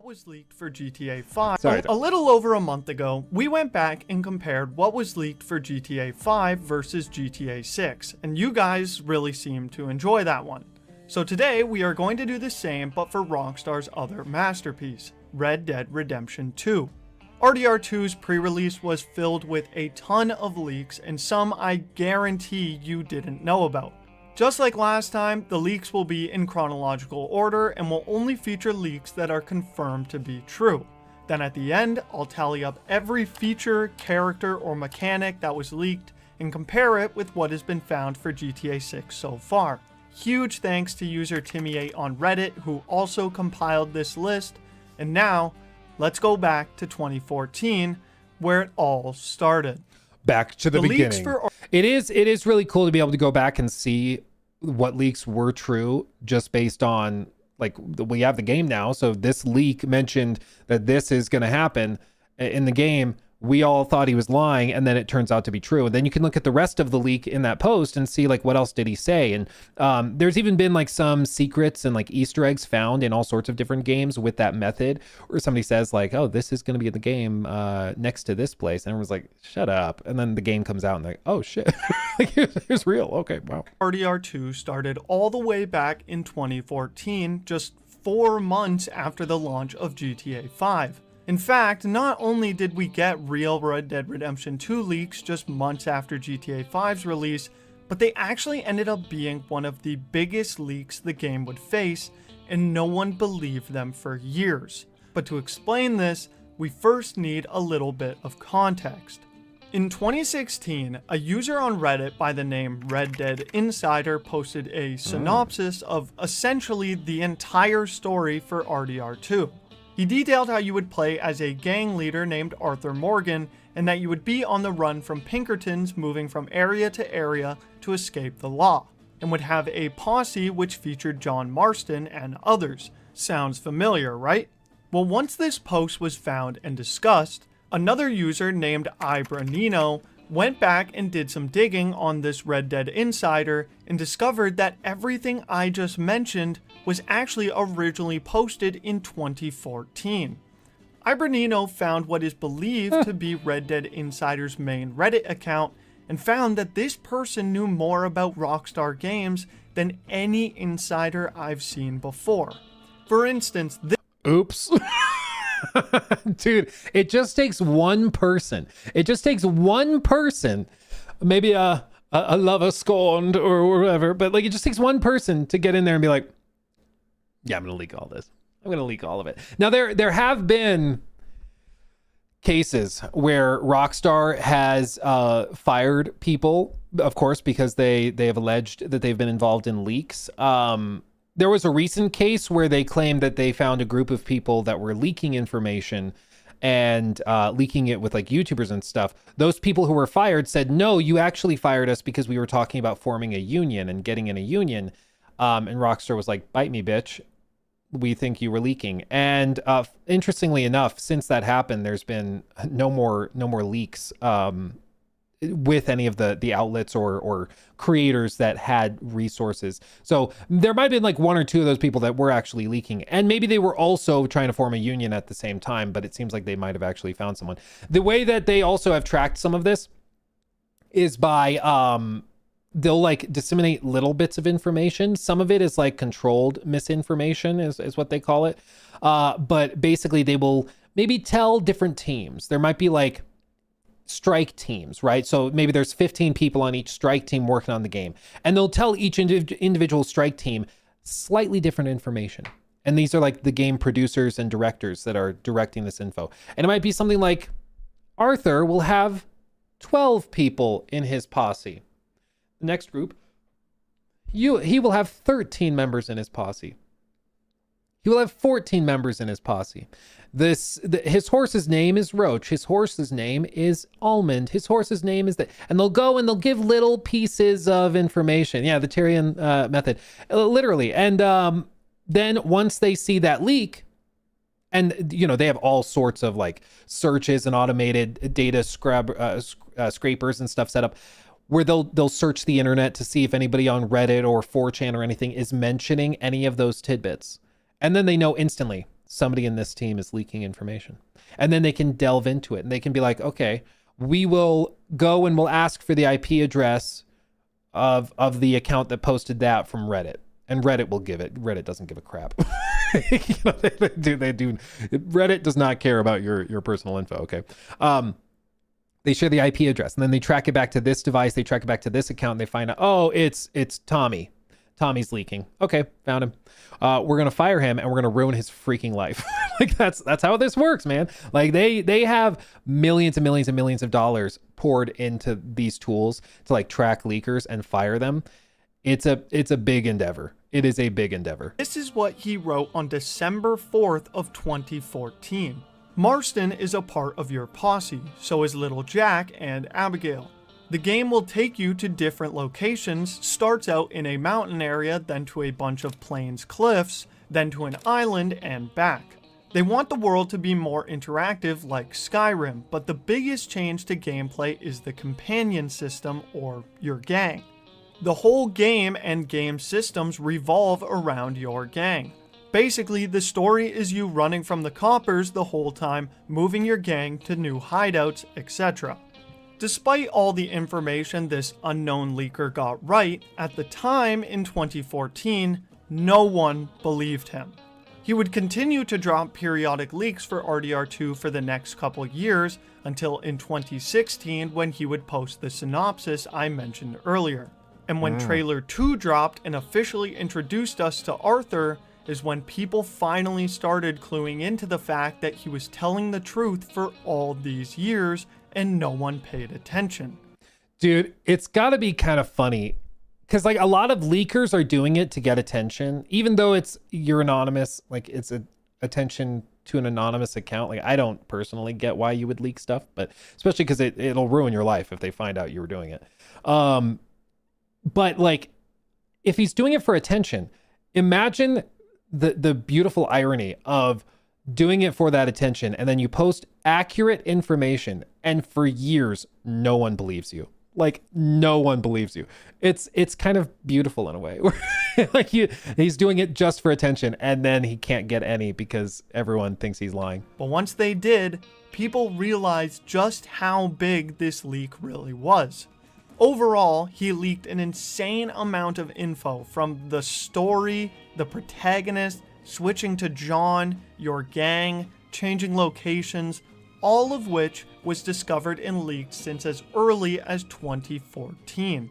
Was leaked for GTA 5.
Sorry.
A little over a month ago, we went back and compared what was leaked for GTA 5 versus GTA 6, and you guys really seemed to enjoy that one. So today we are going to do the same, but for Rockstar's other masterpiece, Red Dead Redemption 2. RDR2's pre-release was filled with a ton of leaks, and some I guarantee you didn't know about. Just like last time, the leaks will be in chronological order and will only feature leaks that are confirmed to be true. Then at the end, I'll tally up every feature, character, or mechanic that was leaked and compare it with what has been found for GTA 6 so far. Huge thanks to user Timmy8 on Reddit, who also compiled this list. And now, let's go back to 2014, where it all started.
Back to the beginning. It is really cool to be able to go back and see what leaks were true just based on, like, we have the game now. So this leak mentioned that this is going to happen in the game. We all thought he was lying, and then it turns out to be true. And then you can look at the rest of the leak in that post and see like what else did he say. And there's even been like some secrets and like Easter eggs found in all sorts of different games with that method, where somebody says like, oh, this is going to be in the game next to this place, and everyone's like, shut up. And then the game comes out and like, oh shit, like it's real. Okay, wow.
RDR2 started all the way back in 2014, just 4 months after the launch of GTA 5. In fact, not only did we get real Red Dead Redemption 2 leaks just months after GTA 5's release, but they actually ended up being one of the biggest leaks the game would face, and no one believed them for years. But to explain this, we first need a little bit of context. In 2016, a user on Reddit by the name Red Dead Insider posted a synopsis of essentially the entire story for RDR2. He detailed how you would play as a gang leader named Arthur Morgan, and that you would be on the run from Pinkertons, moving from area to area to escape the law, and would have a posse which featured John Marston and others. Sounds familiar, right? Well, once this post was found and discussed, another user named Ibranino went back and did some digging on this Red Dead Insider and discovered that everything I just mentioned was actually originally posted in 2014. Ibranino found what is believed to be Red Dead Insider's main Reddit account and found that this person knew more about Rockstar Games than any insider I've seen before. For instance,
Oops. Dude, it just takes one person. It just takes one person, maybe a lover scorned or whatever, but like it just takes one person to get in there and be like, yeah, I'm gonna leak all this. I'm gonna leak all of it. Now there have been cases where Rockstar has fired people, of course, because they have alleged that they've been involved in leaks. There was a recent case where they claimed that they found a group of people that were leaking information and leaking it with like YouTubers and stuff. Those people who were fired said, no, you actually fired us because we were talking about forming a union and getting in a union. And Rockstar was like, bite me, bitch. We think you were leaking. And interestingly enough, since that happened, there's been no more leaks with any of the outlets or creators that had resources. So there might have been like one or two of those people that were actually leaking, and maybe they were also trying to form a union at the same time, but it seems like they might have actually found someone. The way that they also have tracked some of this is by they'll like disseminate little bits of information. Some of it is like controlled misinformation is what they call it. But basically they will maybe tell different teams. There might be like strike teams, right? So maybe there's 15 people on each strike team working on the game, and they'll tell each individual strike team slightly different information. And these are like the game producers and directors that are directing this info. And it might be something like Arthur will have 12 people in his posse. The next group, he will have 13 members in his posse. He will have 14 members in his posse. His horse's name is Roach. His horse's name is Almond. His horse's name is that. And they'll go and they'll give little pieces of information. Yeah, the Tyrion method, literally. And then once they see that leak, and you know they have all sorts of like searches and automated data scrapers and stuff set up, where they'll search the internet to see if anybody on Reddit or 4chan or anything is mentioning any of those tidbits. And then they know instantly somebody in this team is leaking information. And then they can delve into it and they can be like, okay, we will go and we'll ask for the IP address of the account that posted that from Reddit. And Reddit will give it. Reddit doesn't give a crap. You know, they do. Reddit does not care about your personal info. Okay. They share the IP address and then they track it back to this device. They track it back to this account and they find out, oh, it's Tommy. Tommy's leaking. Okay, found him. We're gonna fire him and we're gonna ruin his freaking life. Like that's how this works, man. Like they have millions and millions and millions of dollars poured into these tools to like track leakers and fire them. It's a big endeavor. It is a big endeavor.
This is what he wrote on December 4th of 2014. Marston is a part of your posse, so is little Jack and Abigail. The game will take you to different locations, starts out in a mountain area, then to a bunch of plains cliffs, then to an island and back. They want the world to be more interactive like Skyrim, but the biggest change to gameplay is the companion system, or your gang. The whole game and game systems revolve around your gang. Basically, the story is you running from the coppers the whole time, moving your gang to new hideouts, etc. Despite all the information this unknown leaker got right, at the time in 2014, no one believed him. He would continue to drop periodic leaks for RDR2 for the next couple years, until in 2016 when he would post the synopsis I mentioned earlier. And when Trailer 2 dropped and officially introduced us to Arthur, is when people finally started cluing into the fact that he was telling the truth for all these years and no one paid attention.
Dude, it's gotta be kind of funny because like a lot of leakers are doing it to get attention, even though you're anonymous, like it's attention to an anonymous account. Like I don't personally get why you would leak stuff, but especially because it'll ruin your life if they find out you were doing it. But like if he's doing it for attention, imagine the beautiful irony of doing it for that attention, and then you post accurate information and for years no one believes you. Like no one believes you. It's kind of beautiful in a way. Like he's doing it just for attention and then he can't get any because everyone thinks he's lying.
But once they did, people realized just how big this leak really was. Overall, he leaked an insane amount of info, from the story, the protagonist, switching to John, your gang, changing locations, all of which was discovered and leaked since as early as 2014.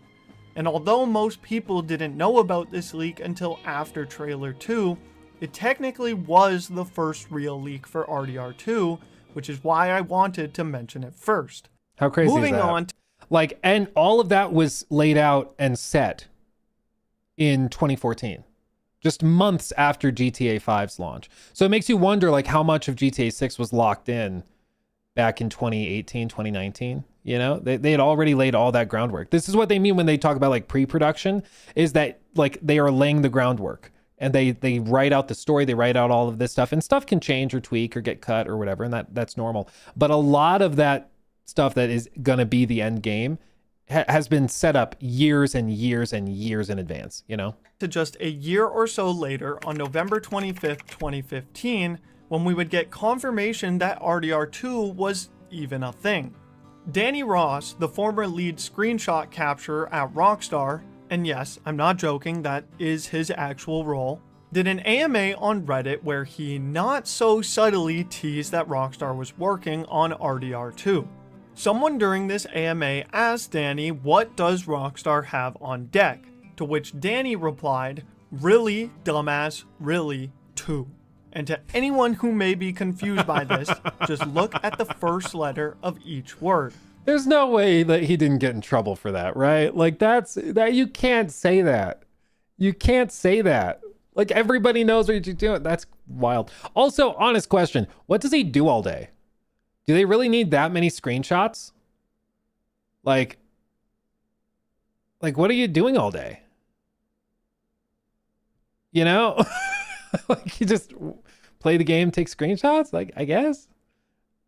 And although most people didn't know about this leak until after Trailer 2, it technically was the first real leak for RDR2, which is why I wanted to mention it first.
How crazy
Moving
is that?
on.
Like, and all of that was laid out and set in 2014, just months after GTA 5's launch. So it makes you wonder, like, how much of GTA 6 was locked in back in 2018, 2019. You know, they had already laid all that groundwork. This is what they mean when they talk about like pre-production, is that like they are laying the groundwork, and they write out the story, they write out all of this stuff, and stuff can change or tweak or get cut or whatever, and that's normal. But a lot of that stuff that is going to be the end game has been set up years and years and years in advance, you know?
To just a year or so later, on November 25th, 2015, when we would get confirmation that RDR2 was even a thing. Danny Ross, the former lead screenshot capturer at Rockstar, and yes, I'm not joking, that is his actual role, did an AMA on Reddit where he not so subtly teased that Rockstar was working on RDR2. Someone during this AMA asked Danny, what does Rockstar have on deck? To which Danny replied, really, dumbass, really, 2. And to anyone who may be confused by this, just look at the first letter of each word.
There's no way that he didn't get in trouble for that, right? Like that you can't say that. You can't say that. Like everybody knows what you're doing. That's wild. Also, honest question, what does he do all day? Do they really need that many screenshots? Like what are you doing all day? You know? Like you just play the game, take screenshots? Like, I guess.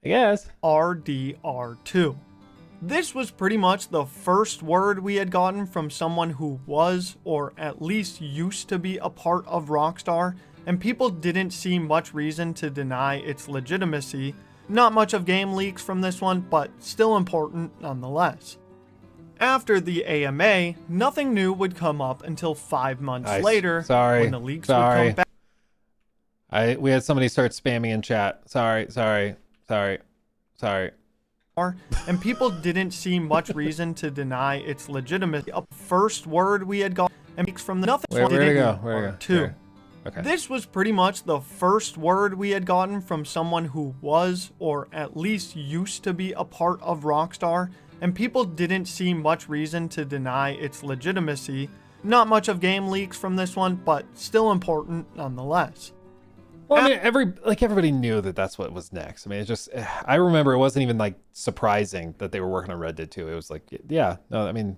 RDR2. This was pretty much the first word we had gotten from someone who was, or at least used to be, a part of Rockstar, and people didn't see much reason to deny its legitimacy. Not much of game leaks from this one, but still important nonetheless. After the AMA, nothing new would come up until 5 months later, when the leaks would come back.
We had somebody start spamming in chat. Sorry.
And people didn't see much reason to deny its legitimacy. A first word we had got, and leaks from the nothing.
Where'd it go?
Two.
Okay.
This was pretty much the first word we had gotten from someone who was, or at least used to be, a part of Rockstar, and people didn't see much reason to deny its legitimacy. Not much of game leaks from this one, but still important nonetheless.
Well, I mean, everybody knew that that's what was next. I mean, it's just, I remember it wasn't even like surprising that they were working on Red Dead 2. It was like, yeah, no, I mean,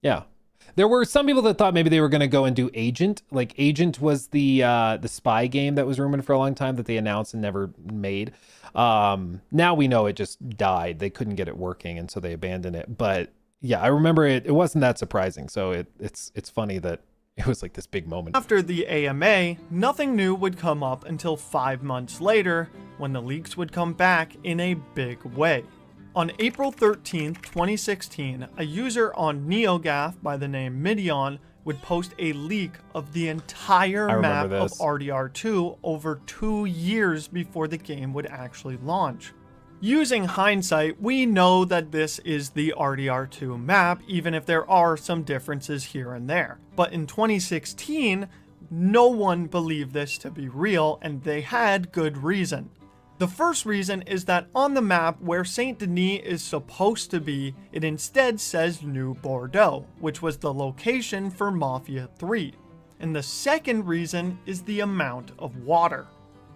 yeah. There were some people that thought maybe they were going to go and do Agent. Like Agent was the spy game that was rumored for a long time that they announced and never made. Now we know it just died. They couldn't get it working, and so they abandoned it. But yeah, I remember it wasn't that surprising. So it's funny that it was like this big moment.
After the AMA, nothing new would come up until 5 months later, when the leaks would come back in a big way. On April 13th, 2016, a user on NeoGAF by the name Midion would post a leak of the entire map of RDR2 over 2 years before the game would actually launch. Using hindsight, we know that this is the RDR2 map, even if there are some differences here and there. But in 2016, no one believed this to be real, and they had good reason. The first reason is that on the map where Saint Denis is supposed to be, it instead says New Bordeaux, which was the location for Mafia 3. And the second reason is the amount of water.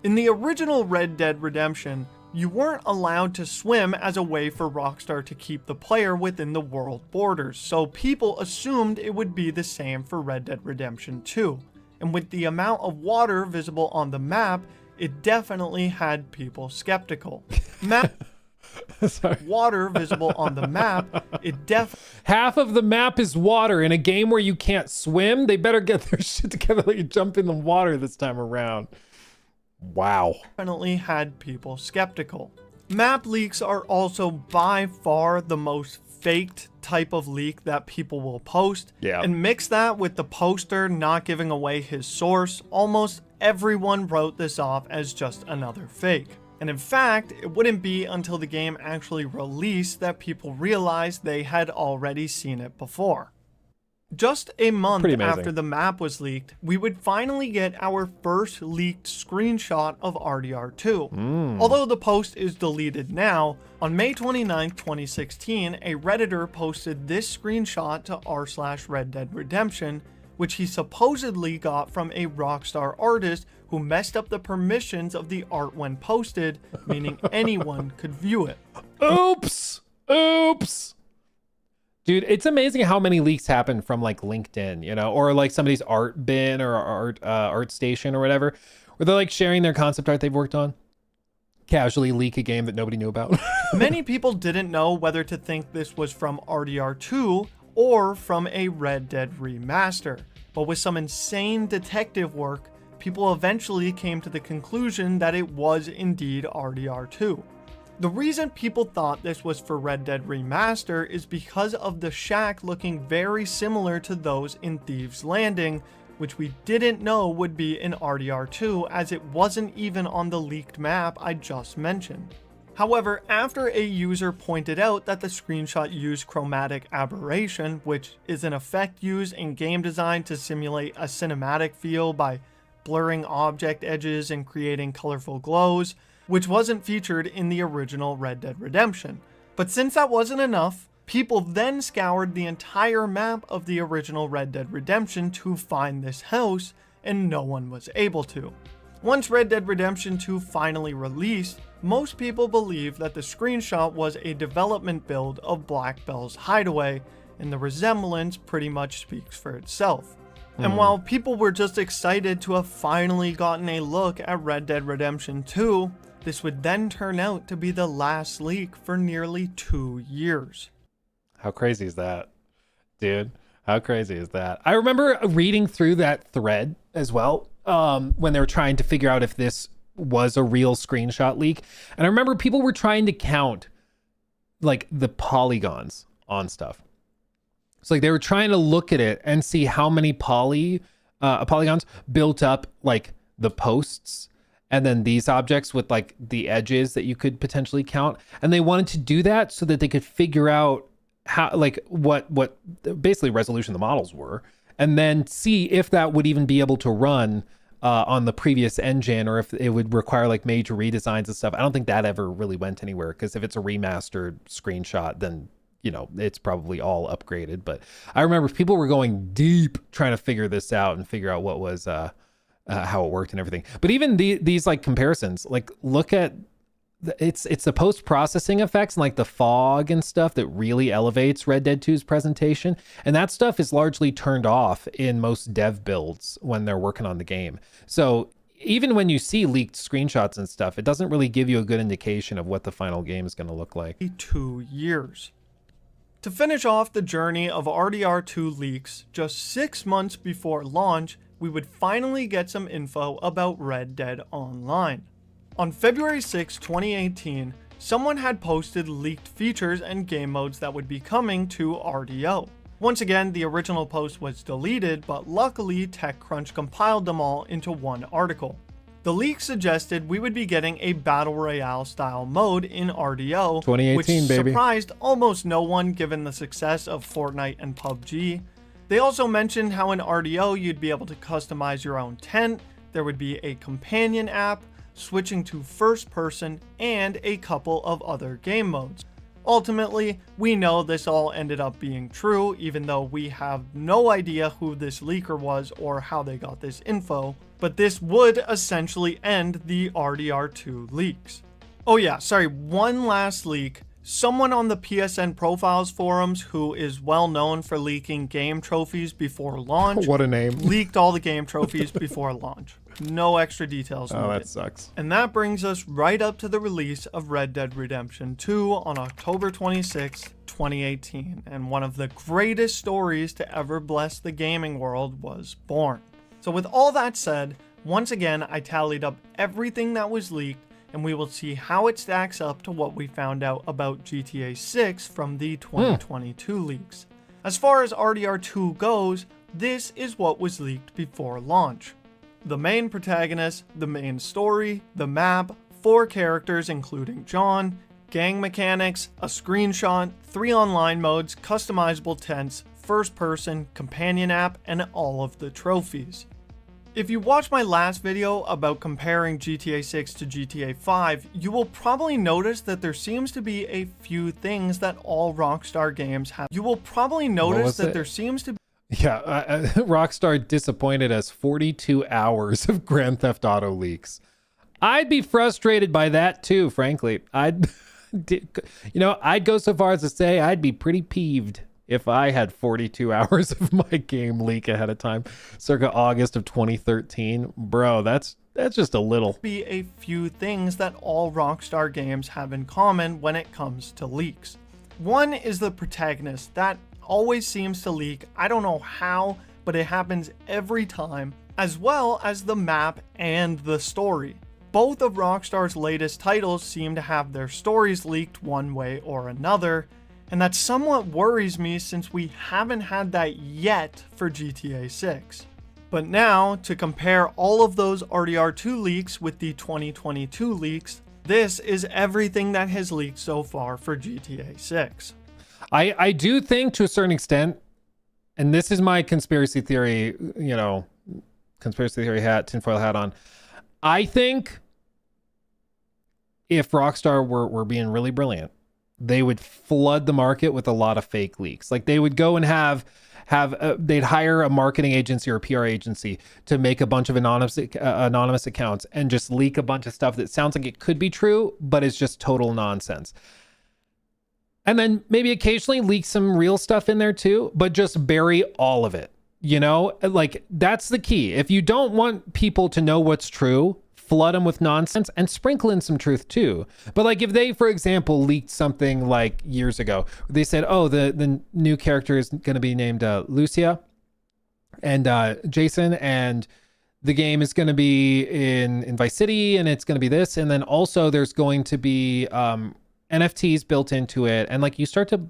In the original Red Dead Redemption, you weren't allowed to swim as a way for Rockstar to keep the player within the world borders, so people assumed it would be the same for Red Dead Redemption 2. And with the amount of water visible on the map, it definitely had people skeptical. Water visible on the map,
half of the map is water. In a game where you can't swim, they better get their shit together, let you jump in the water this time around. Wow.
Definitely had people skeptical. Map leaks are also by far the most faked type of leak that people will post.
Yeah.
And mix that with the poster not giving away his source, almost everyone wrote this off as just another fake. And in fact, it wouldn't be until the game actually released that people realized they had already seen it before. Just a month after the map was leaked, we would finally get our first leaked screenshot of RDR2. Although the post is deleted now, on May 29, 2016, a Redditor posted this screenshot to r/Red Dead Redemption, which he supposedly got from a Rockstar artist who messed up the permissions of the art when posted, meaning anyone could view it.
Oops! Dude, it's amazing how many leaks happen from like LinkedIn, you know, or like somebody's art bin or art station or whatever, where they're like sharing their concept art they've worked on. Casually leak a game that nobody knew about.
Many people didn't know whether to think this was from RDR2 or from a Red Dead remaster, but with some insane detective work, people eventually came to the conclusion that it was indeed RDR2. The reason people thought this was for Red Dead Remaster is because of the shack looking very similar to those in Thieves Landing, which we didn't know would be in RDR2 as it wasn't even on the leaked map I just mentioned. However, after a user pointed out that the screenshot used chromatic aberration, which is an effect used in game design to simulate a cinematic feel by blurring object edges and creating colorful glows, which wasn't featured in the original Red Dead Redemption. But since that wasn't enough, people then scoured the entire map of the original Red Dead Redemption to find this house, and no one was able to. Once Red Dead Redemption 2 finally released, most people believed that the screenshot was a development build of Black Bell's Hideaway, and the resemblance pretty much speaks for itself. And while people were just excited to have finally gotten a look at Red Dead Redemption 2, this would then turn out to be the last leak for nearly 2 years.
How crazy is that, dude? How crazy is that? I remember reading through that thread as well when they were trying to figure out if this was a real screenshot leak. And I remember people were trying to count like the polygons on stuff. It's like they were trying to look at it and see how many polygons built up like the posts and then these objects with like the edges that you could potentially count. And they wanted to do that so that they could figure out how, like what basically resolution the models were, and then see if that would even be able to run on the previous engine, or if it would require like major redesigns and stuff. I don't think that ever really went anywhere, because if it's a remastered screenshot, then you know it's probably all upgraded. But I remember people were going deep trying to figure this out and figure out what was how it worked and everything. But even these like comparisons, like look at it's the post-processing effects and like the fog and stuff that really elevates Red Dead 2's presentation, and that stuff is largely turned off in most dev builds when they're working on the game. So even when you see leaked screenshots and stuff, it doesn't really give you a good indication of what the final game is going to look like.
2 years. To finish off the journey of RDR2 leaks, just 6 months before launch, we would finally get some info about Red Dead Online. On February 6, 2018, someone had posted leaked features and game modes that would be coming to RDO. Once again, the original post was deleted, but luckily TechCrunch compiled them all into one article. The leak suggested we would be getting a Battle Royale style mode in RDO,
2018,
which
baby.
surprised almost no one given the success of Fortnite and PUBG. They also mentioned how in RDO you'd be able to customize your own tent, there would be a companion app, switching to first person, and a couple of other game modes. Ultimately, we know this all ended up being true, even though we have no idea who this leaker was or how they got this info, but this would essentially end the RDR2 leaks. Oh yeah, sorry, one last leak. Someone on the PSN Profiles forums, who is well known for leaking game trophies before launch,
What a name.
leaked all the game trophies before launch. No extra details
Oh,
needed.
that sucks.
And that brings us right up to the release of Red Dead Redemption 2 on October 26, 2018, and one of the greatest stories to ever bless the gaming world was born. So with all that said, once again I tallied up everything that was leaked, and we will see how it stacks up to what we found out about GTA 6 from the 2022 leaks. As far as RDR2 goes, this is what was leaked before launch. The main protagonist, the main story, the map, 4 characters including John, gang mechanics, a screenshot, 3 online modes, customizable tents, first person, companion app, and all of the trophies. If you watched my last video about comparing GTA 6 to GTA 5, you will probably notice that there seems to be a few things that all Rockstar games have. You will probably notice that there seems to be
Rockstar disappointed us 42 hours of Grand Theft Auto leaks. I'd be frustrated by that too, frankly. I'd go so far as to say I'd be pretty peeved if I had 42 hours of my game leak ahead of time, circa August of 2013. Bro, that's just a little.
Be a few things that all Rockstar games have in common when it comes to leaks. One is the protagonist. That always seems to leak. I don't know how, but it happens every time, as well as the map and the story. Both of Rockstar's latest titles seem to have their stories leaked one way or another, and that somewhat worries me since we haven't had that yet for GTA 6. But now, to compare all of those RDR2 leaks with the 2022 leaks, this is everything that has leaked so far for GTA 6.
I do think to a certain extent, and this is my conspiracy theory, conspiracy theory hat, tinfoil hat on. I think if Rockstar were being really brilliant, they would flood the market with a lot of fake leaks. Like they would go and they'd hire a marketing agency or a PR agency to make a bunch of anonymous accounts and just leak a bunch of stuff that sounds like it could be true, but it's just total nonsense. And then maybe occasionally leak some real stuff in there too, but just bury all of it. Like that's the key. If you don't want people to know what's true, flood them with nonsense and sprinkle in some truth too. But like if they, for example, leaked something like years ago, they said, oh, the new character is going to be named Lucia and Jason, and the game is going to be in Vice City, and it's going to be this. And then also there's going to be NFTs built into it. And like you start to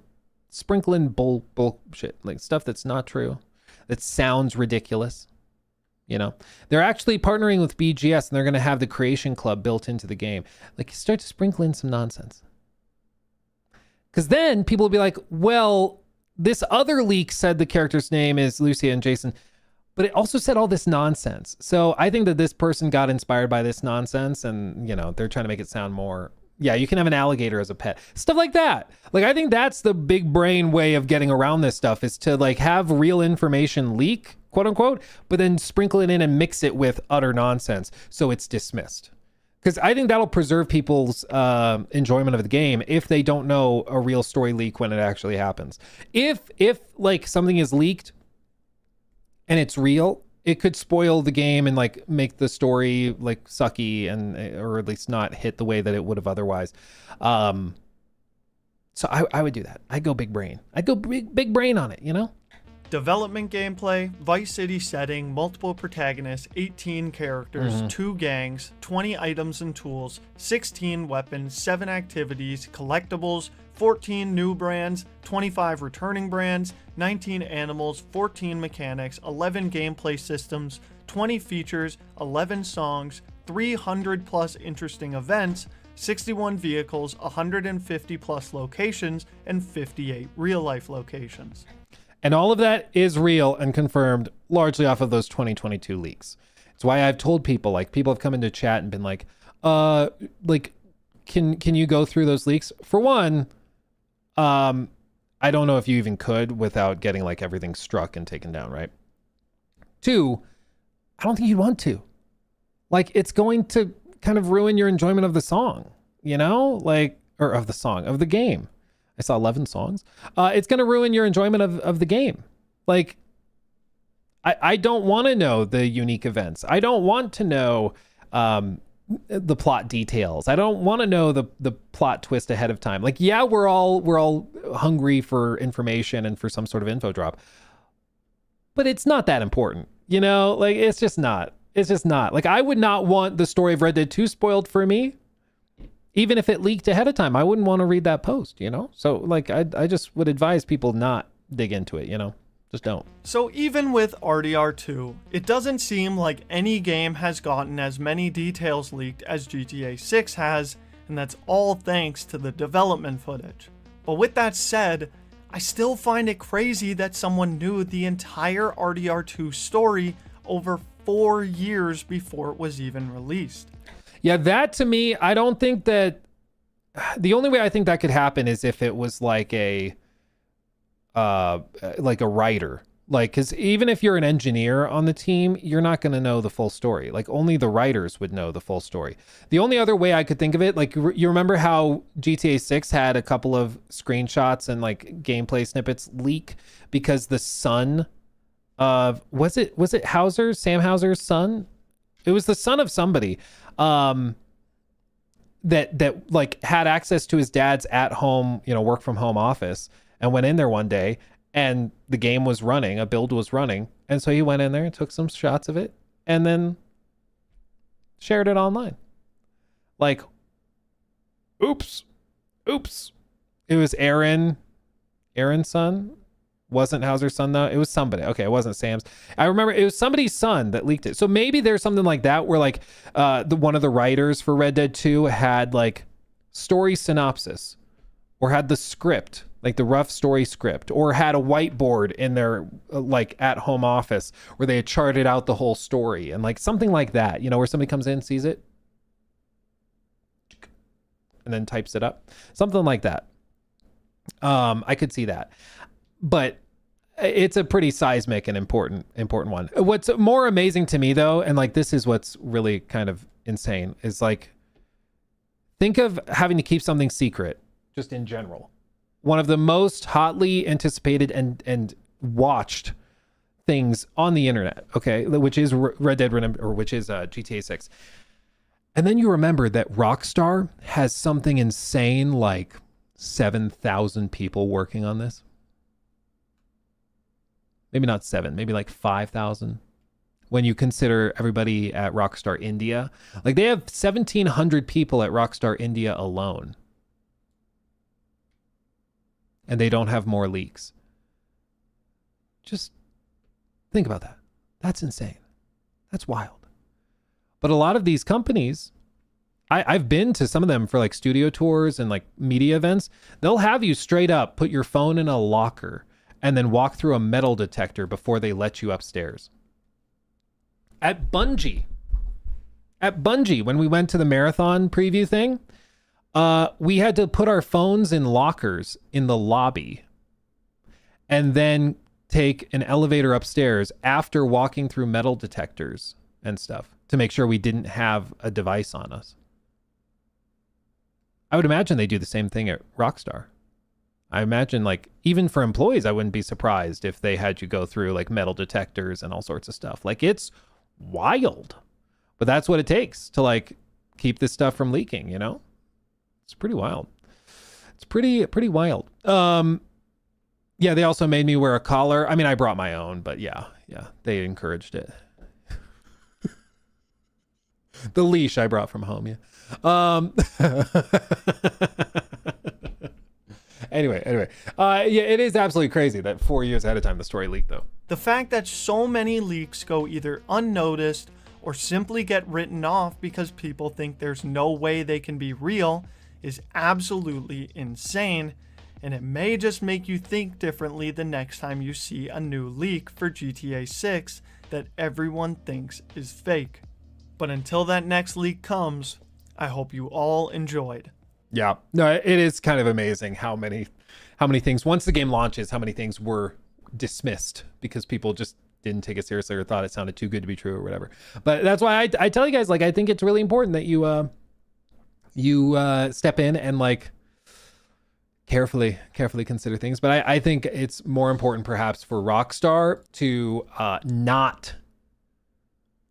sprinkle in bullshit, like stuff that's not true, that sounds ridiculous. They're actually partnering with BGS, and they're going to have the Creation Club built into the game. Like, you start to sprinkle in some nonsense. Because then people will be like, well, this other leak said the character's name is Lucia and Jason, but it also said all this nonsense. So I think that this person got inspired by this nonsense, and, they're trying to make it sound more, yeah, you can have an alligator as a pet. Stuff like that. Like, I think that's the big brain way of getting around this stuff, is to, like, have real information leak, quote unquote, but then sprinkle it in and mix it with utter nonsense so it's dismissed. Because I think that'll preserve people's enjoyment of the game if they don't know a real story leak when it actually happens. If like something is leaked and it's real, it could spoil the game and like make the story like sucky or at least not hit the way that it would have otherwise. So I would do that. I'd go big brain. I'd go big brain on it,
Development gameplay, Vice City setting, multiple protagonists, 18 characters, 2 gangs, 20 items and tools, 16 weapons, 7 activities, collectibles, 14 new brands, 25 returning brands, 19 animals, 14 mechanics, 11 gameplay systems, 20 features, 11 songs, 300 plus interesting events, 61 vehicles, 150 plus locations, and 58 real-life locations.
And all of that is real and confirmed largely off of those 2022 leaks. It's why I've told people, like, people have come into chat and been like, can you go through those leaks? For one, I don't know if you even could without getting like everything struck and taken down, right? 2, I don't think you'd want to. Like, it's going to kind of ruin your enjoyment of the song, or of the song, of the game. I saw 11 songs. It's going to ruin your enjoyment of the game. Like, I don't want to know the unique events. I don't want to know the plot details. I don't want to know the plot twist ahead of time. Like, yeah, we're all hungry for information and for some sort of info drop, but it's not that important. Like, it's just not. Like, I would not want the story of Red Dead 2 spoiled for me. Even if it leaked ahead of time, I wouldn't want to read that post, you know? So like, I just would advise people not dig into it, you know? Just don't.
So even with RDR2, it doesn't seem like any game has gotten as many details leaked as GTA 6 has, and that's all thanks to the development footage. But with that said, I still find it crazy that someone knew the entire RDR2 story over 4 years before it was even released.
Yeah, that to me, I don't think that... The only way I think that could happen is if it was like a writer. Like, because even if you're an engineer on the team, you're not going to know the full story. Like, only the writers would know the full story. The only other way I could think of it, like, you remember how GTA 6 had a couple of screenshots and like gameplay snippets leak because the son of, was it Hauser, Sam Hauser's son? It was the son of somebody that like had access to his dad's at home, you know, work from home office, and went in there one day and the game was running, a build was running. And so he went in there and took some shots of it and then shared it online. Like, oops. It was Aaron's son. Wasn't Hauser's son though. It was somebody. Okay, it wasn't Sam's. I remember it was somebody's son that leaked it. So maybe there's something like that where like one of the writers for Red Dead 2 had like story synopsis or had the script, like the rough story script, or had a whiteboard in their like at home office where they had charted out the whole story and like something like that, you know, where somebody comes in, sees it and then types it up. Something like that. I could see that. But it's a pretty seismic and important one. What's more amazing to me though, and like this is what's really kind of insane, is like, think of having to keep something secret just in general. One of the most hotly anticipated and watched things on the internet, okay, which is Red Dead Redemption, or which is GTA 6. And then you remember that Rockstar has something insane like 7,000 people working on this. Maybe not 7, maybe like 5,000 when you consider everybody at Rockstar India. Like they have 1,700 people at Rockstar India alone. And they don't have more leaks. Just think about that. That's insane. That's wild. But a lot of these companies, I've been to some of them for like studio tours and like media events. They'll have you straight up put your phone in a locker and then walk through a metal detector before they let you upstairs. At Bungie, when we went to the marathon preview thing, we had to put our phones in lockers in the lobby and then take an elevator upstairs after walking through metal detectors and stuff to make sure we didn't have a device on us. I would imagine they do the same thing at Rockstar. I imagine, like, even for employees, I wouldn't be surprised if they had you go through like metal detectors and all sorts of stuff. Like, it's wild, but that's what it takes to like keep this stuff from leaking, you know? It's pretty wild. It's pretty wild. Yeah, they also made me wear a collar. I mean, I brought my own, but yeah, they encouraged it. The leash I brought from home, yeah. Anyway, yeah, it is absolutely crazy that 4 years ahead of time the story leaked, though.
The fact that so many leaks go either unnoticed or simply get written off because people think there's no way they can be real is absolutely insane, and it may just make you think differently the next time you see a new leak for GTA 6 that everyone thinks is fake. But until that next leak comes, I hope you all enjoyed.
Yeah, no, it is kind of amazing how many things, once the game launches, how many things were dismissed because people just didn't take it seriously or thought it sounded too good to be true or whatever. But that's why I tell you guys, like, I think it's really important that you step in and like carefully consider things. But I think it's more important perhaps for Rockstar to not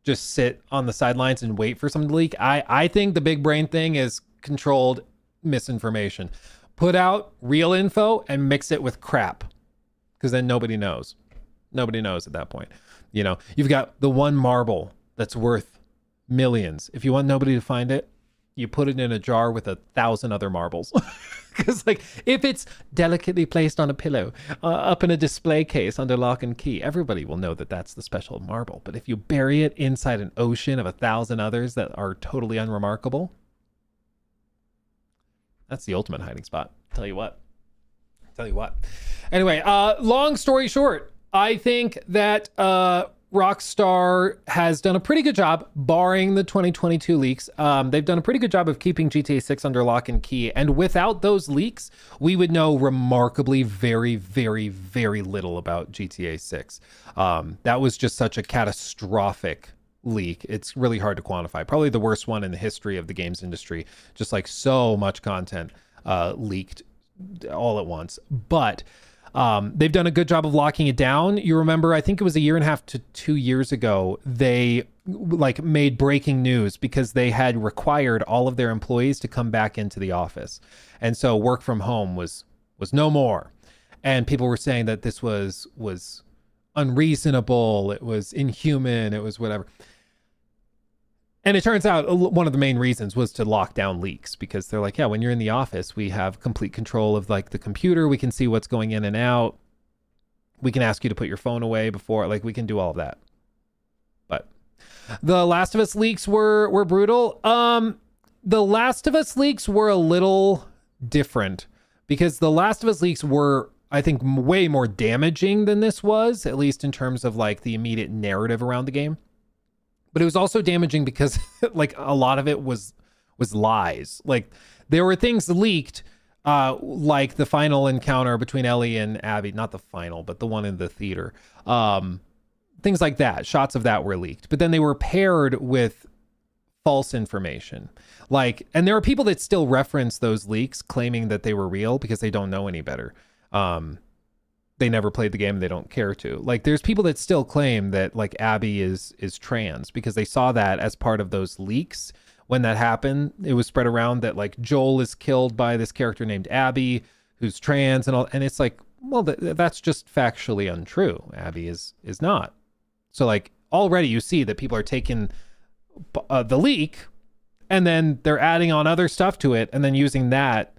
just sit on the sidelines and wait for something to leak. I think the big brain thing is controlled misinformation. Put out real info and mix it with crap, because then nobody knows at that point. You know, you've got the one marble that's worth millions. If you want nobody to find it, you put it in a jar with 1,000 other marbles. Because like if it's delicately placed on a pillow, up in a display case under lock and key, everybody will know that that's the special marble. But if you bury it inside an ocean of 1,000 others that are totally unremarkable, that's the ultimate hiding spot. Tell you what. Anyway, long story short, I think that Rockstar has done a pretty good job, barring the 2022 leaks. They've done a pretty good job of keeping GTA 6 under lock and key. And without those leaks, we would know remarkably very, very, very little about GTA 6. That was just such a catastrophic leak. It's really hard to quantify. Probably the worst one in the history of the games industry. Just like so much content leaked all at once. But they've done a good job of locking it down. You remember, I think it was 1.5 to 2 years ago, they like made breaking news because they had required all of their employees to come back into the office. And so work from home was no more. And people were saying that this was unreasonable, it was inhuman, it was whatever. And it turns out one of the main reasons was to lock down leaks, because they're like, yeah, when you're in the office, we have complete control of like the computer. We can see what's going in and out. We can ask you to put your phone away before, like we can do all of that. But the Last of Us leaks were brutal. The Last of Us leaks were a little different because the Last of Us leaks were, I think, way more damaging than this was, at least in terms of like the immediate narrative around the game. But it was also damaging because like a lot of it was lies. Like there were things leaked, like the final encounter between Ellie and Abby, not the final, but the one in the theater. Things like that. Shots of that were leaked, but then they were paired with false information. Like, and there are people that still reference those leaks claiming that they were real because they don't know any better. They never played the game. They don't care to. Like, there's people that still claim that like Abby is trans because they saw that as part of those leaks. When that happened, it was spread around that like Joel is killed by this character named Abby who's trans and all. And it's like, well, that's just factually untrue. Abby is not. So like already you see that people are taking the leak and then they're adding on other stuff to it and then using that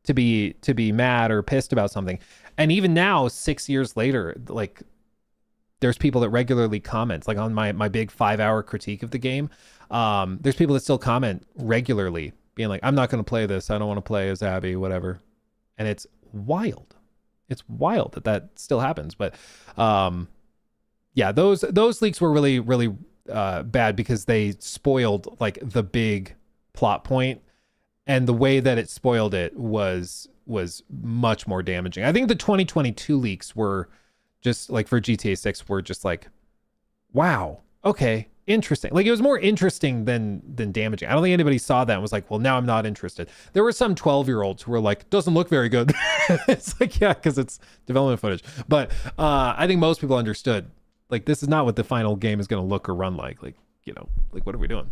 to be mad or pissed about something. And even now, 6 years later, like there's people that regularly comment, like on my big 5-hour critique of the game. There's people that still comment regularly being like, I'm not going to play this. I don't want to play as Abby, whatever. And it's wild. It's wild that still happens. But yeah, those leaks were really, really bad because they spoiled like the big plot point. And the way that it spoiled it was much more damaging. I think the 2022 leaks were just like for GTA 6 were just like, wow, okay, interesting. Like it was more interesting than damaging. I don't think anybody saw that and was like, well, now I'm not interested. There were some 12-year-olds who were like, doesn't look very good. It's like, yeah, because it's development footage. But I think most people understood, like, this is not what the final game is going to look or run like. Like, you know, like, what are we doing?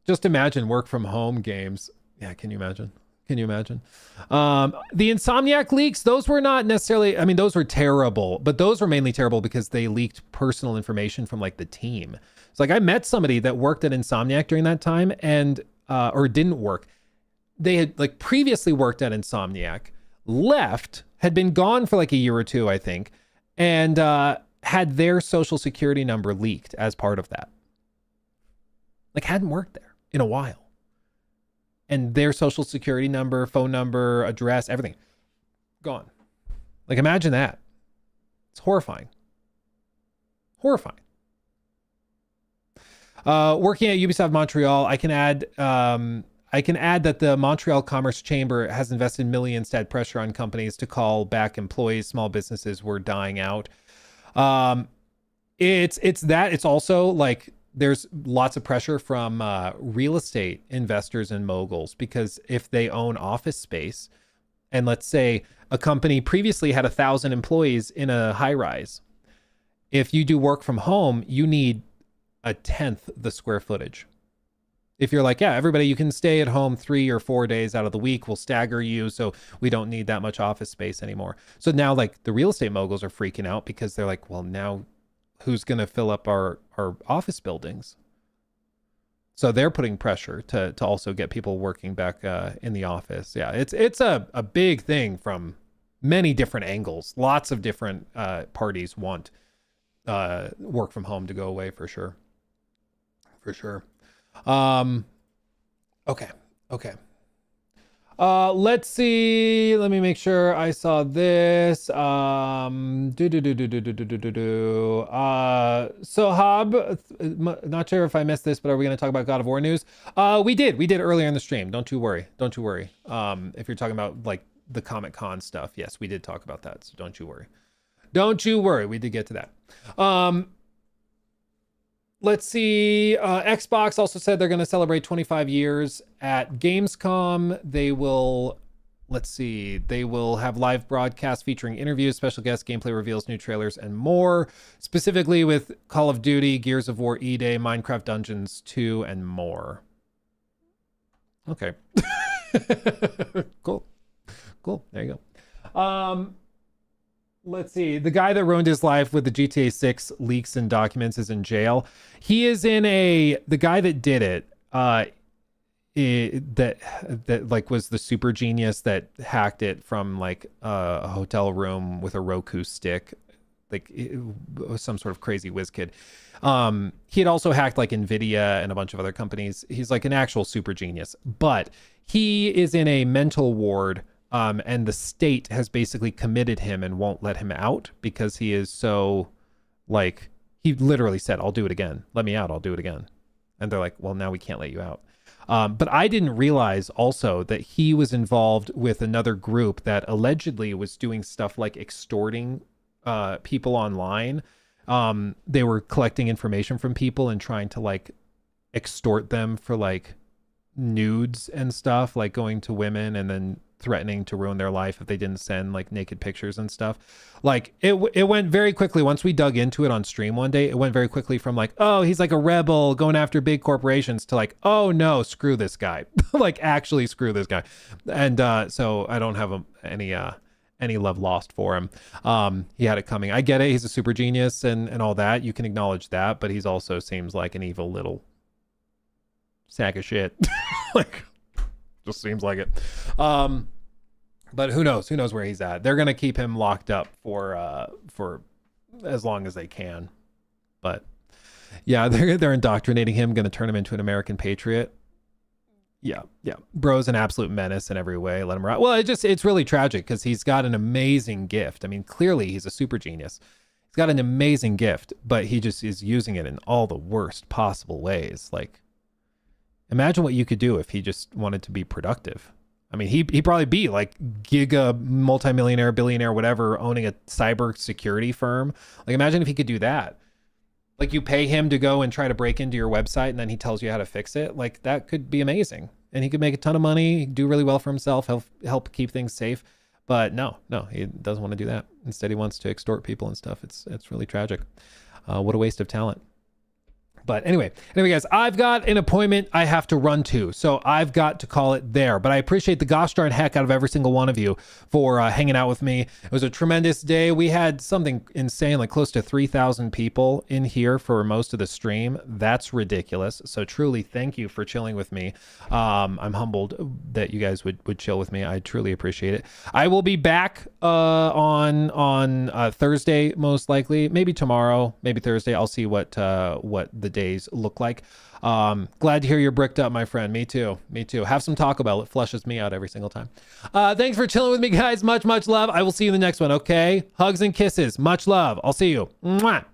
Just imagine work from home games. Yeah, can you imagine? The Insomniac leaks, those were not necessarily, I mean, those were terrible, but those were mainly terrible because they leaked personal information from like the team. It's like I met somebody that worked at Insomniac during that time and, or didn't work. They had like previously worked at Insomniac, left, had been gone for like a year or two, I think, and had their social security number leaked as part of that. Like hadn't worked there in a while. And their social security number, phone number, address, everything gone. Like imagine that. It's horrifying. Horrifying. Working at Ubisoft Montreal, I can add that the Montreal Commerce Chamber has invested millions to add pressure on companies to call back employees. Small businesses were dying out. It's that. It's also like there's lots of pressure from real estate investors and moguls, because if they own office space, and let's say a company previously had 1,000 employees in a high rise, if you do work from home, you need 1/10 the square footage. If you're like, yeah, everybody, you can stay at home 3 or 4 days out of the week, we'll stagger you so we don't need that much office space anymore. So now like the real estate moguls are freaking out because they're like, well, now who's going to fill up our office buildings? So they're putting pressure to also get people working back in the office. Yeah, it's a big thing from many different angles. Lots of different parties want work from home to go away for sure. For sure. Okay. Let's see. Let me make sure I saw this. So Hob, not sure if I missed this, but are we going to talk about God of War news? We did earlier in the stream. Don't you worry. If you're talking about like the Comic-Con stuff, yes, we did talk about that. So don't you worry. We did get to that. Let's see. Xbox also said they're going to celebrate 25 years at Gamescom. They will have live broadcasts featuring interviews, special guests, gameplay reveals, new trailers, and more. Specifically with Call of Duty, Gears of War E-Day, Minecraft Dungeons 2, and more. Okay. Cool. There you go. Let's see. The guy that ruined his life with the GTA 6 leaks and documents is in jail. He is in the guy that did it, that like was the super genius that hacked it from like a hotel room with a Roku stick. Like it was some sort of crazy whiz kid. He had also hacked like Nvidia and a bunch of other companies. He's like an actual super genius, but he is in a mental ward. And the state has basically committed him and won't let him out because he is so, like, he literally said, I'll do it again. Let me out. I'll do it again. And they're like, well, now we can't let you out. But I didn't realize also that he was involved with another group that allegedly was doing stuff like extorting people online. They were collecting information from people and trying to, like, extort them for, like, nudes and stuff, like going to women and then threatening to ruin their life if they didn't send like naked pictures and stuff. Like it went very quickly. Once we dug into it on stream one day, it went very quickly from like, oh, he's like a rebel going after big corporations to like, oh no, screw this guy. Like actually screw this guy. And so I don't have any love lost for him. He had it coming. I get it. He's a super genius and all that. You can acknowledge that, but he's also seems like an evil little sack of shit. Like just seems like it. But who knows where he's at. They're gonna keep him locked up for as long as they can. But yeah, they're indoctrinating him, gonna turn him into an American patriot. Yeah. Bro's an absolute menace in every way. Let him rot. Well, it's really tragic because he's got an amazing gift. I mean, clearly he's a super genius. He's got an amazing gift, but he just is using it in all the worst possible ways. Like, imagine what you could do if he just wanted to be productive. I mean, he'd probably be like giga multimillionaire, billionaire, whatever, owning a cyber security firm. Like, imagine if he could do that. Like, you pay him to go and try to break into your website and then he tells you how to fix it. Like, that could be amazing. And he could make a ton of money, do really well for himself, help keep things safe. But no, he doesn't want to do that. Instead, he wants to extort people and stuff. It's really tragic. What a waste of talent. But anyway, guys, I've got an appointment I have to run to, so I've got to call it there. But I appreciate the gosh darn heck out of every single one of you for hanging out with me. It was a tremendous day. We had something insane, like close to 3,000 people in here for most of the stream. That's ridiculous. So truly, thank you for chilling with me. I'm humbled that you guys would chill with me. I truly appreciate it. I will be back on Thursday, most likely. Maybe tomorrow, maybe Thursday. I'll see what the days look like. Glad to hear you're bricked up, my friend. Me too. Have some Taco Bell. It flushes me out every single time. Thanks for chilling with me, guys. Much love. I will see you in the next one. Okay, hugs and kisses. Much love. I'll see you. Mwah.